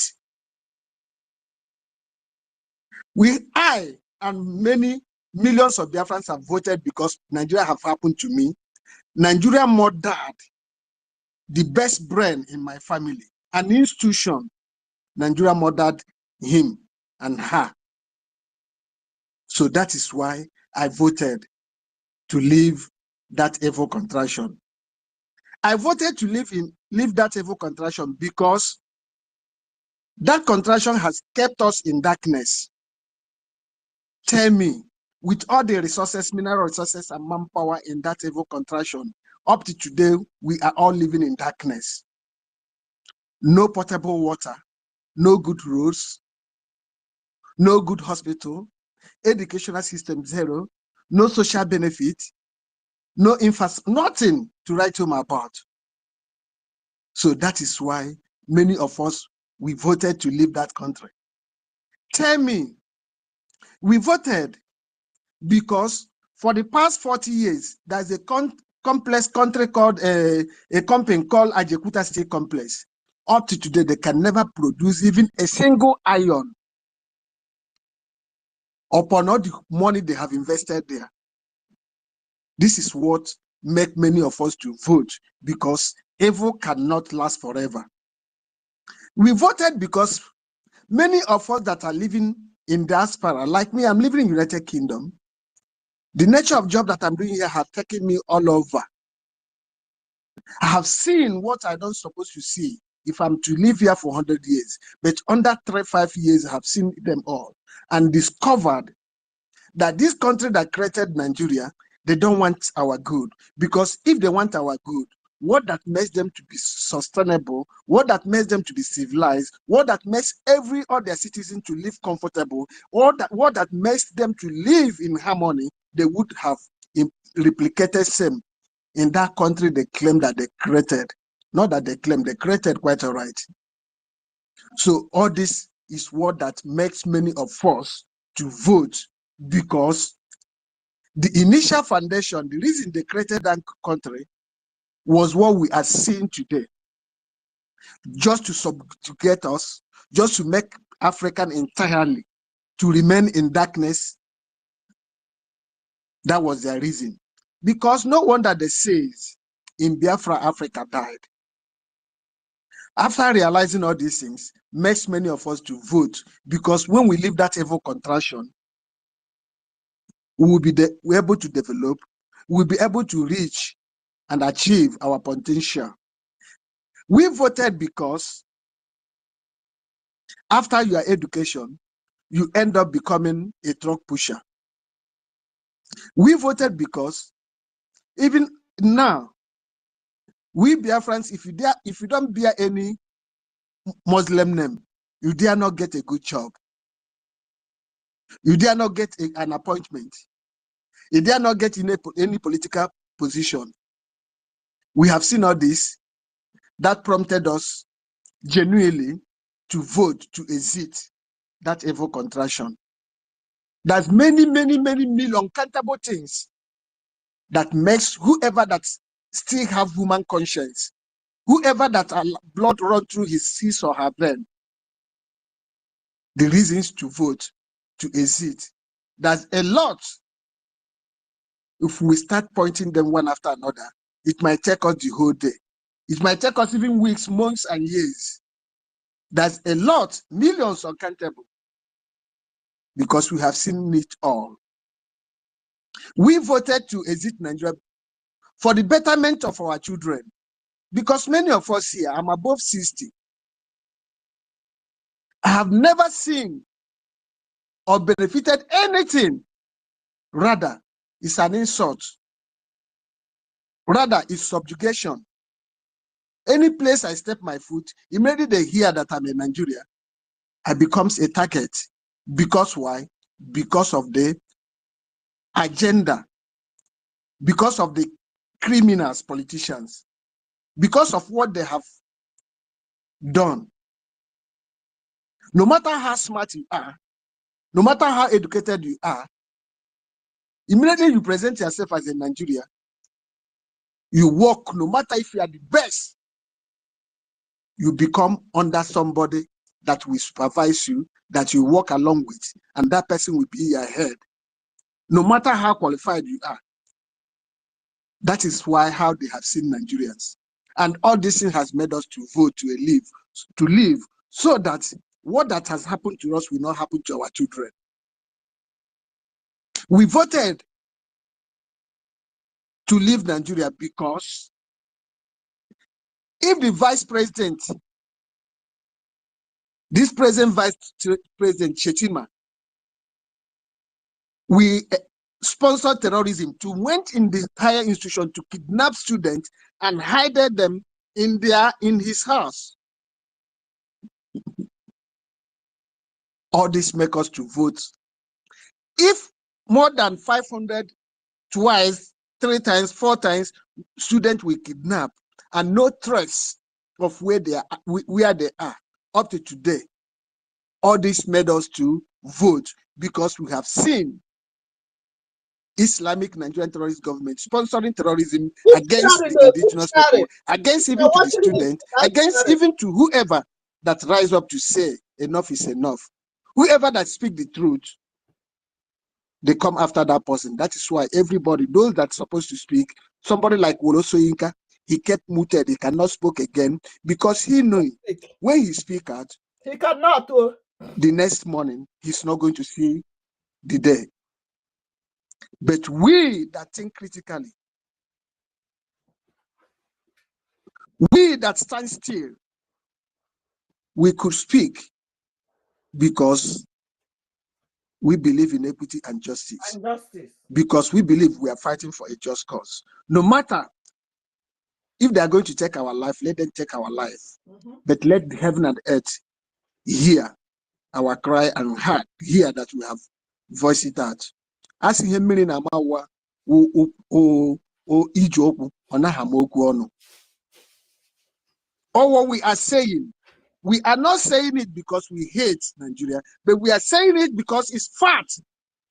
I and many millions of Biafrans have voted because Nigeria have happened to me. Nigeria murdered the best brain in my family, an institution. Nigeria murdered him and her. So that is why I voted to leave that evil contraction. I voted to leave that evil contraction because that contraction has kept us in darkness. Tell me, with all the resources, mineral resources and manpower in that evil contraction, up to today, we are all living in darkness. No potable water, no good roads, no good hospital, educational system zero, no social benefit, no nothing to write home about. So that is why many of us, we voted to leave that country. Tell me, we voted because for the past 40 years, there's a complex country called a company called Ajekuta State Complex. Up to today, they can never produce even a single iron upon all the money they have invested there. This is what makes many of us to vote, because evil cannot last forever. We voted because many of us that are living in diaspora, like me, I'm living in United Kingdom. The nature of job that I'm doing here have taken me all over. I have seen what I don't supposed to see if I'm to live here for 100 years. But under 3-5 years, I have seen them all and discovered that this country that created Nigeria, they don't want our good. Because if they want our good, what that makes them to be sustainable, what that makes them to be civilized, what that makes every other citizen to live comfortable, what that makes them to live in harmony, they would have replicated same in that country they claim that they created. Not that they claim, they created quite all right. So all this is what that makes many of us to vote, because the initial foundation, the reason they created that country was what we are seeing today. Just to subjugate us, just to make African entirely to remain in darkness. That was their reason. Because no wonder they say in Biafra, Africa died. After realizing all these things, makes many of us to vote, because when we leave that evil contraction, we will be able to develop, we will be able to reach and achieve our potential. We voted because after your education, you end up becoming a truck pusher. We voted because even now, we Biafrans, if you don't bear any Muslim name, you dare not get a good job. You dare not get an appointment. You dare not get in any political position. We have seen all this. That prompted us genuinely to vote to exit that evil contraction. There's many uncountable things that makes whoever that still have human conscience, whoever that blood run through his or her vein, the reasons to vote to exit. There's a lot. If we start pointing them one after another, it might take us the whole day. It might take us even weeks, months, and years. There's a lot, millions uncountable, because we have seen it all. We voted to exit Nigeria for the betterment of our children, because many of us here, I'm above 60. I have never seen or benefited anything. Rather, it's an insult. Rather, it's subjugation. Any place I step my foot, immediately they hear that I'm in Nigeria, I becomes a target. Because why? Because of the agenda. Because of the criminals, politicians. Because of what they have done. No matter how smart you are, no matter how educated you are, immediately you present yourself as a Nigerian, you work, no matter if you are the best, you become under somebody that will supervise you, that you work along with, and that person will be your head. No matter how qualified you are. That is how they have seen Nigerians. And all this thing has made us to vote to live, so that what that has happened to us will not happen to our children. We voted to leave Nigeria because if the vice president, this present vice president Shetima, we sponsored terrorism, to went in the higher institution to kidnap students and hide them in his house. All this make us to vote. If more than 500 twice, 3 times, 4 times, students we kidnap and no trace of where they are up to today, all this made us to vote because we have seen Islamic Nigerian terrorist government sponsoring terrorism against the indigenous people, against even to the students, against even to whoever that rise up to say enough is enough. Whoever that speak the truth, they come after that person. That is why everybody, those that's supposed to speak, somebody like Woloso Inka, he kept muted, he cannot speak again because he knew when he speak out, He cannot. The next morning, he's not going to see the day. But we that think critically, we that stand still, we could speak because we believe in equity and justice. Because we believe we are fighting for a just cause. No matter if they are going to take our life, let them take our life. But let the heaven and earth hear our cry and heart, hear that we have voiced it out. As him meaning amawa o ijoku onahamoku ono. All what we are saying, we are not saying it because we hate Nigeria, but we are saying it because it's fact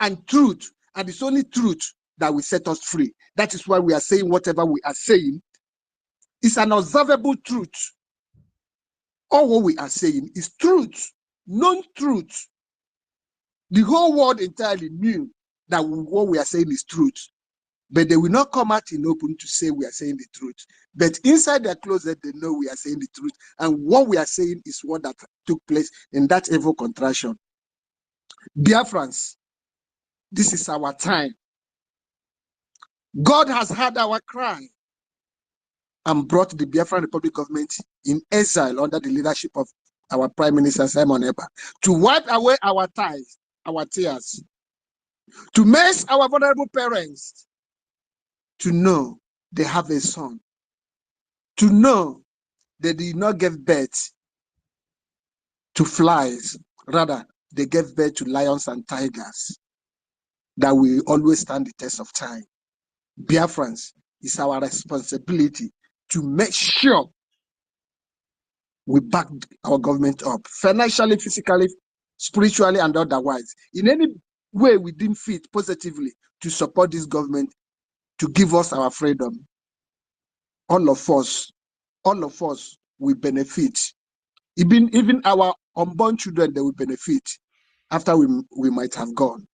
and truth, and it's only truth that will set us free. That is why we are saying whatever we are saying. It's an observable truth. All what we are saying is truth, known truth. The whole world entirely knew that what we are saying is truth, but they will not come out in open to say we are saying the truth. But inside their closet, they know we are saying the truth. And what we are saying is what that took place in that evil contraction. Biafrans, this is our time. God has heard our cry and brought the Biafran Republic government in exile under the leadership of our Prime Minister Simon Ekpa to wipe away our ties, our tears, to make our vulnerable parents to know they have a son, to know they did not give birth to flies, rather they gave birth to lions and tigers that will always stand the test of time. Biafrans, it's our responsibility to make sure we back our government up financially, physically, spiritually, and otherwise. In any way we deem fit positively to support this government to give us our freedom. All of us will benefit. Even our unborn children, they will benefit after we might have gone.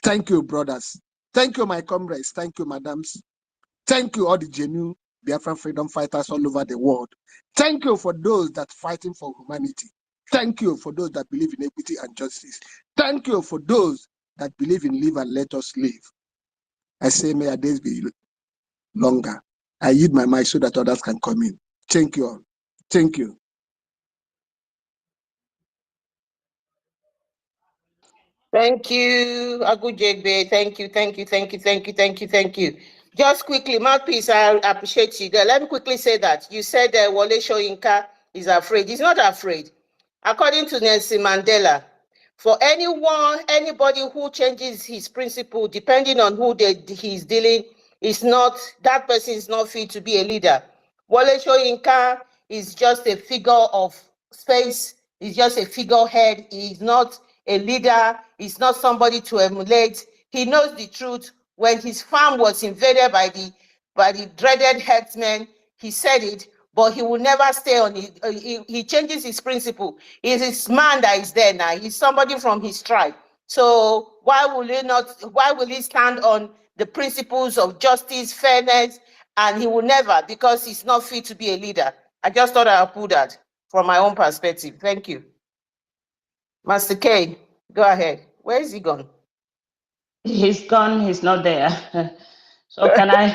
Thank you, brothers. Thank you, my comrades. Thank you, madams. Thank you, all the genuine Biafran freedom fighters all over the world. Thank you for those that are fighting for humanity. Thank you for those that believe in equity and justice. Thank you for those that believe in live and let us live. I say, may our days be longer. I yield my mic so that others can come in. Thank you all. Thank you. Thank you, Agujegbe. Thank you. Just quickly, mouthpiece, I appreciate you there. Let me quickly say that. You said Wole Soyinka is afraid. He's not afraid. According to Nelson Mandela, for anybody who changes his principle, depending on who he's dealing, that person is not fit to be a leader. Wole Soyinka is just a figure of space. He's just a figurehead. He's not a leader. He's not somebody to emulate. He knows the truth. When his farm was invaded by the dreaded herdsmen, he said it, but he will never stay on it. He changes his principle. He's this man that is there now. He's somebody from his tribe. So why will he stand on the principles of justice, fairness? And he will never, because he's not fit to be a leader. I just thought I'd put that from my own perspective. Thank you. Master K, go ahead. Where is he gone? He's gone. He's not there. So can I?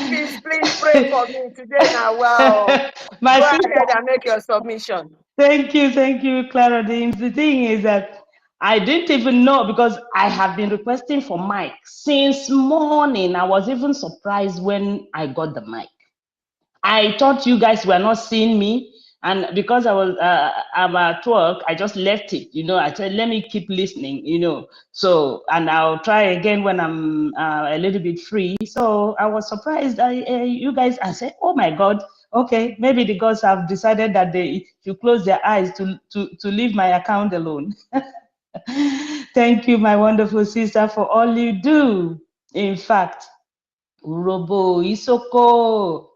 Please pray for me today now. Well, go ahead and make your submission. Thank you, Clara. The thing is that I didn't even know, because I have been requesting for mic since morning. I was even surprised when I got the mic. I thought you guys were not seeing me, and because I'm at work, I just left it. I said, let me keep listening. So, and I'll try again when I'm a little bit free. So I was surprised. You guys, I said, oh my God. Okay, maybe the gods have decided that they should close their eyes to leave my account alone. Thank you, my wonderful sister, for all you do. In fact, Urobo Isoko,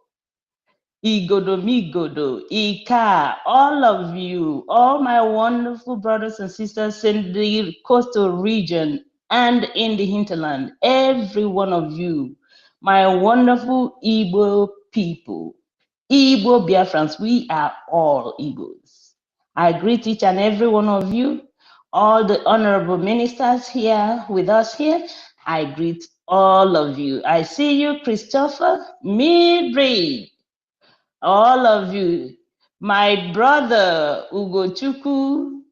Igodo Migodo, Ika, all of you, all my wonderful brothers and sisters in the coastal region and in the hinterland, every one of you, my wonderful Igbo people, Igbo Biafrans, we are all Igbos. I greet each and every one of you, all the honorable ministers here with us here. I greet all of you. I see you, Christopher, Mildred, all of you, my brother Ugochukwu,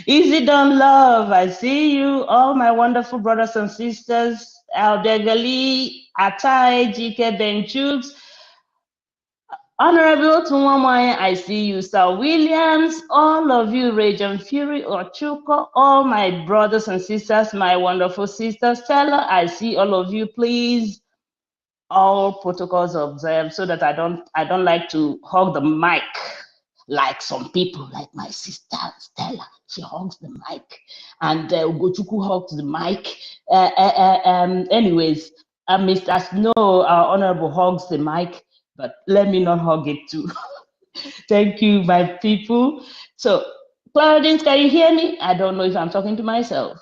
Easy Done Love, I see you, all my wonderful brothers and sisters, Aldegali, Atai, Jike Benchukes, Honorable Tunwamaya, I see you, Sir Williams, all of you, Region Fury, Ochuko, all my brothers and sisters, my wonderful sister Stella, I see all of you, please. All protocols observed, so that I don't like to hug the mic like some people, like my sister Stella. She hugs the mic, and Ugochukwu hugs the mic. Anyways, Mr. Snow, our honorable, hugs the mic, but let me not hug it too. Thank you, my people. So, Claudine, can you hear me? I don't know if I'm talking to myself.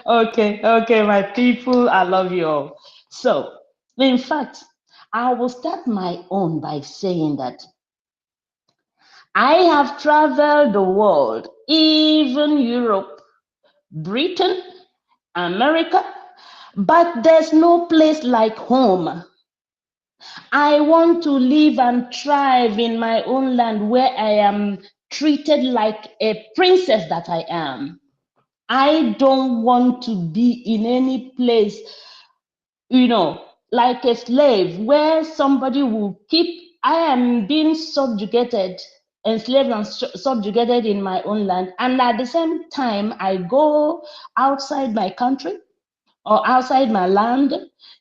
Okay, my people, I love you all. So, in fact, I will start my own by saying that I have traveled the world, even Europe, Britain, America, but there's no place like home. I want to live and thrive in my own land where I am treated like a princess that I am. I don't want to be in any place, like a slave, where somebody will keep I am being subjugated, enslaved and subjugated in my own land, and at the same time I go outside my country or outside my land,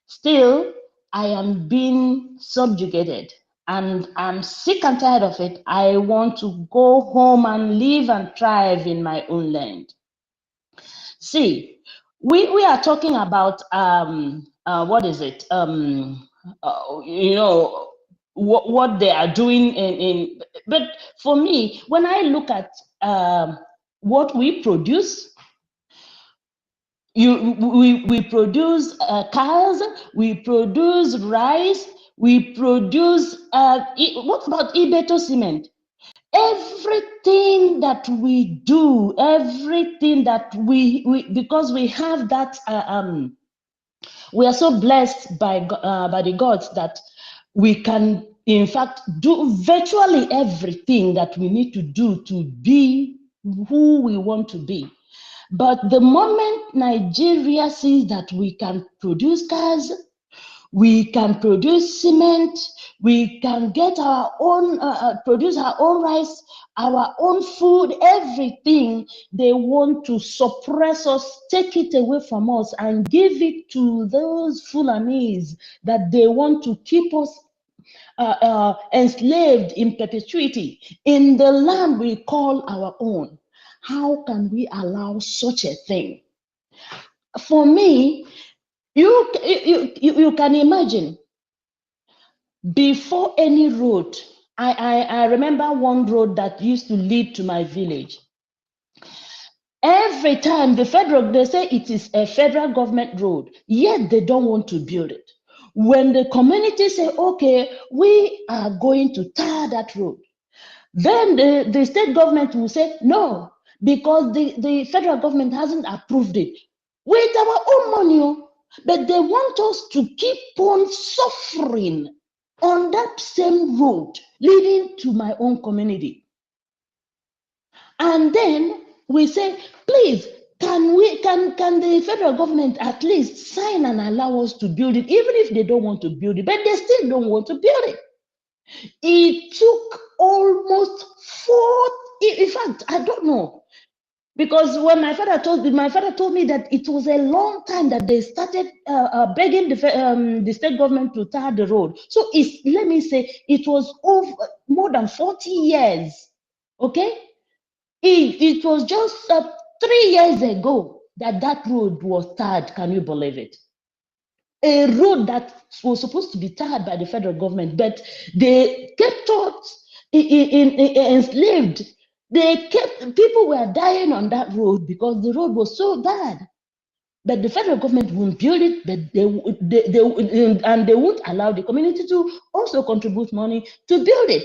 still I am being subjugated, and I'm sick and tired of it. I want to go home and live and thrive in my own land. See, we are talking about what is it? You know, what they are doing in but for me, when I look at what we produce, we produce cars, we produce rice, we produce what about Ibeto cement? Everything that we do, everything that we because we have that we are so blessed by the gods that we can in fact do virtually everything that we need to do to be who we want to be. But the moment Nigeria sees that we can produce cars, we can produce cement, we can get our own, produce our own rice, our own food, everything, they want to suppress us, take it away from us and give it to those Fulanis that they want to keep us enslaved in perpetuity in the land we call our own. How can we allow such a thing? For me, you can imagine, before any road, I remember one road that used to lead to my village. Every time they say it is a federal government road, yet they don't want to build it. When the community say, okay, we are going to tar that road, then the state government will say, no, because the federal government hasn't approved it. With our own money, but they want us to keep on suffering on that same road leading to my own community. And then we say, please, can the federal government at least sign and allow us to build it, even if they don't want to build it, but they still don't want to build it. It took almost in fact, I don't know, because when my father told me that it was a long time that they started begging the state government to tar the road. So let me say, it was over more than 40 years. Okay, it was just 3 years ago that road was tarred. Can you believe it? A road that was supposed to be tarred by the federal government, but they kept us enslaved. People were dying on that road because the road was so bad. But the federal government won't build it, but they won't allow the community to also contribute money to build it.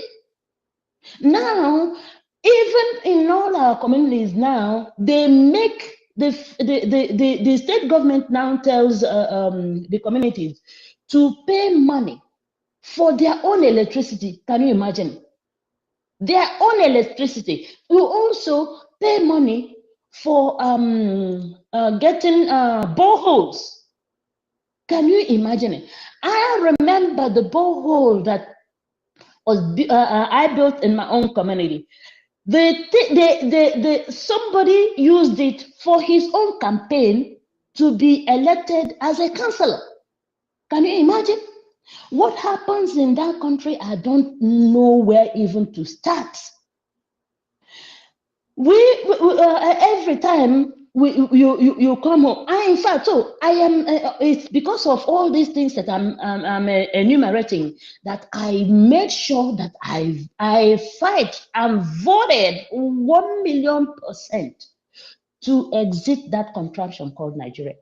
Now, even in all our communities now, they make the state government now tells the communities to pay money for their own electricity. Can you imagine? Their own electricity. We also pay money for getting boreholes. Can you imagine it? I remember the borehole that was I built in my own community. Somebody used it for his own campaign to be elected as a councillor. Can you imagine? What happens in that country? I don't know where even to start. Every time you come home, in fact, so I am. It's because of all these things that I'm enumerating that I made sure that I fight and voted 1,000,000% to exit that contraption called Nigeria.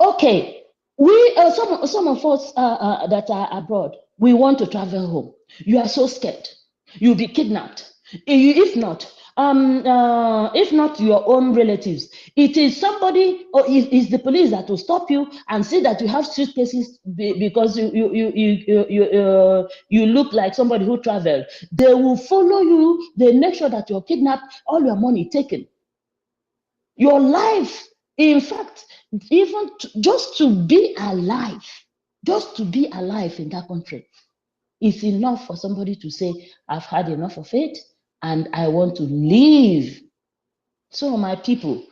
Okay, we some of us that are abroad, we want to travel home. You are so scared. You'll be kidnapped. If not your own relatives, it is somebody, or it's the police that will stop you and see that you have suitcases because you look like somebody who traveled. They will follow you. They make sure that you're kidnapped, all your money taken, your life. In fact, even just to be alive, Just to be alive in that country is enough for somebody to say, I've had enough of it and I want to leave. So my people,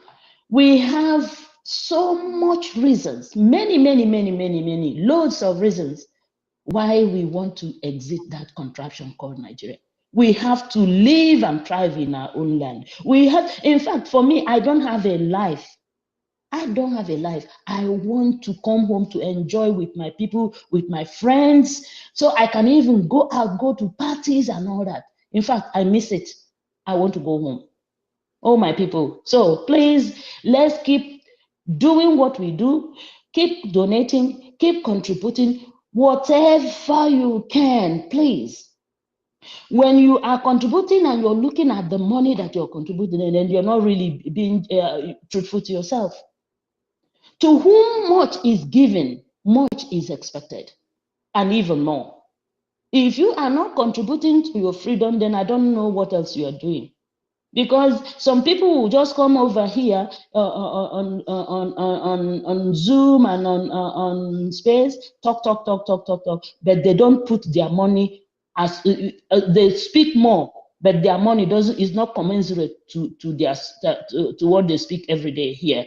we have so much reasons, many, loads of reasons why we want to exit that contraption called Nigeria. We have to live and thrive in our own land. We have, in fact, for me, I don't have a life. I don't have a life. I want to come home to enjoy with my people, with my friends, so I can even go out, go to parties and all that. In fact, I miss it. I want to go home. Oh, my people. So please, let's keep doing what we do. Keep donating, keep contributing, whatever you can, please. When you are contributing and you're looking at the money that you're contributing, and then you're not really being truthful to yourself. To whom much is given, much is expected, and even more. If you are not contributing to your freedom, then I don't know what else you are doing. Because some people will just come over here on Zoom and on Space, talk, but they don't put their money as they speak more, but their money is not commensurate to what they speak every day here.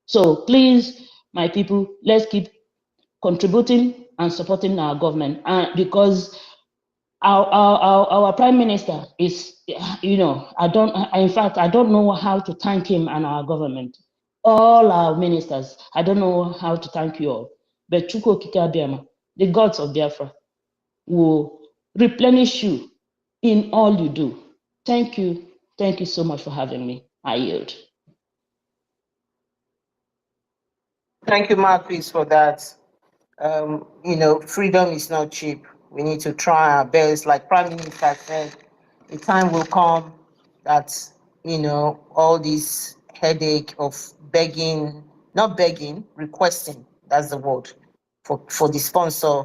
So please, my people, let's keep contributing and supporting our government, because our prime minister is, in fact, I don't know how to thank him and our government. All our ministers, I don't know how to thank you all. But Chukwu Okike Abiama, the gods of Biafra, will replenish you in all you do. Thank you. Thank you so much for having me. I yield. Thank you, Marquis, for that. Freedom is not cheap. We need to try our best. Like Prime Minister said, the time will come that, all this headache of requesting, that's the word, for the sponsor,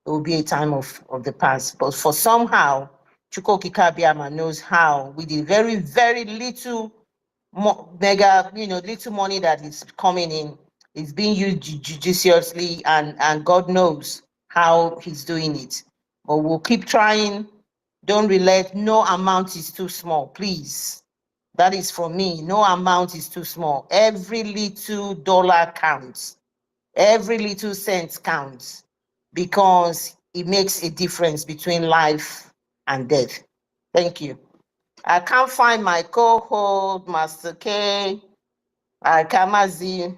it will be a time of the past. But for somehow, Chukwu Okike Abiama knows how, with the very, very little little money that is coming in, is being used judiciously, and God knows how he's doing it. But we'll keep trying. Don't relent. No amount is too small, please. That is for me. No amount is too small. Every little dollar counts. Every little cent counts, because it makes a difference between life and death. Thank you. I can't find my co-host, Master K. Kamazi.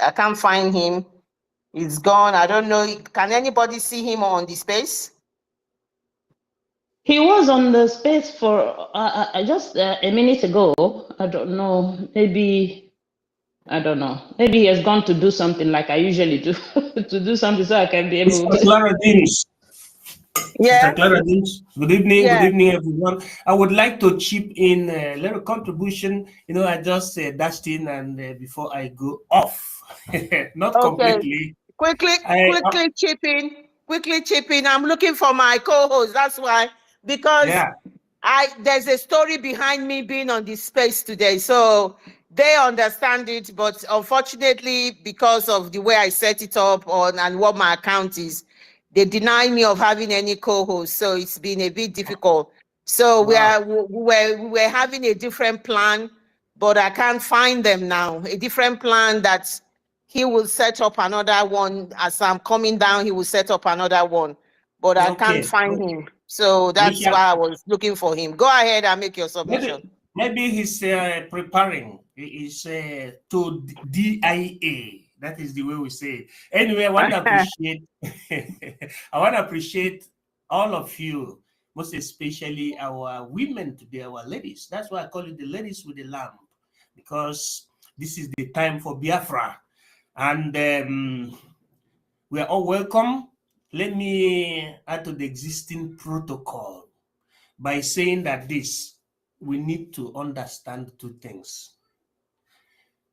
I can't find him. He's gone. I don't know. Can anybody see him on the space? He was on the space for just a minute ago. I don't know. Maybe, I don't know. Maybe he has gone to do something like I usually do, to do something so I can be able to. Clara Deans. Yeah. Clara Deans. Good evening. Yeah. Good evening, everyone. I would like to chip in a little contribution. I just dashed in, and before I go off, not completely. Quickly chip in. Quickly chip in. I'm looking for my co-host. That's why, because there's a story behind me being on this space today. So they understand it, but unfortunately, because of the way I set it up and what my account is, they deny me of having any co-host. So it's been a bit difficult. So we're having a different plan, but I can't find them now. A different plan that he will set up another one. As I'm coming down, he will set up another one, but I can't find him. So that's why I was looking for him. Go ahead and make your submission. Maybe he's preparing. He's to DIA. That is the way we say it. Anyway, I want to appreciate. I want to appreciate all of you, most especially our women today, our ladies. That's why I call it the ladies with the lamp, because this is the time for Biafra. And we are all welcome. Let me add to the existing protocol by saying that we need to understand two things.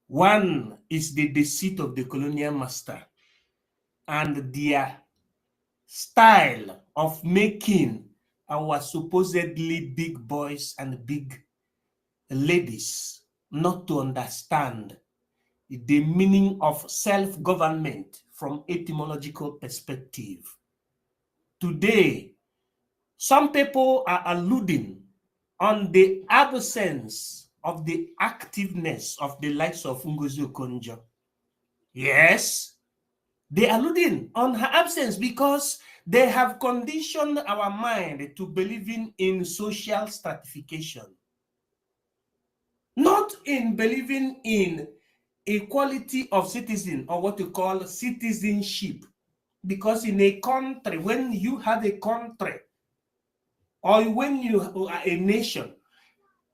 One is the deceit of the colonial master and their style of making our supposedly big boys and big ladies not to understand the meaning of self-government from etymological perspective. Today, some people are alluding on the absence of the activeness of the likes of Ngozi Okonjo. Yes, they are alluding on her absence because they have conditioned our mind to believing in social stratification, not in believing in equality of citizen, or what you call citizenship. Because in a country, when you have a country, or when you are a nation,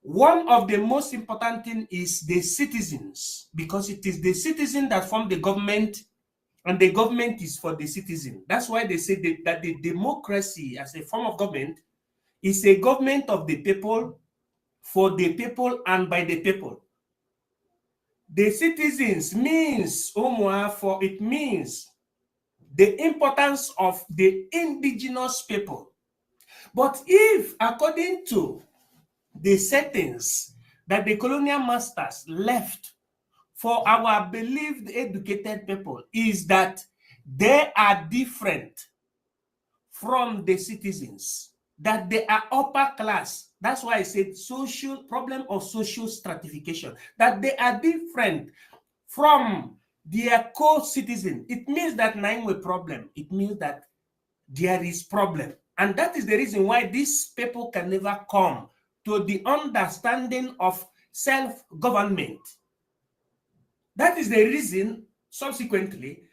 one of the most important things is the citizens, because it is the citizen that form the government, and the government is for the citizen. That's why they say that the democracy as a form of government is a government of the people, for the people, and by the people. The citizens means, for it means the importance of the indigenous people. But if, according to the settings that the colonial masters left for our believed educated people, is that they are different from the citizens, that they are upper class. That's why I said social problem of social stratification, that they are different from their co-citizen. It means that nine way problem. It means that there is problem. And that is the reason why these people can never come to the understanding of self-government. That is the reason, subsequently,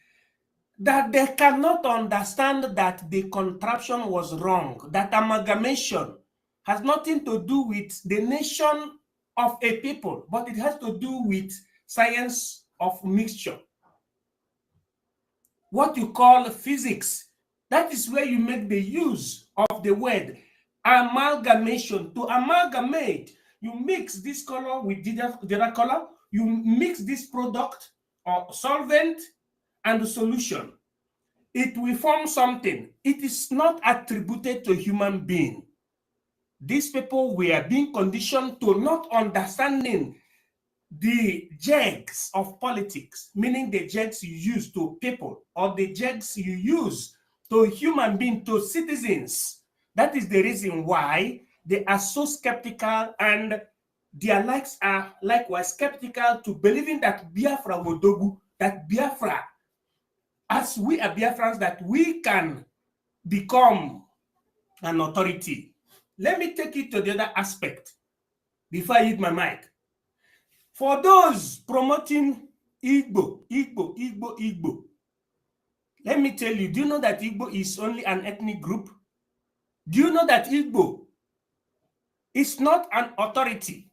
that they cannot understand that the contraption was wrong, that amalgamation has nothing to do with the nation of a people, but it has to do with science of mixture. What you call physics, that is where you make the use of the word amalgamation. To amalgamate, you mix this color with the other color, you mix this product or solvent and the solution. It will form something. It is not attributed to a human being. These people were being conditioned to not understanding the jegs of politics, meaning the jegs you use to people, or the jegs you use to human beings, to citizens. That is the reason why they are so skeptical, and their likes are likewise skeptical to believing that Biafra Wodogu, that Biafra, as we are Biafrans, that we can become an authority. Let me take it to the other aspect before I hit my mic. For those promoting Igbo, let me tell you, do you know that Igbo is only an ethnic group? Do you know that Igbo is not an authority?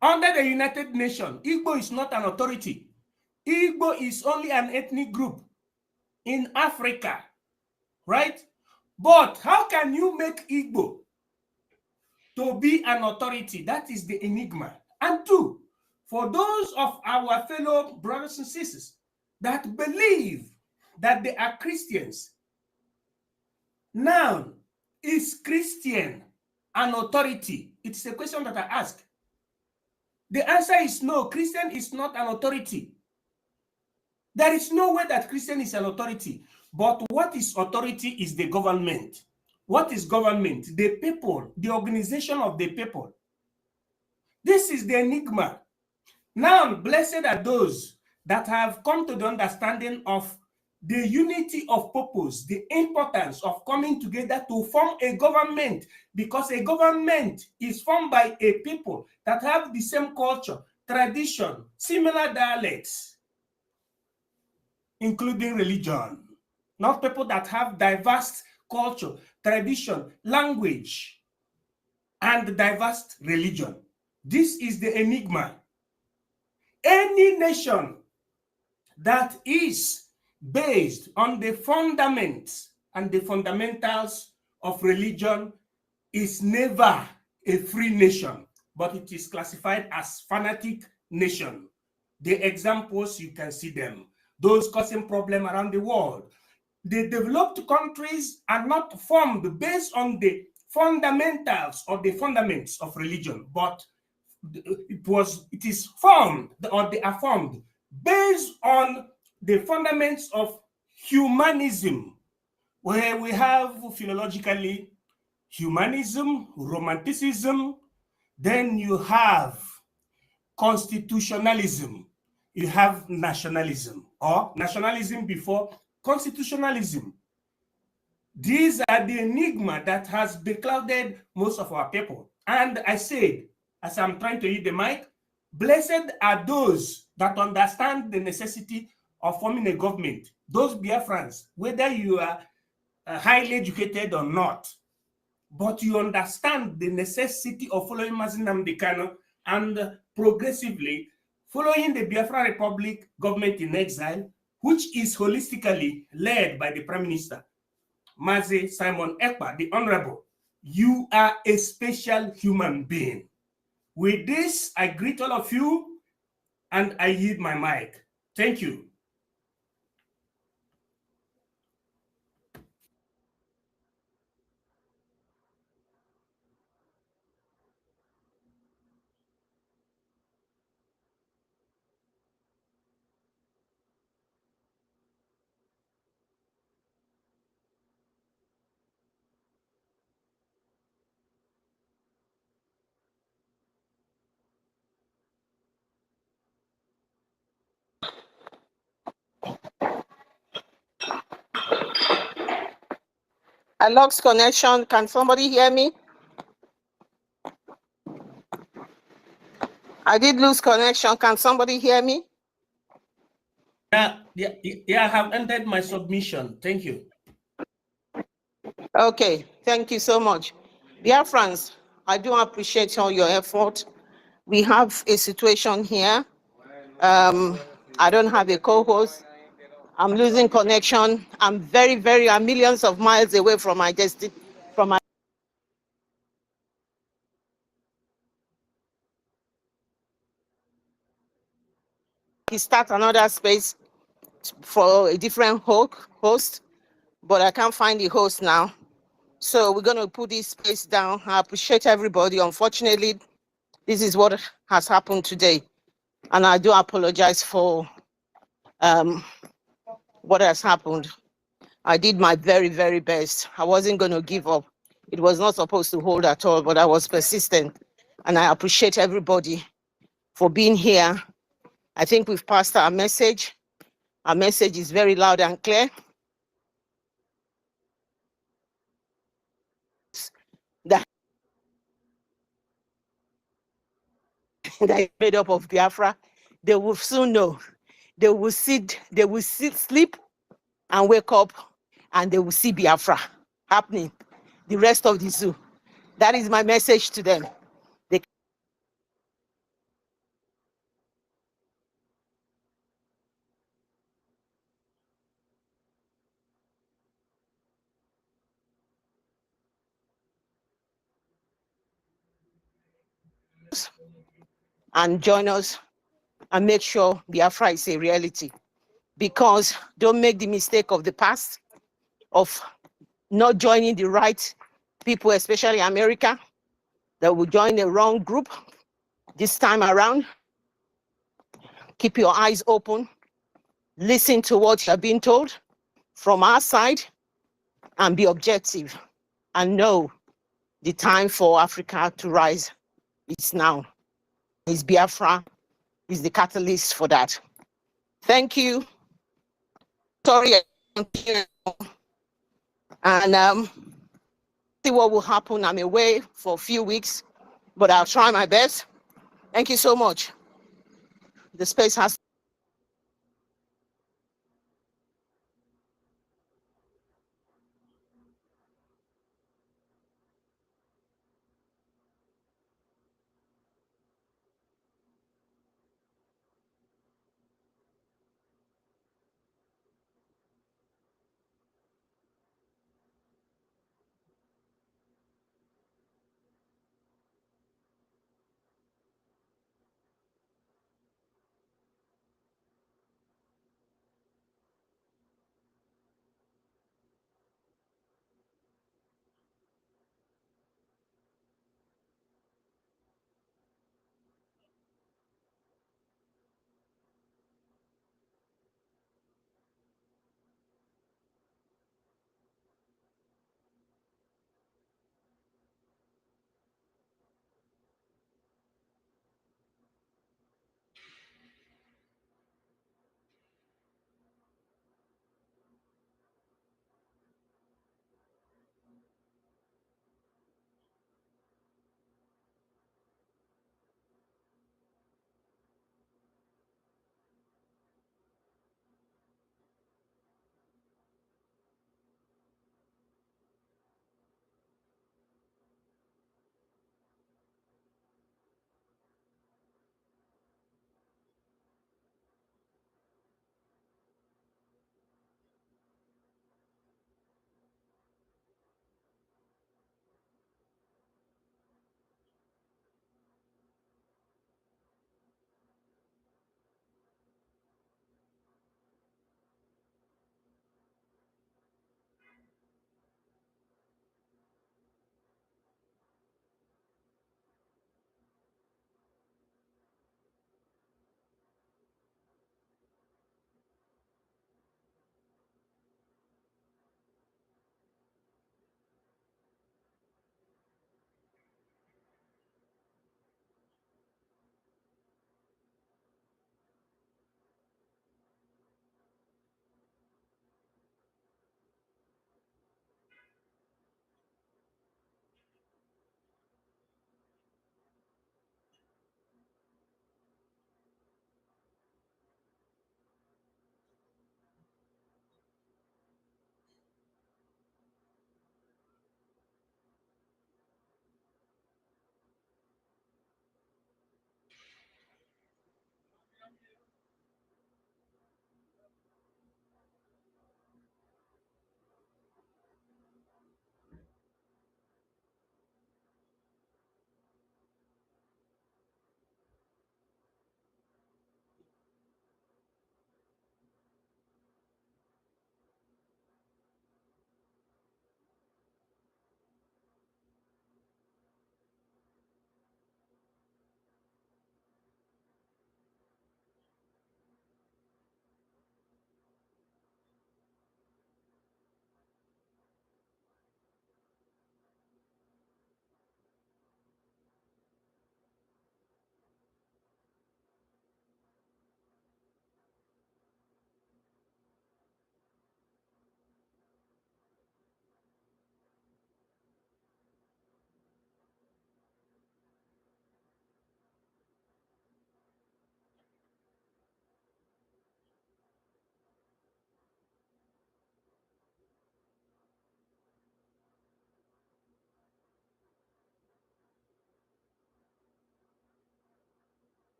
Under the United Nations, Igbo is not an authority. Igbo is only an ethnic group in Africa, right? But how can you make Igbo to be an authority? That is the enigma. And two, for those of our fellow brothers and sisters that believe that they are Christians, now, is Christian an authority? It's a question that I ask. The answer is no. Christian is not an authority. There is no way that Christian is an authority. But what is authority is the government. What is government? The people, the organization of the people. This is the enigma. Now, blessed are those that have come to the understanding of the unity of purpose, the importance of coming together to form a government, because a government is formed by a people that have the same culture, tradition, similar dialects, including religion. Not people that have diverse culture, tradition, language, and diverse religion. This is the enigma. Any nation that is based on the fundaments and the fundamentals of religion is never a free nation, but it is classified as fanatic nation. The examples, you can see them. Those causing problem around the world. The developed countries are not formed based on the fundamentals or the fundaments of religion, but it is formed, or they are formed based on the fundaments of humanism, where we have philologically humanism, romanticism, then you have constitutionalism, you have nationalism, or nationalism before constitutionalism. These are the enigma that has beclouded most of our people. And I said, as I'm trying to hit the mic, blessed are those that understand the necessity of forming a government. Those Biafrans, whether you are highly educated or not, but you understand the necessity of following Mazi Nnamdi Kanu and progressively following the Biafra Republic government in exile, which is holistically led by the Prime Minister, Mazi Simon Ekpa, the Honorable. You are a special human being. With this, I greet all of you and I yield my mic. Thank you. I lost connection. Can somebody hear me? I did lose connection. Can somebody hear me? Yeah, I have ended my submission. Thank you. Okay, thank you so much. Biafrans, I do appreciate all your effort. We have a situation here. I don't have a co-host. I'm losing connection. I'm I'm millions of miles away from my destiny, from my start another space for a different host, but I can't find the host now. So we're going to put this space down. I appreciate everybody. Unfortunately, this is what has happened today. And I do apologize for what has happened. I did my very best. I wasn't going to give up. It was not supposed to hold at all, but I was persistent. And I appreciate everybody for being here. I think we've passed our message. Our message is very loud and clear. That is made up of Biafra. They will soon know. They will sleep and wake up, and they will see Biafra happening. The rest of the zoo. That is my message to them. They and join us and make sure Biafra is a reality. Because don't make the mistake of the past of not joining the right people, especially America, that will join the wrong group this time around. Keep your eyes open. Listen to what you're being told from our side and be objective and know the time for Africa to rise is now. Is Biafra is the catalyst for that. Thank you. Sorry, and see what will happen. I'm away for a few weeks, but I'll try my best. Thank you so much. The space has